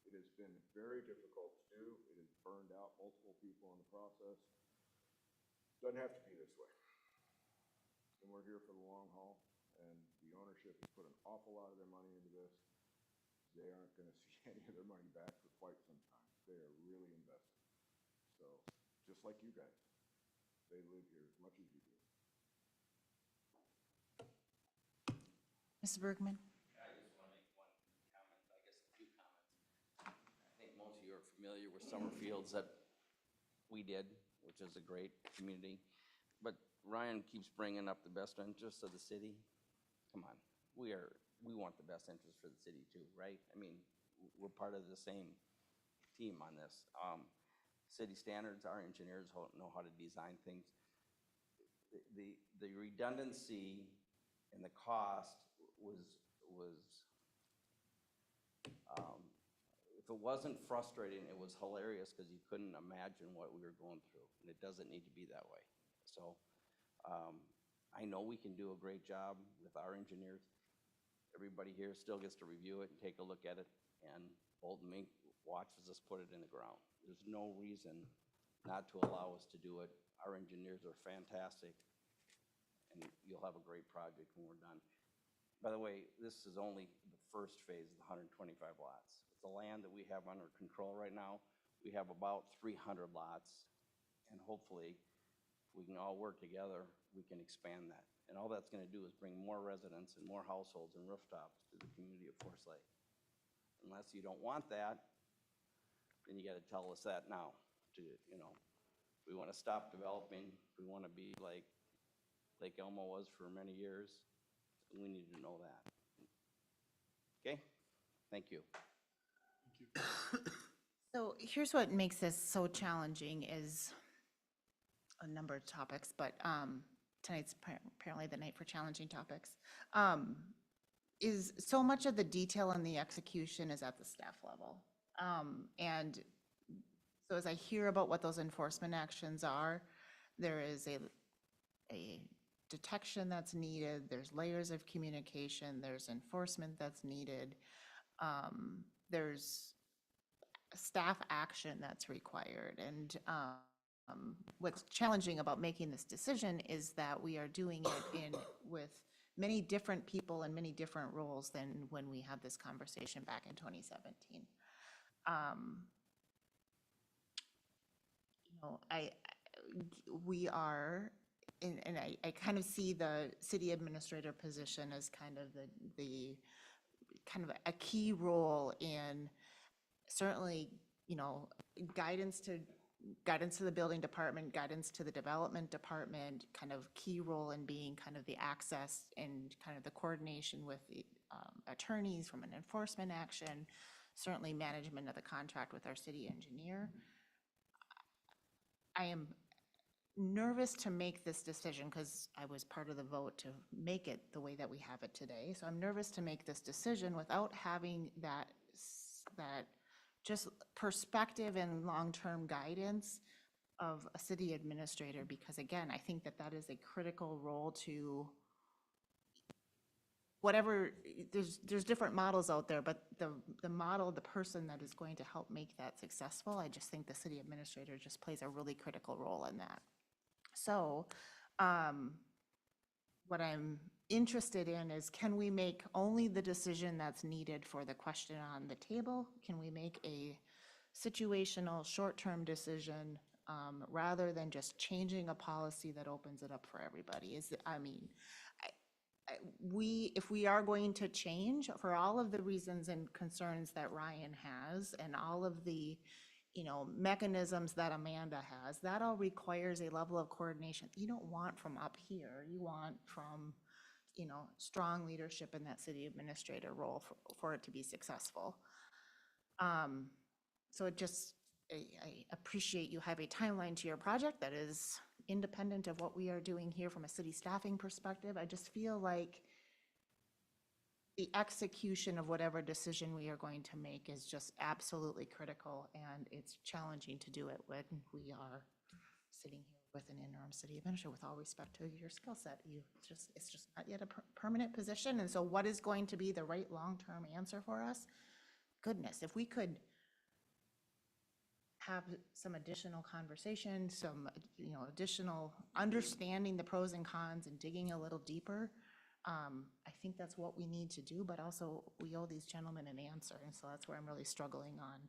it has been very difficult to do. It has burned out multiple people in the process. Doesn't have to be this way. And we're here for the long haul, and the ownership has put an awful lot of their money into this. They aren't going to see any of their money back for quite some time. They are really invested. So, just like you guys, they live here as much as you do. Mrs. Bergman? I just want to make one comment, I guess a few comments. I think most of you are familiar with Summer Fields that we did, which is a great community. But Ryan keeps bringing up the best interests of the city. Come on, we want the best interest for the city too, right? I mean, we're part of the same team on this. City standards, our engineers know how to design things. The redundancy and the cost if it wasn't frustrating, it was hilarious because you couldn't imagine what we were going through, and it doesn't need to be that way. So I know we can do a great job with our engineers. Everybody here still gets to review it and take a look at it, and Bolton Mink watches us put it in the ground. There's no reason not to allow us to do it. Our engineers are fantastic, and you'll have a great project when we're done. By the way, this is only the first phase of the 125 lots. The land that we have under control right now, we have about 300 lots, and hopefully, if we can all work together, we can expand that. And all that's going to do is bring more residents and more households and rooftops to the community of Forest Lake. Unless you don't want that, then you got to tell us that now. We want to stop developing. We want to be like Lake Elmo was for many years. We need to know that. Okay? Thank you. So here's what makes this so challenging is a number of topics, but tonight's apparently the night for challenging topics. Is so much of the detail and the execution is at the staff level. And so as I hear about what those enforcement actions are, there is a detection that's needed, there's layers of communication, there's enforcement that's needed, there's staff action that's required. And what's challenging about making this decision is that we are doing it with many different people and many different roles than when we had this conversation back in 2017. We are, and I kind of see the city administrator position as kind of the kind of a key role in certainly, guidance to the building department, guidance to the development department, kind of key role in being kind of the access and kind of the coordination with the attorneys from an enforcement action, certainly management of the contract with our city engineer. I am nervous to make this decision because I was part of the vote to make it the way that we have it today. So I'm nervous to make this decision without having that just perspective and long-term guidance of a city administrator, because again, I think that is a critical role to whatever, there's different models out there, but the model, the person that is going to help make that successful, I just think the city administrator just plays a really critical role in that. So what I'm interested in is, can we make only the decision that's needed for the question on the table? Can we make a situational, short-term decision rather than just changing a policy that opens it up for everybody? If we are going to change for all of the reasons and concerns that Ryan has and all of the mechanisms that Amanda has, that all requires a level of coordination you don't want from up here. You want from strong leadership in that city administrator role for it to be successful. So I appreciate you have a timeline to your project that is independent of what we are doing here from a city staffing perspective. I just feel like the execution of whatever decision we are going to make is just absolutely critical, and it's challenging to do it when we are sitting here with an interim city administrator. With all respect to your skill set, it's just not yet a permanent position. And so what is going to be the right long-term answer for us? Goodness, if we could have some additional conversation, some, additional understanding the pros and cons and digging a little deeper, I think that's what we need to do, but also we owe these gentlemen an answer. And so that's where I'm really struggling on.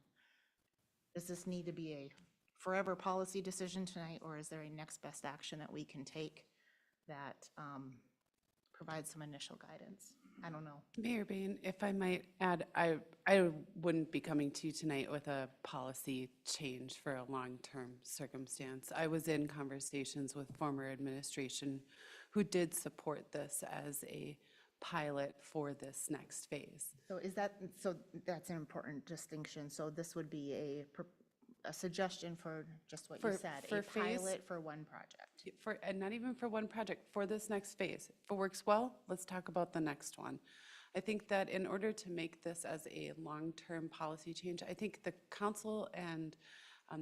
Does this need to be a forever policy decision tonight, or is there a next best action that we can take that provides some initial guidance? I don't know. Mayor Bain, if I might add, I wouldn't be coming to you tonight with a policy change for a long-term circumstance. I was in conversations with former administration who did support this as a pilot for this next phase. So that's an important distinction. So this would be a suggestion for just what you said, a pilot for one project. And not even for one project, for this next phase. If it works well, let's talk about the next one. I think that in order to make this as a long-term policy change, I think the council and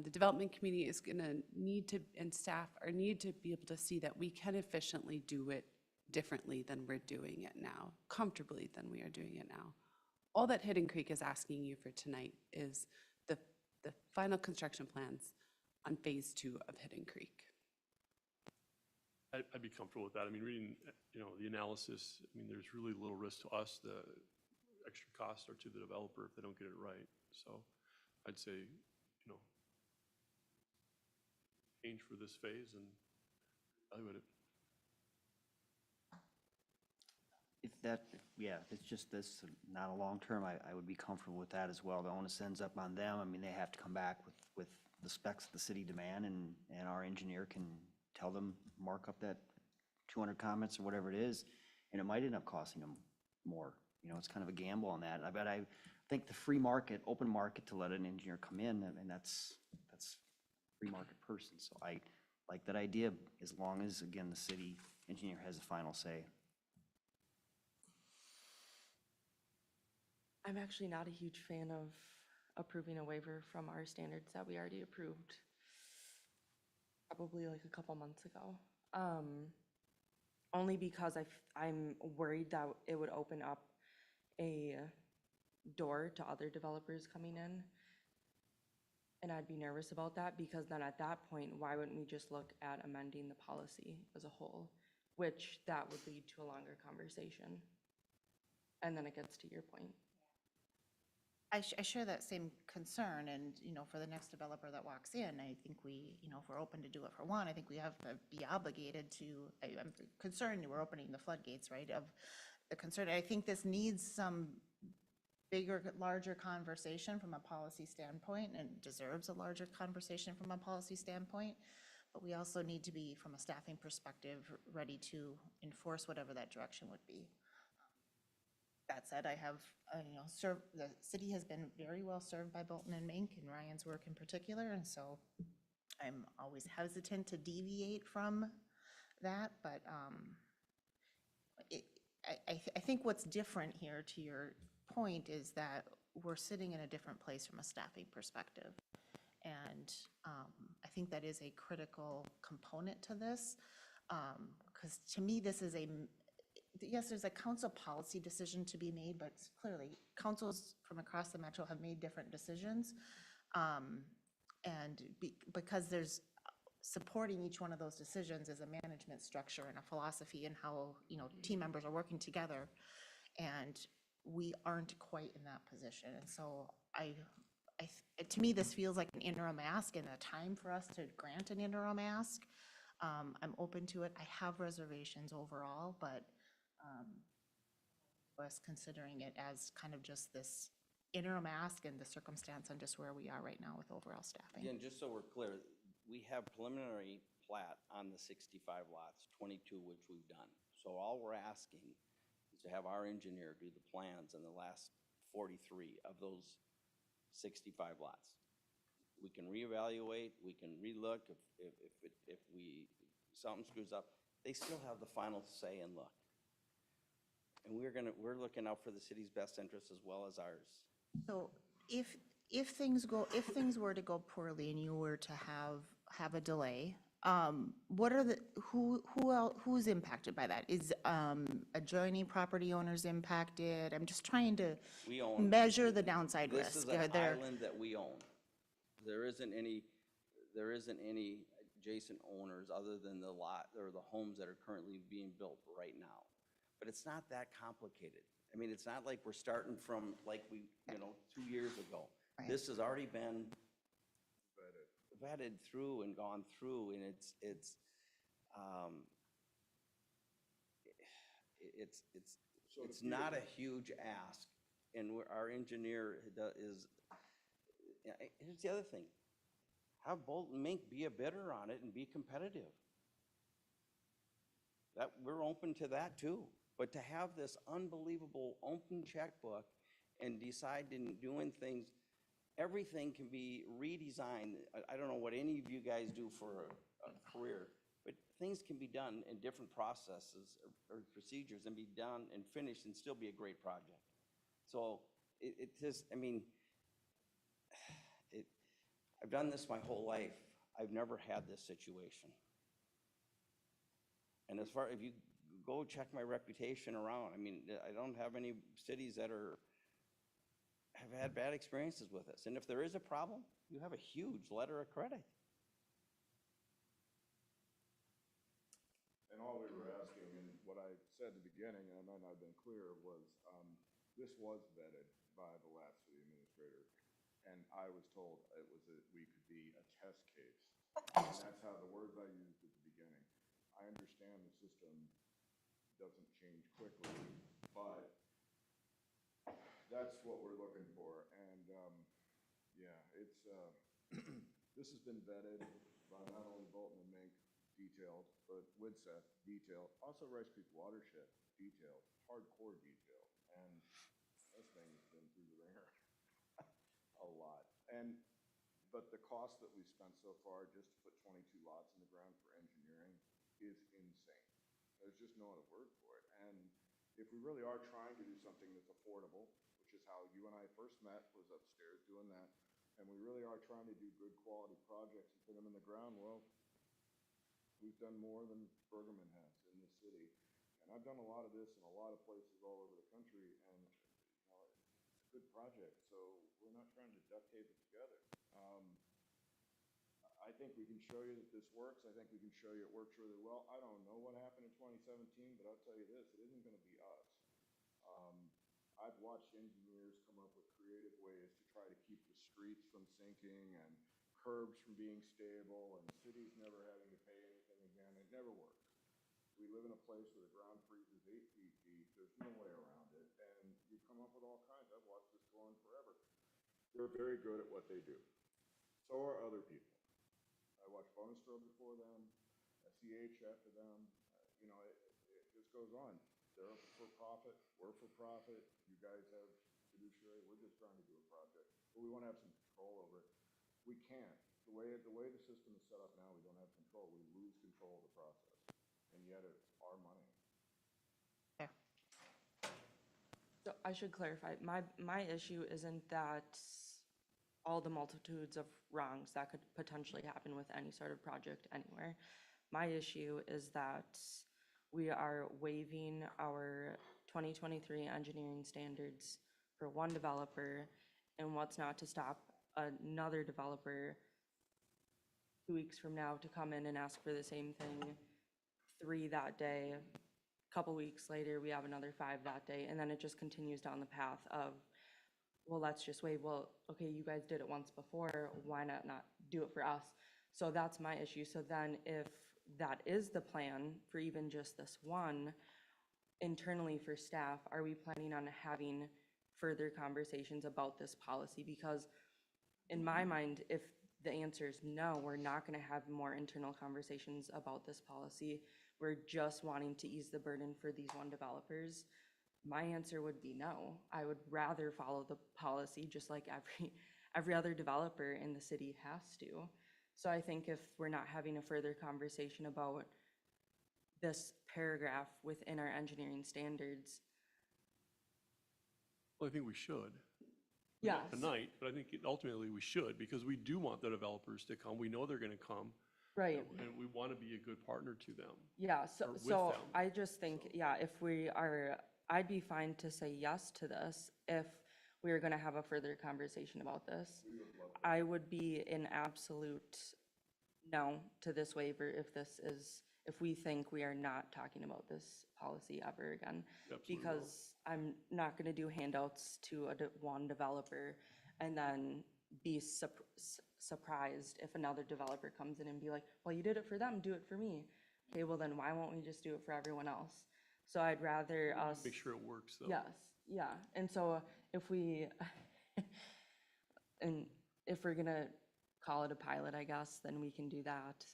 the development community is going to need to, and staff need to be able to see that we can efficiently do it differently than we're doing it now, comfortably than we are doing it now. All that Hidden Creek is asking you for tonight is the final construction plans on phase 2 of Hidden Creek. I'd be comfortable with that. I mean, reading, the analysis, I mean, there's really little risk to us. The extra costs are to the developer if they don't get it right. So I'd say, change for this phase and evaluate it. If it's just this, not a long-term, I would be comfortable with that as well. The onus ends up on them. I mean, they have to come back with the specs the city demand, and our engineer can tell them, mark up that 200 comments or whatever it is, and it might end up costing them more. It's kind of a gamble on that. But I think the free market, open market to let an engineer come in, and that's free market person. So I like that idea, as long as, again, the city engineer has the final say. I'm actually not a huge fan of approving a waiver from our standards that we already approved probably like a couple months ago. Only because I'm worried that it would open up a door to other developers coming in. And I'd be nervous about that, because then at that point, why wouldn't we just look at amending the policy as a whole? Which that would lead to a longer conversation. And then it gets to your point. I share that same concern, and, for the next developer that walks in, I think we, if we're open to do it for one, I think we have to be obligated to, I'm concerned we're opening the floodgates, right, of the concern. I think this needs some bigger, larger conversation from a policy standpoint, and deserves a larger conversation from a policy standpoint. But we also need to be, from a staffing perspective, ready to enforce whatever that direction would be. That said, I have, the city has been very well served by Bolton and Mink and Ryan's work in particular, and so I'm always hesitant to deviate from that, but I think what's different here, to your point, is that we're sitting in a different place from a staffing perspective. And I think that is a critical component to this, because to me, this is yes, there's a council policy decision to be made, but clearly councils from across the metro have made different decisions. Because there's supporting each one of those decisions is a management structure and a philosophy, and how, team members are working together. And we aren't quite in that position. And so to me, this feels like an interim ask, and a time for us to grant an interim ask. I'm open to it. I have reservations overall, but was considering it as kind of just this interim ask and the circumstance and just where we are right now with overall staffing. Again, just so we're clear, we have preliminary plat on the 65 lots, 22 which we've done. So all we're asking is to have our engineer do the plans on the last 43 of those 65 lots. We can reevaluate, we can relook if something screws up. They still have the final say and look. And we're looking out for the city's best interests as well as ours. So if things were to go poorly and you were to have a delay, what are who's impacted by that? Is adjoining property owners impacted? I'm just trying to We own. measure the downside risk. This is an Are there- island that we own. There isn't any adjacent owners other than the lot or the homes that are currently being built right now. But it's not that complicated. I mean, it's not like we're starting from like 2 years ago. Right. This has already been vetted through and gone through, and it's not a huge ask. And our engineer is, here's the other thing. Have Bolton Mink be a bidder on it and be competitive. We're open to that too. But to have this unbelievable open checkbook and decide in doing things, everything can be redesigned. I don't know what any of you guys do for a career, but things can be done in different processes or procedures and be done and finished and still be a great project. So I've done this my whole life. I've never had this situation. And if you go check my reputation around, I mean, I don't have any cities that have had bad experiences with us. And if there is a problem, you have a huge letter of credit. And all we were asking, and what I said at the beginning, and I might not have been clear, was this was vetted by the last city administrator. And I was told we could be a test case. And that's how the words I used at the beginning. I understand the system doesn't change quickly, but that's what we're looking for. And this has been vetted by not only Bolton and Mink, detailed, but Widseth, detailed, also Rice Creek Watershed, detailed, hardcore detailed. And this thing has been through the ringer a lot. But the cost that we spent so far just to put 22 lots in the ground for engineering is insane. There's just no other word for it. And if we really are trying to do something that's affordable, which is how you and I first met, was upstairs doing that, and we really are trying to do good quality projects and put them in the ground, well, we've done more than Bergerman has in the city. And I've done a lot of this in a lot of places all over the country, and it's a good project, so we're not trying to duct tape it together. I think we can show you that this works. I think we can show you it works really well. I don't know what happened in 2017, but I'll tell you this, it isn't going to be us. I've watched engineers come up with creative ways to try to keep the streets from sinking and curbs from being stable and cities never having to pay anything again. It never works. We live in a place where the ground freezes 8 feet deep. There's no way around it. And you come up with all kinds. I've watched this go on forever. They're very good at what they do. So are other people. I watched Bonestrode before them, SEH after them. It just goes on. They're for profit. We're for profit. You guys have fiduciary. We're just trying to do a project. But we want to have some control over it. We can't. The way the system is set up now, we don't have control. We lose control of the process. And yet it's our money. So I should clarify, my issue isn't that all the multitudes of wrongs that could potentially happen with any sort of project anywhere. My issue is that we are waiving our 2023 engineering standards for one developer, and what's not to stop another developer 2 weeks from now to come in and ask for the same thing, 3 that day. Couple weeks later, we have another 5 that day, and then it just continues down the path of, well, let's just wait. Well, okay, you guys did it once before, why not do it for us? So that's my issue. So then if that is the plan for even just this one, internally for staff, are we planning on having further conversations about this policy? Because in my mind, if the answer is no, we're not going to have more internal conversations about this policy. We're just wanting to ease the burden for these one developers. My answer would be no. I would rather follow the policy just like every other developer in the city has to. So I think if we're not having a further conversation about this paragraph within our engineering standards, Well, I think we should. Not Yes. tonight, but I think ultimately we should, because we do want the developers to come. We know they're gonna come. Right. And we want to be a good partner to them. Yeah, or so, with so them. I just think, yeah, if we are, I'd be fine to say yes to this if we were gonna have a further conversation about this. I would be in absolute no to this waiver if we think we are not talking about this policy ever again. Absolutely will. Because I'm not gonna do handouts to one developer and then be surprised if another developer comes in and be like, well, you did it for them, do it for me. Okay, well then why won't we just do it for everyone else? So I'd rather us. Make sure it works, though. Yes, yeah, and so if we, and if we're gonna call it a pilot, I guess, then we can do that.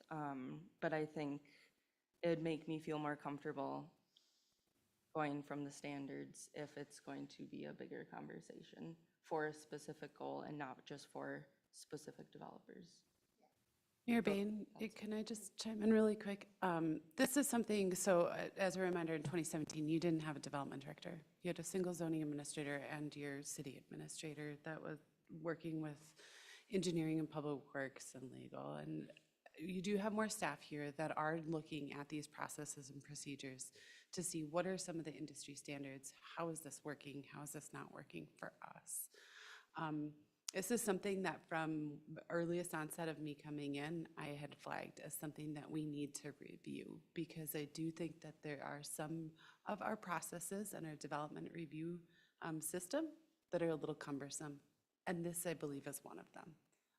But I think it'd make me feel more comfortable going from the standards if it's going to be a bigger conversation for a specific goal and not just for specific developers. Mayor Bain, can I just chime in really quick? This is something, so as a reminder, in 2017, you didn't have a development director. You had a single zoning administrator and your city administrator that was working with engineering and public works and legal. And you do have more staff here that are looking at these processes and procedures to see what are some of the industry standards, how is this working, how is this not working for us. This is something that from the earliest onset of me coming in, I had flagged as something that we need to review, because I do think that there are some of our processes and our development review system that are a little cumbersome. And this, I believe, is one of them.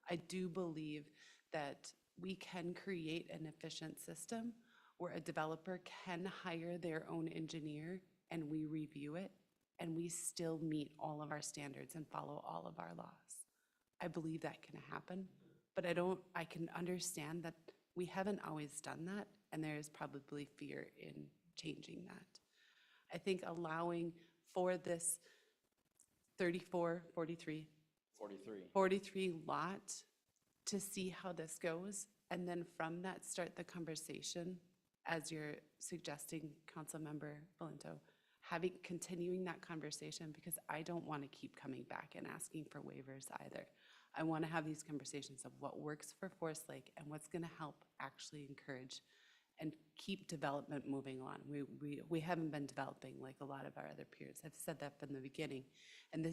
I do believe that we can create an efficient system where a developer can hire their own engineer and we review it and we still meet all of our standards and follow all of our laws. I believe that can happen, but I can understand that we haven't always done that, and there is probably fear in changing that. I think allowing for this 43 lot to see how this goes, and then from that, start the conversation, as you're suggesting, Councilmember Valento, continuing that conversation, because I don't want to keep coming back and asking for waivers either. I want to have these conversations of what works for Forest Lake and what's going to help actually encourage and keep development moving on. We haven't been developing like a lot of our other peers. I've said that from the beginning. And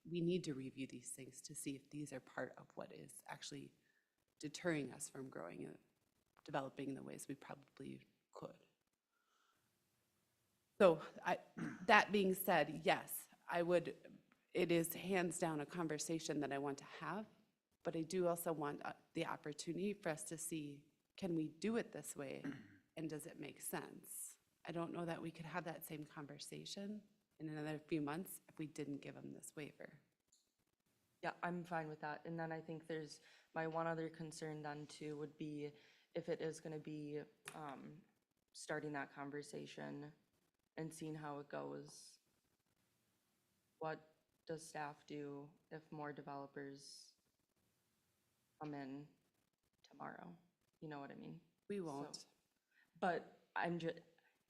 we need to review these things to see if these are part of what is actually deterring us from growing and developing in the ways we probably could. So that being said, yes, it is hands down a conversation that I want to have, but I do also want the opportunity for us to see, can we do it this way and does it make sense? I don't know that we could have that same conversation in another few months if we didn't give them this waiver. Yeah, I'm fine with that. And then I think there's, my one other concern then too would be if it is gonna be starting that conversation and seeing how it goes, what does staff do if more developers come in tomorrow? You know what I mean? We won't. So, but I'm just,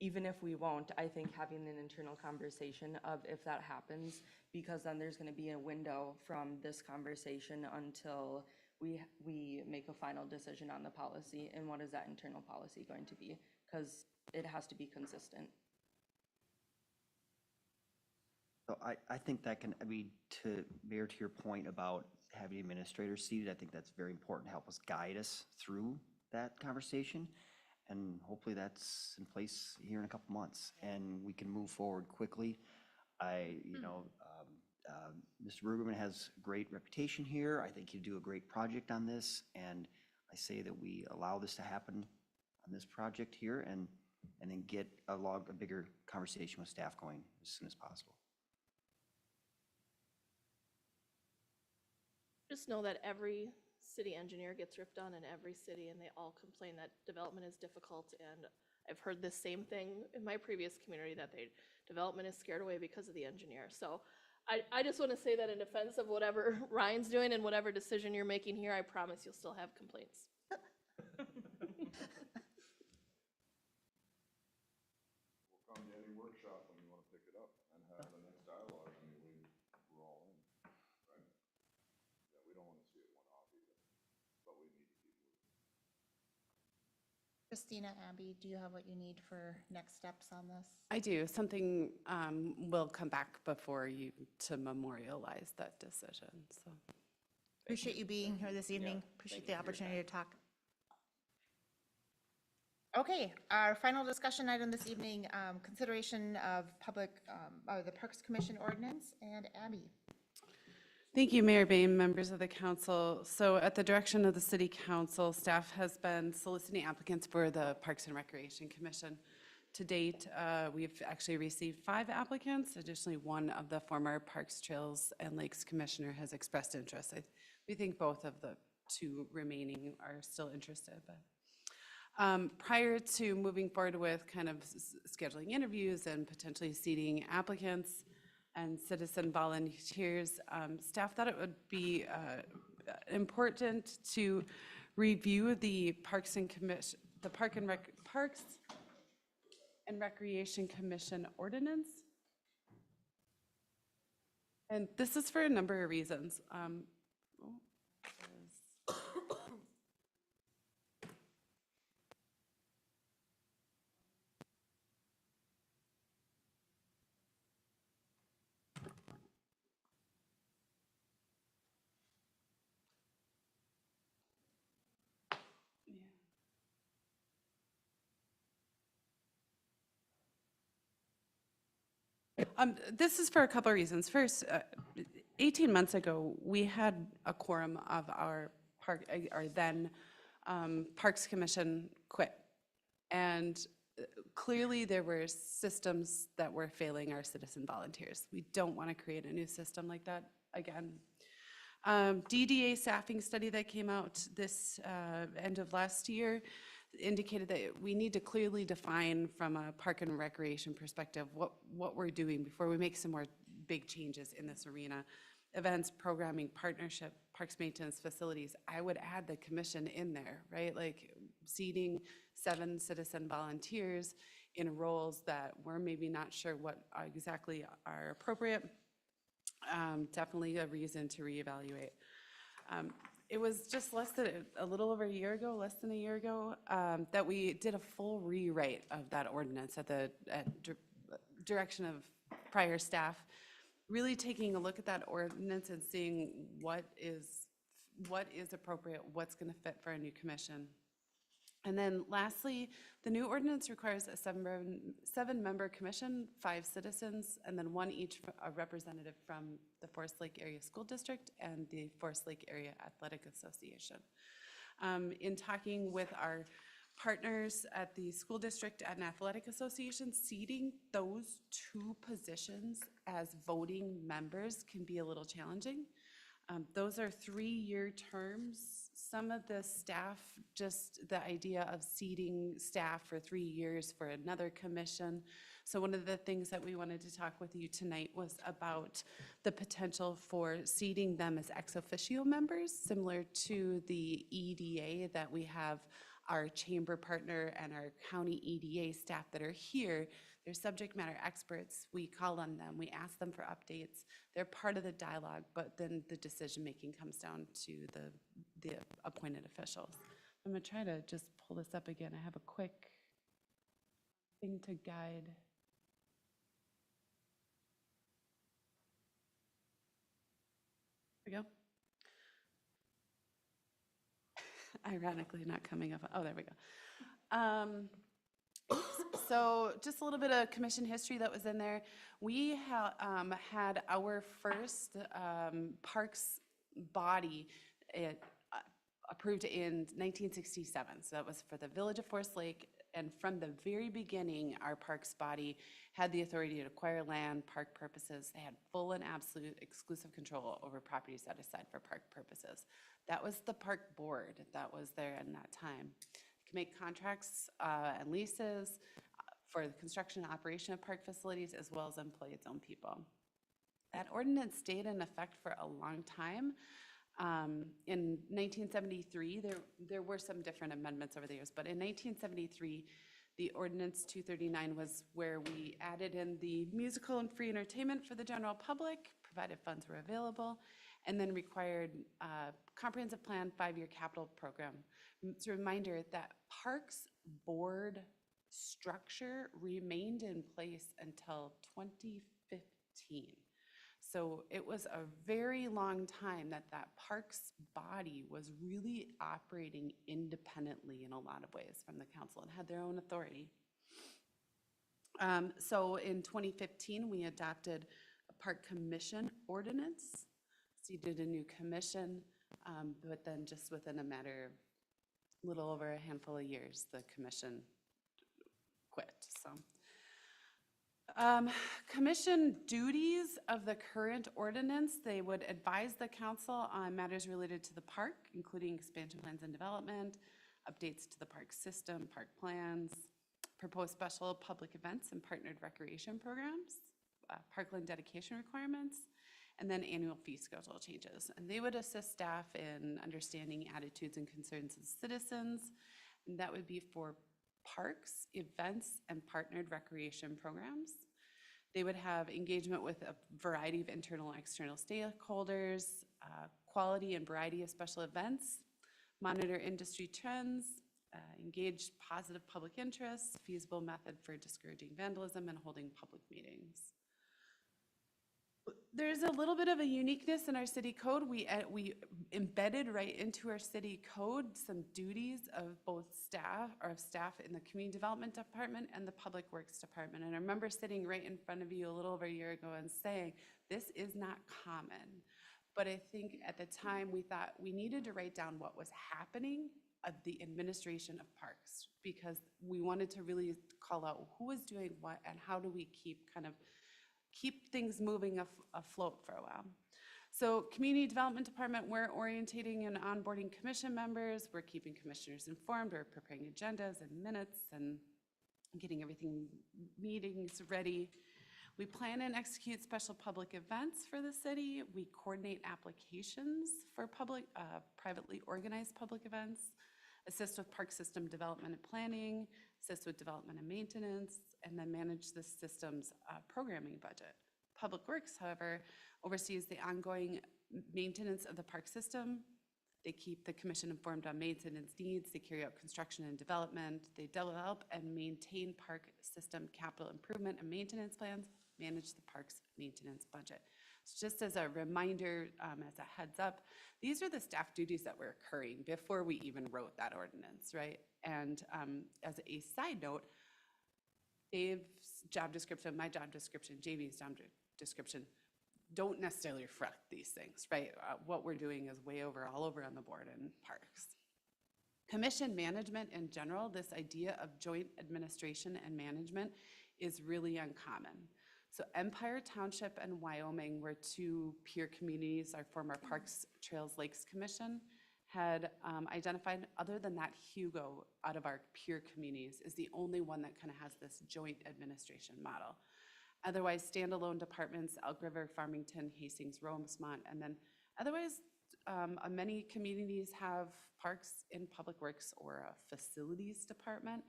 even if we won't, I think having an internal conversation of if that happens, because then there's gonna be a window from this conversation until we make a final decision on the policy, and what is that internal policy going to be? Because it has to be consistent. So I think that can, Mayor, to your point about having administrators seated, I think that's very important to help us guide us through that conversation. And hopefully that's in place here in a couple months and we can move forward quickly. Mr. Brueggemann has great reputation here. I think he'd do a great project on this. And I say that we allow this to happen on this project here and then get a bigger conversation with staff going as soon as possible. Just know that every city engineer gets ripped on in every city, and they all complain that development is difficult. And I've heard the same thing in my previous community, that development is scared away because of the engineer. So I just want to say that in defense of whatever Ryan's doing and whatever decision you're making here, I promise you'll still have complaints. We'll come to any workshop when you want to pick it up and have a nice dialogue. I mean, Christina, Abby, do you have what you need for next steps on this? I do. Something will come back before you to memorialize that decision, so. Appreciate you being here this evening. Appreciate the opportunity to talk. Okay, our final discussion item this evening, consideration of the Parks Commission ordinance, and Abby. Thank you, Mayor Bain, members of the council. So at the direction of the city council, staff has been soliciting applicants for the Parks and Recreation Commission. To date, we've actually received 5 applicants. Additionally, one of the former Parks, Trails, and Lakes Commissioner has expressed interest. We think both of the 2 remaining are still interested, but prior to moving forward with kind of scheduling interviews and potentially seating applicants and citizen volunteers, staff thought it would be important to review the Parks and Recreation Commission ordinance. And this is for a number of reasons. This is for a couple of reasons. First, 18 months ago, we had a quorum of our then Parks Commission quit. And clearly there were systems that were failing our citizen volunteers. We don't want to create a new system like that again. DDA staffing study that came out this end of last year indicated that we need to clearly define from a park and recreation perspective what we're doing before we make some more big changes in this arena. Events, programming, partnership, parks maintenance, facilities. I would add the commission in there, right? Like seating 7 citizen volunteers in roles that we're maybe not sure what exactly are appropriate. Definitely a reason to reevaluate. It was just a little over a year ago, less than a year ago, that we did a full rewrite of that ordinance at the direction of prior staff, really taking a look at that ordinance and seeing what is appropriate, what's going to fit for a new commission. And then lastly, the new ordinance requires a 7-member commission, 5 citizens, and then 1 each a representative from the Forest Lake Area School District and the Forest Lake Area Athletic Association. In talking with our partners at the school district and athletic association, seating those 2 positions as voting members can be a little challenging. Those are 3-year terms. Some of the staff, just the idea of seating staff for 3 years for another commission. So one of the things that we wanted to talk with you tonight was about the potential for seating them as ex officio members, similar to the EDA that we have our chamber partner and our county EDA staff that are here. They're subject matter experts. We call on them. We ask them for updates. They're part of the dialogue, but then the decision-making comes down to the appointed officials. I'm going to try to just pull this up again. I have a quick thing to guide. There we go. Ironically, not coming up. Oh, there we go. So just a little bit of commission history that was in there. We had our first parks body approved in 1967. So that was for the Village of Forest Lake. And from the very beginning, our parks body had the authority to acquire land, park purposes. They had full and absolute exclusive control over properties set aside for park purposes. That was the park board that was there in that time. It can make contracts and leases for the construction and operation of park facilities, as well as employ its own people. That ordinance stayed in effect for a long time. In 1973, there were some different amendments over the years, but in 1973, the Ordinance 239 was where we added in the musical and free entertainment for the general public, provided funds were available, and then required comprehensive plan, 5-year capital program. It's a reminder that Parks Board structure remained in place until 2015. So it was a very long time that that parks body was really operating independently in a lot of ways from the council and had their own authority. So in 2015, we adopted a park commission ordinance, seated a new commission, but then just within a matter of little over a handful of years, the commission quit, so. Commission duties of the current ordinance, they would advise the council on matters related to the park, including expansion plans and development, updates to the park system, park plans, propose special public events and partnered recreation programs, parkland dedication requirements, and then annual fee schedule changes. And they would assist staff in understanding attitudes and concerns of citizens, and that would be for parks, events, and partnered recreation programs. They would have engagement with a variety of internal and external stakeholders, quality and variety of special events, monitor industry trends, engage positive public interest, feasible method for discouraging vandalism, and holding public meetings. There's a little bit of a uniqueness in our city code. We embedded right into our city code some duties of both staff in the community development department and the public works department. And I remember sitting right in front of you a little over a year ago and saying, this is not common. But I think at the time we thought we needed to write down what was happening of the administration of parks, because we wanted to really call out who was doing what and how do we keep things moving afloat for a while. So Community Development Department, we're orientating and onboarding commission members, we're keeping commissioners informed, we're preparing agendas and minutes and getting everything, meetings ready. We plan and execute special public events for the city. We coordinate applications for privately organized public events, assist with park system development and planning, assist with development and maintenance, and then manage the system's programming budget. Public Works, however, oversees the ongoing maintenance of the park system. They keep the commission informed on maintenance needs. They carry out construction and development. They develop and maintain park system capital improvement and maintenance plans, manage the park's maintenance budget. So just as a reminder, as a heads up, these are the staff duties that were occurring before we even wrote that ordinance, right? And as a side note, Dave's job description, my job description, JV's job description don't necessarily reflect these things, right? What we're doing is all over on the board in parks. Commission management in general, this idea of joint administration and management is really uncommon. So Empire Township and Wyoming were two peer communities. Our former Parks, Trails, Lakes Commission had identified. Other than that, Hugo, out of our peer communities, is the only one that kind of has this joint administration model. Otherwise, standalone departments, Elk River, Farmington, Hastings, Rosemont, and then otherwise, many communities have parks in public works or a facilities department.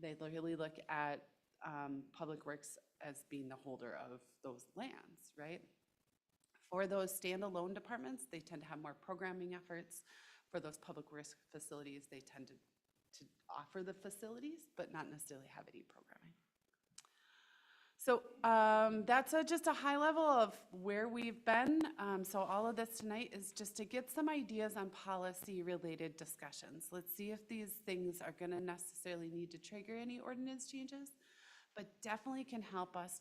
They really look at public works as being the holder of those lands, right? For those standalone departments, they tend to have more programming efforts. For those public works facilities, they tend to offer the facilities, but not necessarily have any programming. So that's just a high level of where we've been. So all of this tonight is just to get some ideas on policy-related discussions. Let's see if these things are going to necessarily need to trigger any ordinance changes, but definitely can help us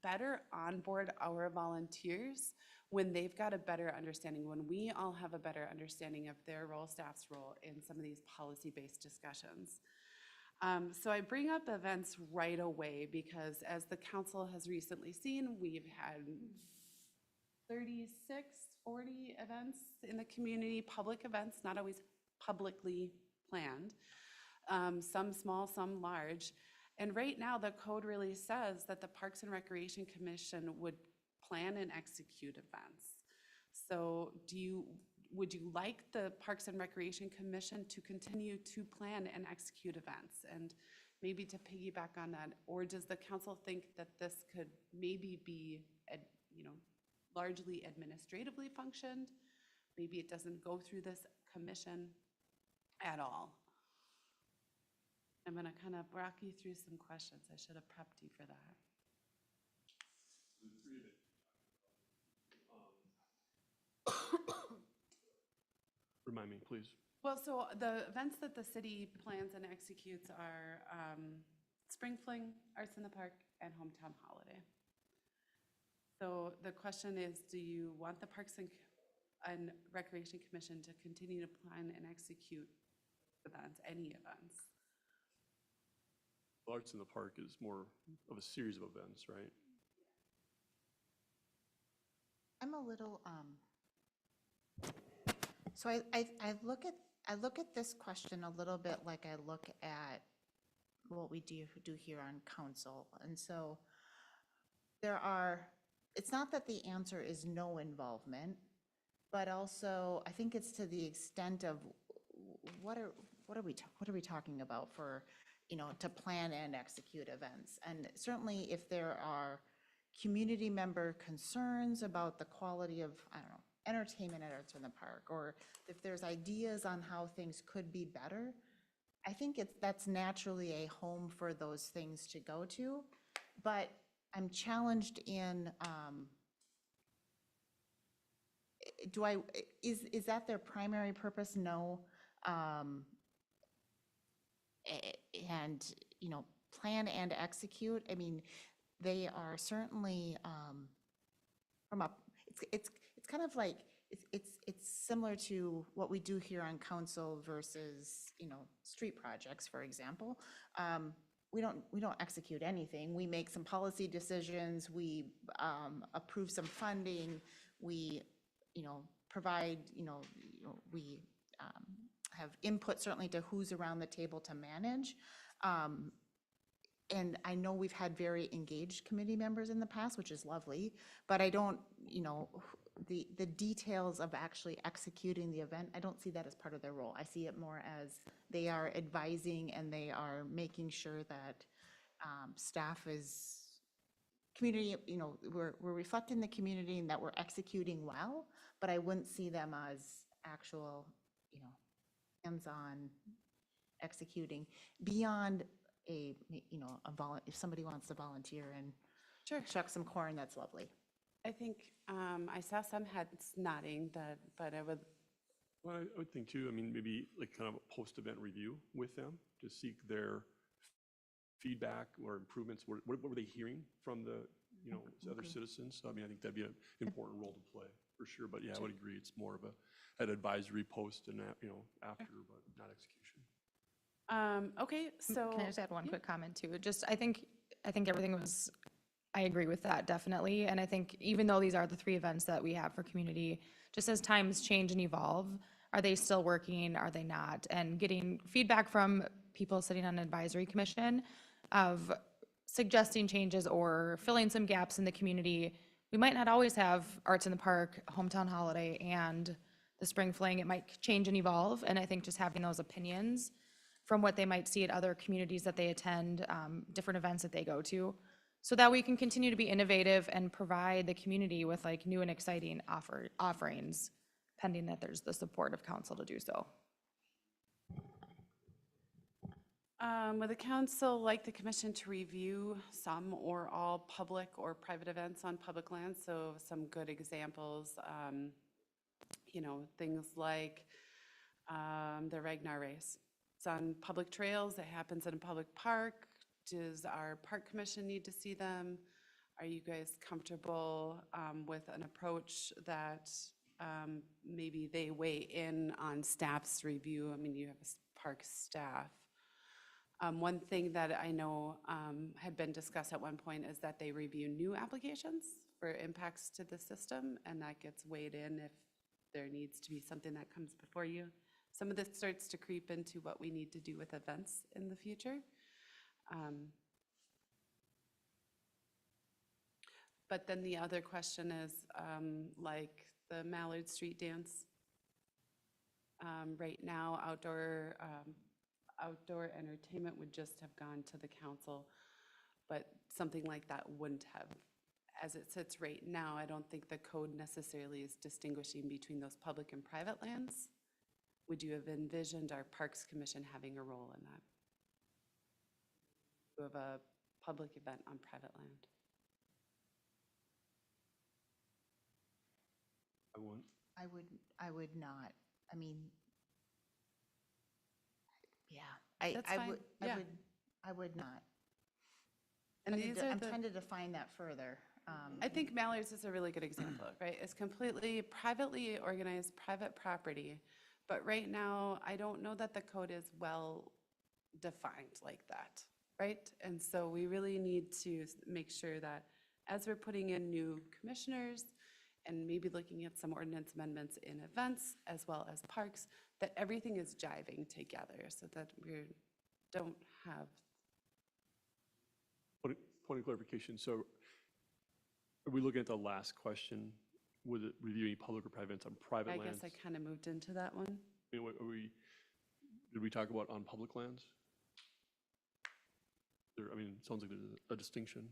better onboard our volunteers when they've got a better understanding, when we all have a better understanding of their role, staff's role in some of these policy-based discussions. So I bring up events right away because as the council has recently seen, we've had 36, 40 events in the community, public events, not always publicly planned, some small, some large. And right now, the code really says that the Parks and Recreation Commission would plan and execute events. So would you like the Parks and Recreation Commission to continue to plan and execute events? And maybe to piggyback on that, or does the council think that this could maybe be, largely administratively functioned. Maybe it doesn't go through this commission at all. I'm going to kind of walk you through some questions. I should have prepped you for that. Remind me, please. Well, so the events that the city plans and executes are Spring Fling, Arts in the Park, and Hometown Holiday. So the question is, do you want the Parks and Recreation Commission to continue to plan and execute events, any events? Arts in the Park is more of a series of events, right? I'm a little, so I look at this question a little bit like I look at what we do here on council. And so it's not that the answer is no involvement, but also I think it's to the extent of what are we talking about for, to plan and execute events. And certainly if there are community member concerns about the quality of, I don't know, entertainment at Arts in the Park, or if there's ideas on how things could be better, I think that's naturally a home for those things to go to. But I'm challenged in, is that their primary purpose? No. And, plan and execute. I mean, they are certainly, it's kind of like, it's similar to what we do here on council versus, street projects, for example. We don't execute anything. We make some policy decisions, we approve some funding, we, provide, we have input certainly to who's around the table to manage. And I know we've had very engaged committee members in the past, which is lovely, but I don't, the details of actually executing the event, I don't see that as part of their role. I see it more as they are advising and they are making sure that staff is, community, we're reflecting the community and that we're executing well, but I wouldn't see them as actual, hands-on executing beyond if somebody wants to volunteer and chuck some corn, that's lovely. I think I saw some heads nodding, but I would. Well, I would think too, maybe like kind of a post-event review with them to seek their feedback or improvements. What were they hearing from the, other citizens? So, I think that'd be an important role to play for sure. But yeah, I would agree. It's more of an advisory post and, after, but not execution. Okay, so. Can I just add one quick comment too? Just, I think everything was, I agree with that, definitely. And I think even though these are the 3 events that we have for community, just as times change and evolve, are they still working? Are they not? And getting feedback from people sitting on an advisory commission of suggesting changes or filling some gaps in the community. We might not always have Arts in the Park, Hometown Holiday, and the Spring Fling. It might change and evolve. And I think just having those opinions from what they might see at other communities that they attend, different events that they go to, so that we can continue to be innovative and provide the community with like new and exciting offerings, pending that there's the support of council to do so. Would the council like the commission to review some or all public or private events on public lands? So some good examples, things like the Ragnar Race. It's on public trails, it happens in a public park. Does our park commission need to see them? Are you guys comfortable with an approach that maybe they weigh in on staff's review? You have a park staff. One thing that I know had been discussed at one point is that they review new applications for impacts to the system, and that gets weighed in if there needs to be something that comes before you. Some of this starts to creep into what we need to do with events in the future. But then the other question is, like the Mallard Street Dance. Right now, outdoor entertainment would just have gone to the council, but something like that wouldn't have as it sits right now, I don't think the code necessarily is distinguishing between those public and private lands. Would you have envisioned our Parks Commission having a role in that? To have a public event on private land? I won't. I would not. I mean, yeah, I That's I fine, would, yeah. I would not. And these are I'm the- trying to define that further. I think Mallory's is a really good example, right? It's completely privately organized, private property. But right now, I don't know that the code is well defined like that, right? And so we really need to make sure that as we're putting in new commissioners and maybe looking at some ordinance amendments in events as well as parks, that everything is jiving together so that we don't have. Point of clarification, so are we looking at the last question? Would it review any public or private events on private I lands? guess I kind of moved into that one. I mean, did we talk about on public lands? I mean, it sounds like there's a distinction.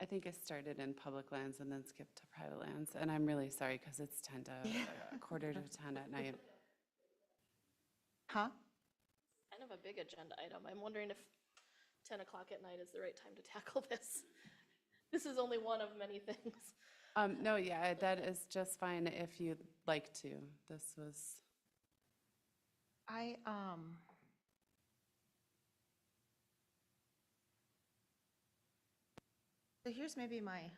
I think I started in public lands and then skipped to private lands, and I'm really sorry because it's 10 to, a quarter to 10 at night. Huh? Kind of a big agenda item. I'm wondering if 10 o'clock at night is the right time to tackle this. This is only one of many things. No, yeah, that is just fine if you'd like to. This was, So here's maybe my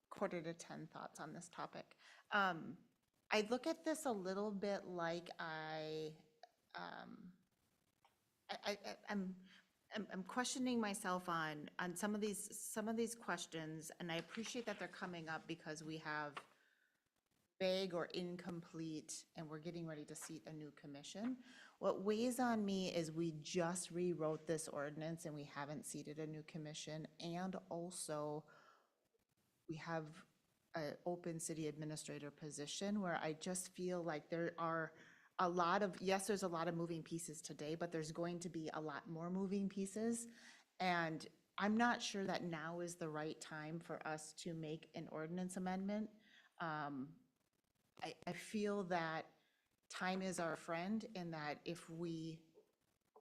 quarter to 10 thoughts on this topic. I look at this a little bit like I'm questioning myself on some of these questions, and I appreciate that they're coming up because we have vague or incomplete, and we're getting ready to seat a new commission. What weighs on me is we just rewrote this ordinance and we haven't seated a new commission, and also we have an open city administrator position where I just feel like there are a lot of, yes, there's a lot of moving pieces today, but there's going to be a lot more moving pieces. And I'm not sure that now is the right time for us to make an ordinance amendment. I feel that time is our friend, and that if we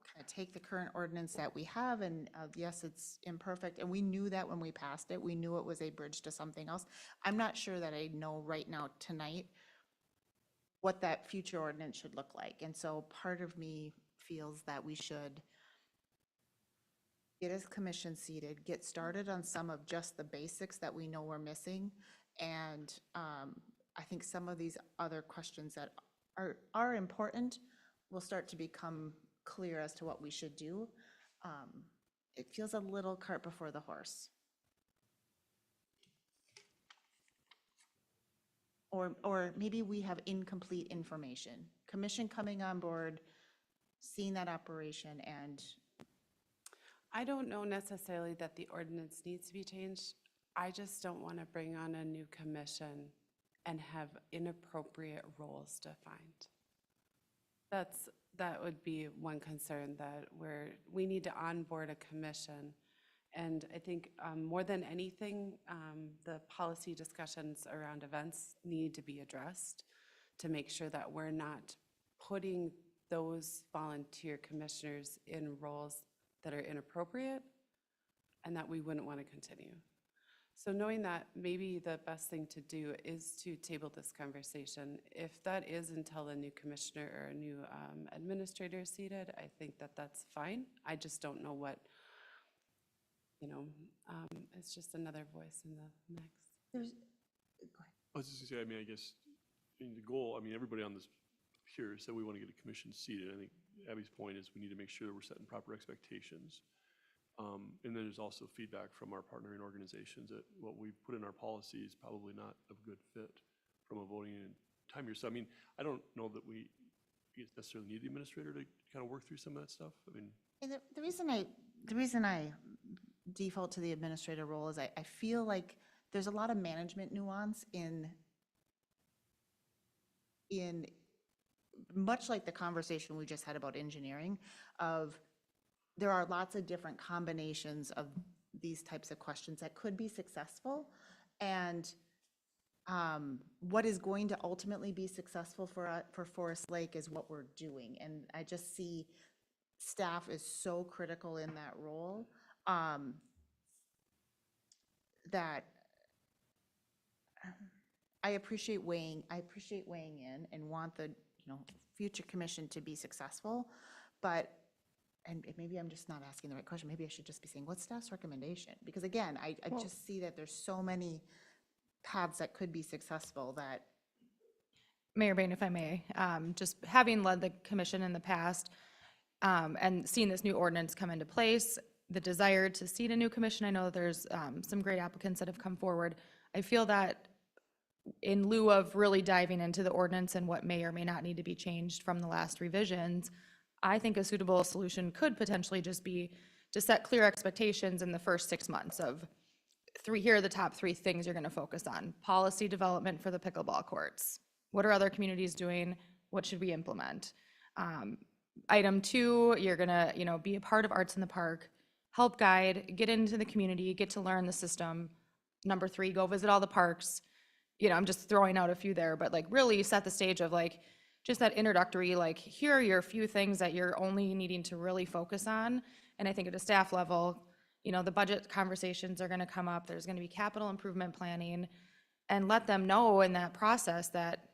kind of take the current ordinance that we have, and yes, it's imperfect, and we knew that when we passed it, we knew it was a bridge to something else. I'm not sure that I know right now tonight what that future ordinance should look like. And so part of me feels that we should get as commission seated, get started on some of just the basics that we know we're missing. And I think some of these other questions that are important will start to become clear as to what we should do. It feels a little cart before the horse. Or maybe we have incomplete information. Commission coming on board, seeing that operation, and I don't know necessarily that the ordinance needs to be changed. I just don't want to bring on a new commission and have inappropriate roles defined. That would be one concern, that we need to onboard a commission. And I think more than anything, the policy discussions around events need to be addressed to make sure that we're not putting those volunteer commissioners in roles that are inappropriate and that we wouldn't want to continue. So knowing that, maybe the best thing to do is to table this conversation. If that is until a new commissioner or a new administrator is seated, I think that that's fine. I just don't know what, it's just another voice in the mix. I was just gonna say, I mean, I guess, the goal, I mean, everybody on this here said we want to get a commission seated. I think Abby's point is we need to make sure that we're setting proper expectations. And then there's also feedback from our partnering organizations that what we put in our policy is probably not a good fit from a voting and time here. So, I mean, I don't know that we necessarily need the administrator to kind of work through some of that stuff. I mean, and the reason I default to the administrator role is I feel like there's a lot of management nuance in much like the conversation we just had about engineering, of there are lots of different combinations of these types of questions that could be successful. And what is going to ultimately be successful for Forest Lake is what we're doing. And I just see staff is so critical in that role, that I appreciate weighing in and want the, future commission to be successful. But, and maybe I'm just not asking the right question. Maybe I should just be saying, what's staff's recommendation? Because again, I just see that there's so many paths that could be successful that. Mayor Bain, if I may, just having led the commission in the past, and seeing this new ordinance come into place, the desire to seat a new commission, I know that there's some great applicants that have come forward. I feel that in lieu of really diving into the ordinance and what may or may not need to be changed from the last revisions, I think a suitable solution could potentially just be to set clear expectations in the first 6 months of here are the top 3 things you're going to focus on. Policy development for the pickleball courts. What are other communities doing? What should we implement? Item 2, you're going to, be a part of Arts in the Park, help guide, get into the community, get to learn the system. Number 3, go visit all the parks. I'm just throwing out a few there, but like really set the stage of like just that introductory, like here are your few things that you're only needing to really focus on. And I think at a staff level, the budget conversations are going to come up. There's going to be capital improvement planning, and let them know in that process that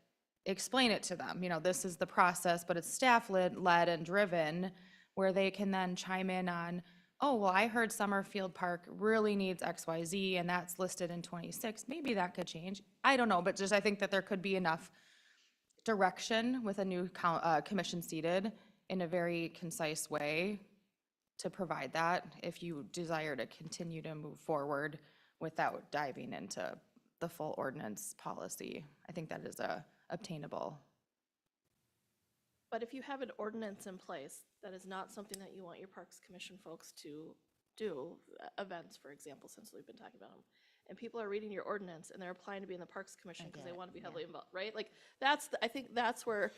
explain it to them. This is the process, but it's staff led and driven, where they can then chime in on, oh, well, I heard Summerfield Park really needs XYZ, and that's listed in 26. Maybe that could change. I don't know, but just I think that there could be enough direction with a new commission seated in a very concise way to provide that if you desire to continue to move forward without diving into the full ordinance policy. I think that is obtainable. But if you have an ordinance in place, that is not something that you want your Parks Commission folks to do, events, for example, since we've been talking about them. And people are reading your ordinance and they're applying to be in the Parks Commission because they want to be heavily involved, right? Like, I think that's where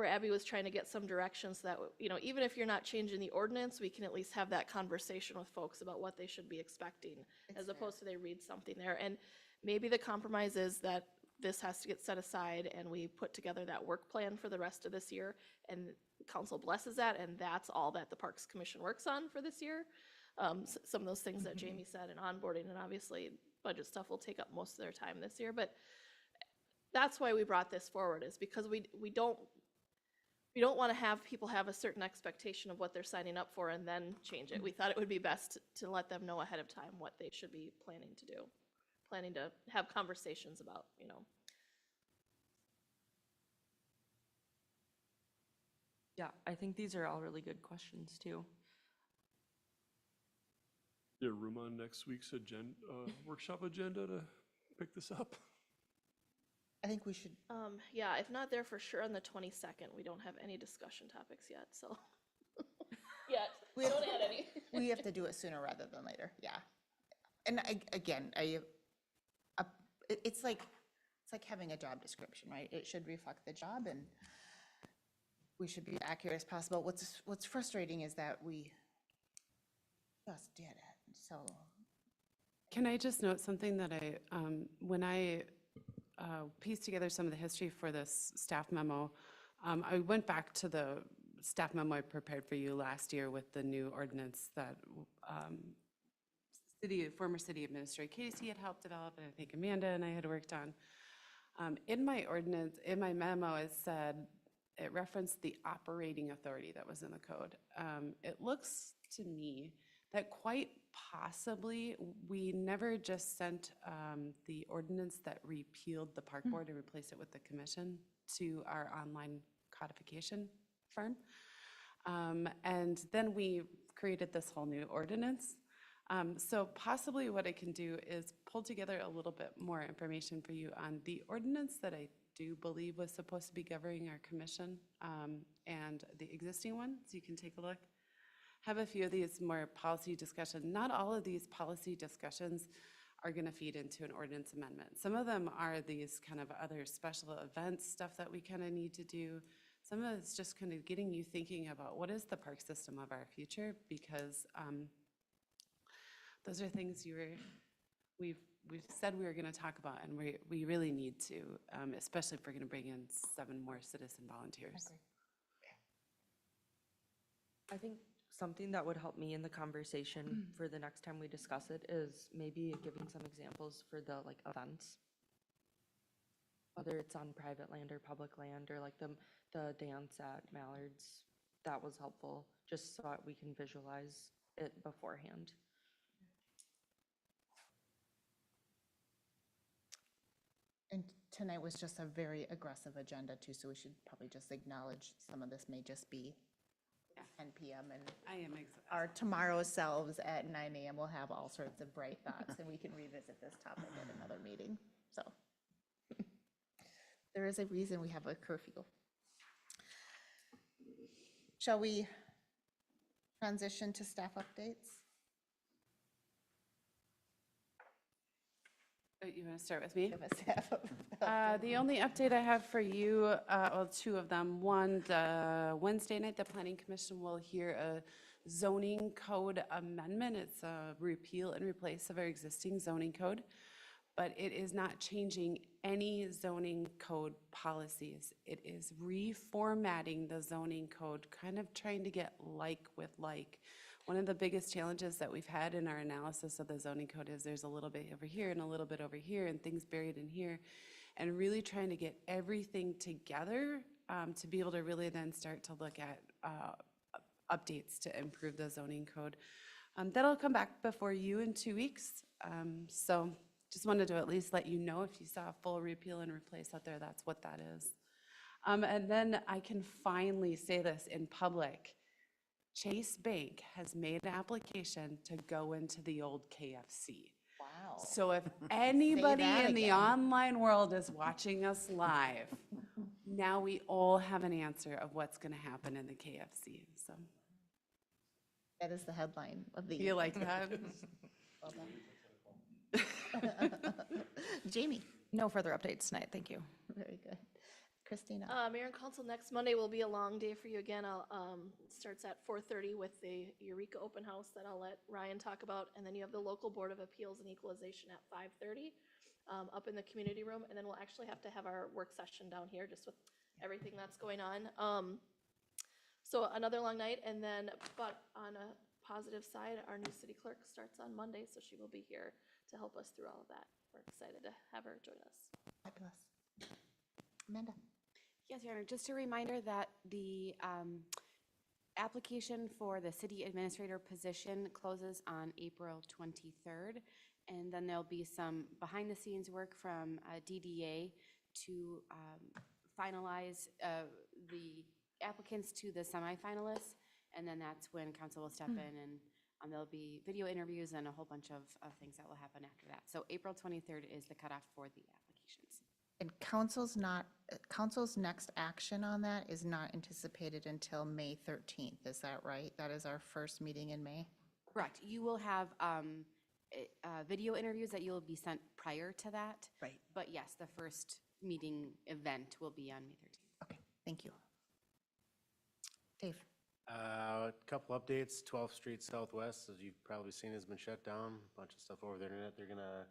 Abby was trying to get some directions that, even if you're not changing the ordinance, we can at least have that conversation with folks about what they should be expecting, as opposed to they read something there. And maybe the compromise is that this has to get set aside and we put together that work plan for the rest of this year, and council blesses that, and that's all that the Parks Commission works on for this year. Some of those things that Jamie said, and onboarding, and obviously budget stuff will take up most of their time this year, but that's why we brought this forward, is because we don't want to have people have a certain expectation of what they're signing up for and then change it. We thought it would be best to let them know ahead of time what they should be planning to do, planning to have conversations about, Yeah, I think these are all really good questions too. Is there room on next week's workshop agenda to pick this up? I think we should. Yeah, if not there for sure on the 22nd, we don't have any discussion topics yet, so. We have, Don't add any. we have to do it sooner rather than later, yeah. And it's like having a job description, right? It should reflect the job, and we should be accurate as possible. What's frustrating is that we just did it, so. Can I just note something that when I pieced together some of the history for this staff memo, I went back to the staff memo I prepared for you last year with the new ordinance that former city administrator Casey had helped develop, and I think Amanda and I had worked on. In my ordinance, in my memo, it referenced the operating authority that was in the code. It looks to me that quite possibly we never just sent the ordinance that repealed the park board and replaced it with the commission to our online codification firm. And then we created this whole new ordinance. So possibly what I can do is pull together a little bit more information for you on the ordinance that I do believe was supposed to be governing our commission, and the existing one, so you can take a look. Have a few of these more policy discussions. Not all of these policy discussions are going to feed into an ordinance amendment. Some of them are these kind of other special events stuff that we kind of need to do. Some of it's just kind of getting you thinking about what is the park system of our future, because those are things we've said we were going to talk about, and we really need to, especially if we're going to bring in 7 more citizen volunteers. I think something that would help me in the conversation for the next time we discuss it is maybe giving some examples for the like events. Whether it's on private land or public land, or like the dance at Mallard's, that was helpful, just so that we can visualize it beforehand. And tonight was just a very aggressive agenda too, so we should probably just acknowledge some of this may just be 10 PM and I am our tomorrow selves at 9 AM will have all sorts of bright thoughts and we can revisit this topic at another meeting, so. There is a reason we have a curfew. Shall we transition to staff updates? Oh, you want to start with me? Give us staff The only update I have for you, well, 2 of them. One, the Wednesday night, the Planning Commission will hear a zoning code amendment. It's a repeal and replace of our existing zoning code, but it is not changing any zoning code policies. It is reformatting the zoning code, kind of trying to get like with like. One of the biggest challenges that we've had in our analysis of the zoning code is there's a little bit over here and a little bit over here and things buried in here. And really trying to get everything together to be able to really then start to look at updates to improve the zoning code. That'll come back before you in 2 weeks. So just wanted to at least let you know, if you saw a full repeal and replace out there, that's what that is. And then I can finally say this in public. Chase Bank has made an application to go into the old KFC. Wow. So if anybody that in the again. online world is watching us live, now we all have an answer of what's going to happen in the KFC. So That is the headline of the. you like that? Well done. Jamie, No further updates tonight, thank you. very good. Christina. Mayor and Council, next Monday will be a long day for you again. It starts at 4:30 with the Eureka Open House that I'll let Ryan talk about. And then you have the local Board of Appeals and Equalization at 5:30 up in the community room. And then we'll actually have to have our work session down here just with everything that's going on. So another long night. And then, but on a positive side, our new city clerk starts on Monday, so she will be here to help us through all of that. We're excited to have her join us. Fabulous. Amanda. Yes, Your Honor, just a reminder that the application for the city administrator position closes on April 23rd. And then there'll be some behind-the-scenes work from DDA to finalize the applicants to the semifinalists. And then that's when council will step in and there'll be video interviews and a whole bunch of things that will happen after that. So April 23rd is the cutoff for the applications. And council's next action on that is not anticipated until May 13th, is that right? That is our first meeting in May? Correct. You will have video interviews that you'll be sent prior to that. Right. But yes, the first meeting event will be on May 13th. Okay, thank you. Dave? A couple updates. 12th Street Southwest, as you've probably seen, has been shut down. A bunch of stuff over the internet. They're gonna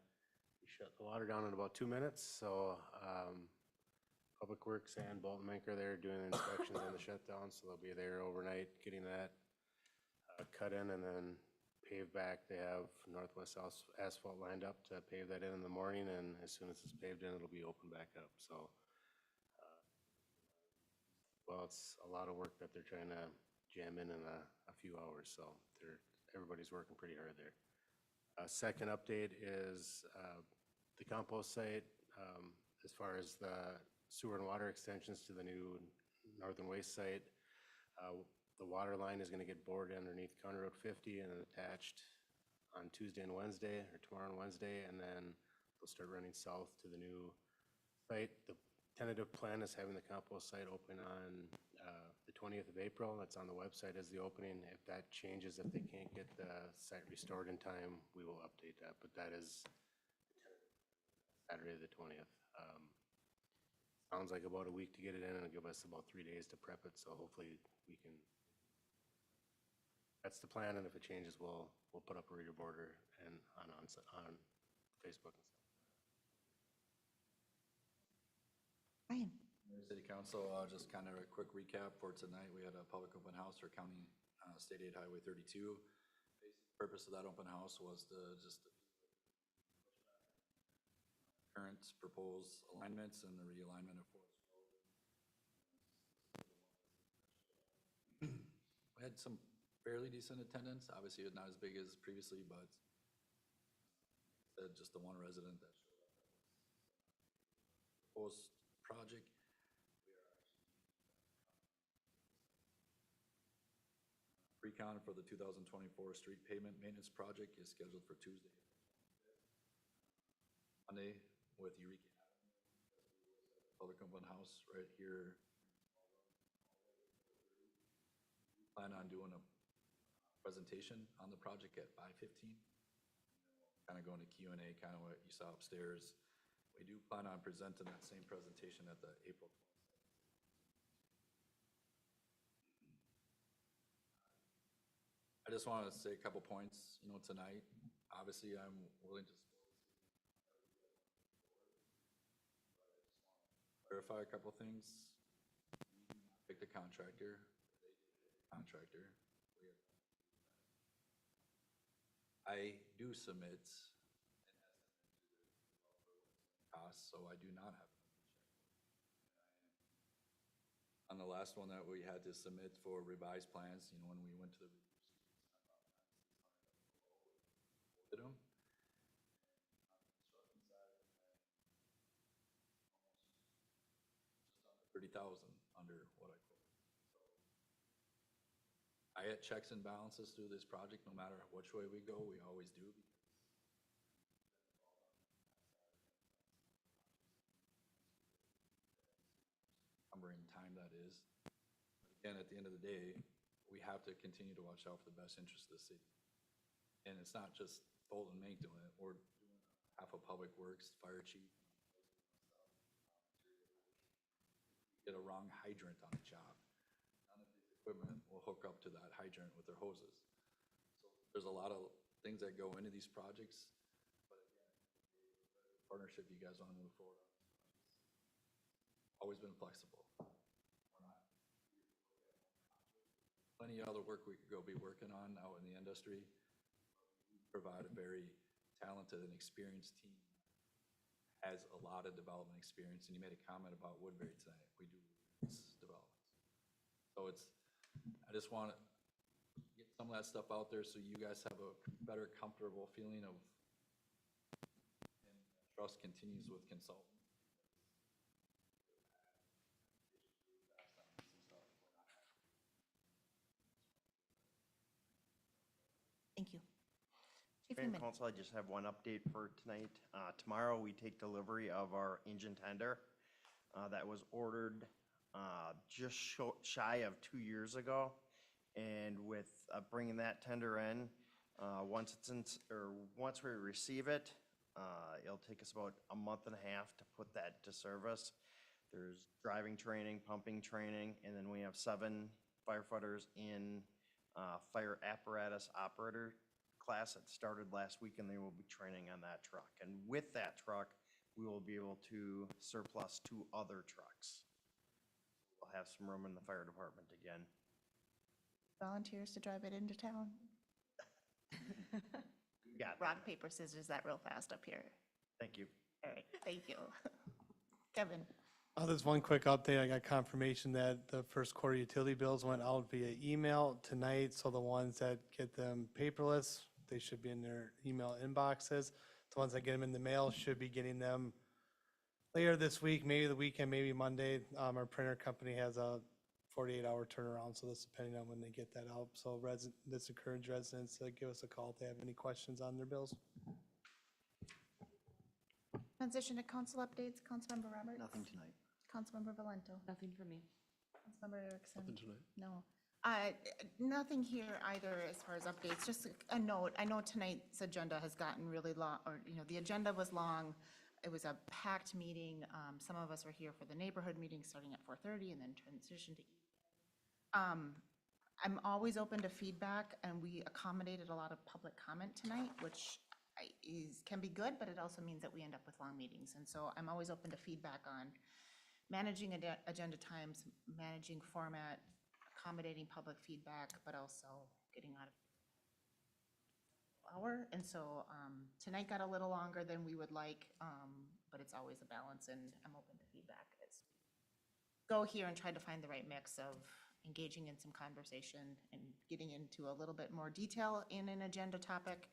shut the water down in about 2 minutes. So Public Works and Bolton Mink are there doing inspections on the shutdown. So they'll be there overnight getting that cut in and then paved back. They have Northwest asphalt lined up to pave that in the morning, and as soon as it's paved in, it'll be open back up. So well, it's a lot of work that they're trying to jam in a few hours. So everybody's working pretty hard there. Second update is the compost site. As far as the sewer and water extensions to the new Northern Waste site, the water line is going to get bored underneath County Road 50 and attached on Tuesday and Wednesday, or tomorrow and Wednesday, and then they'll start running south to the new site. The tentative plan is having the compost site open on the 20th of April. That's on the website as the opening. If that changes, if they can't get the site restored in time, we will update that, but that is Saturday the 20th. Sounds like about a week to get it in, and it'll give us about 3 days to prep it, so hopefully we can that's the plan, and if it changes, we'll put up a reader border and on Facebook and stuff. Ryan? Mayor, City Council, just kind of a quick recap for tonight. We had a public open house for County State Aid Highway 32. Basic purpose of that open house was to just current proposed alignments and the realignment of Forest Road. We had some fairly decent attendance. Obviously, not as big as previously, but just the one resident that showed up. Proposed project. Pre-con for the 2024 street pavement maintenance project is scheduled for Tuesday, Monday with Eureka Avenue. Public open house right here. Plan on doing a presentation on the project at 5:15. Kind of going to Q&A, kind of what you saw upstairs. We do plan on presenting that same presentation at the April 22nd. I just want to say a couple points, tonight. Obviously, I'm willing to clarify a couple things. Pick the contractor. Contractor. I do submit costs, so I do not have. On the last one that we had to submit for revised plans, when we went to the them. 30,000 under what I quoted. I had checks and balances through this project, no matter which way we go, we always do. Numbering time that is. Again, at the end of the day, we have to continue to watch out for the best interest of the city. And it's not just Bolton Mink doing it, or half of Public Works, Fire Chief. Get a wrong hydrant on a job. None of this equipment will hook up to that hydrant with their hoses. So there's a lot of things that go into these projects. But again, partnership you guys want to move forward on. Always been flexible. Plenty of other work we could go be working on out in the industry. Provide a very talented and experienced team. Has a lot of development experience, and you made a comment about Woodbury tonight. We do development. So I just want to get some of that stuff out there so you guys have a better, comfortable feeling of, and trust continues with consultants. Thank you. Chief Mayor and Newman. Council, I just have one update for tonight. Tomorrow, we take delivery of our engine tender that was ordered just shy of 2 years ago. And with bringing that tender in, once we receive it, it'll take us about a month and a half to put that to service. There's driving training, pumping training, and then we have 7 firefighters in fire apparatus operator class that started last week, and they will be training on that truck. And with that truck, we will be able to surplus 2 other trucks. We'll have some room in the fire department again. Volunteers to drive it into town? Got that. Rock, paper, scissors, that real fast up here. Thank you. All right, thank you. Kevin? There's one quick update. I got confirmation that the first quarter utility bills went out via email tonight, so the ones that get them paperless, they should be in their email inboxes. The ones that get them in the mail should be getting them later this week, maybe the weekend, maybe Monday. Our printer company has a 48-hour turnaround, so that's depending on when they get that out. So let's encourage residents to give us a call if they have any questions on their bills. Transition to council updates. Councilmember Roberts? Nothing tonight. Councilmember Valento? Nothing for me. Councilmember Erickson? Nothing tonight. No. Nothing here either as far as updates, just a note. I know tonight's agenda has gotten really long, or, the agenda was long. It was a packed meeting. Some of us were here for the neighborhood meeting starting at 4:30 and then transitioned to I'm always open to feedback, and we accommodated a lot of public comment tonight, which can be good, but it also means that we end up with long meetings. And so I'm always open to feedback on managing agenda times, managing format, accommodating public feedback, but also getting out of hour. And so tonight got a little longer than we would like, but it's always a balance, and I'm open to feedback. Go here and try to find the right mix of engaging in some conversation and getting into a little bit more detail in an agenda topic.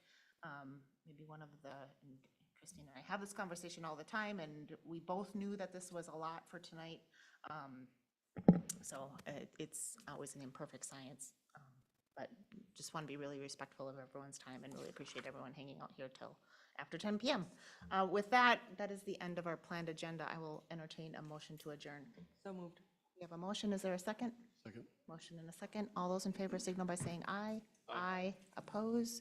Maybe one of the, and Christine and I have this conversation all the time, and we both knew that this was a lot for tonight. So it's always an imperfect science, but just want to be really respectful of everyone's time and really appreciate everyone hanging out here till after 10 p.m. With that, that is the end of our planned agenda. I will entertain a motion to adjourn. So moved. We have a motion. Is there a second? Second. Motion and a second. All those in favor signal by saying aye. Aye. Oppose?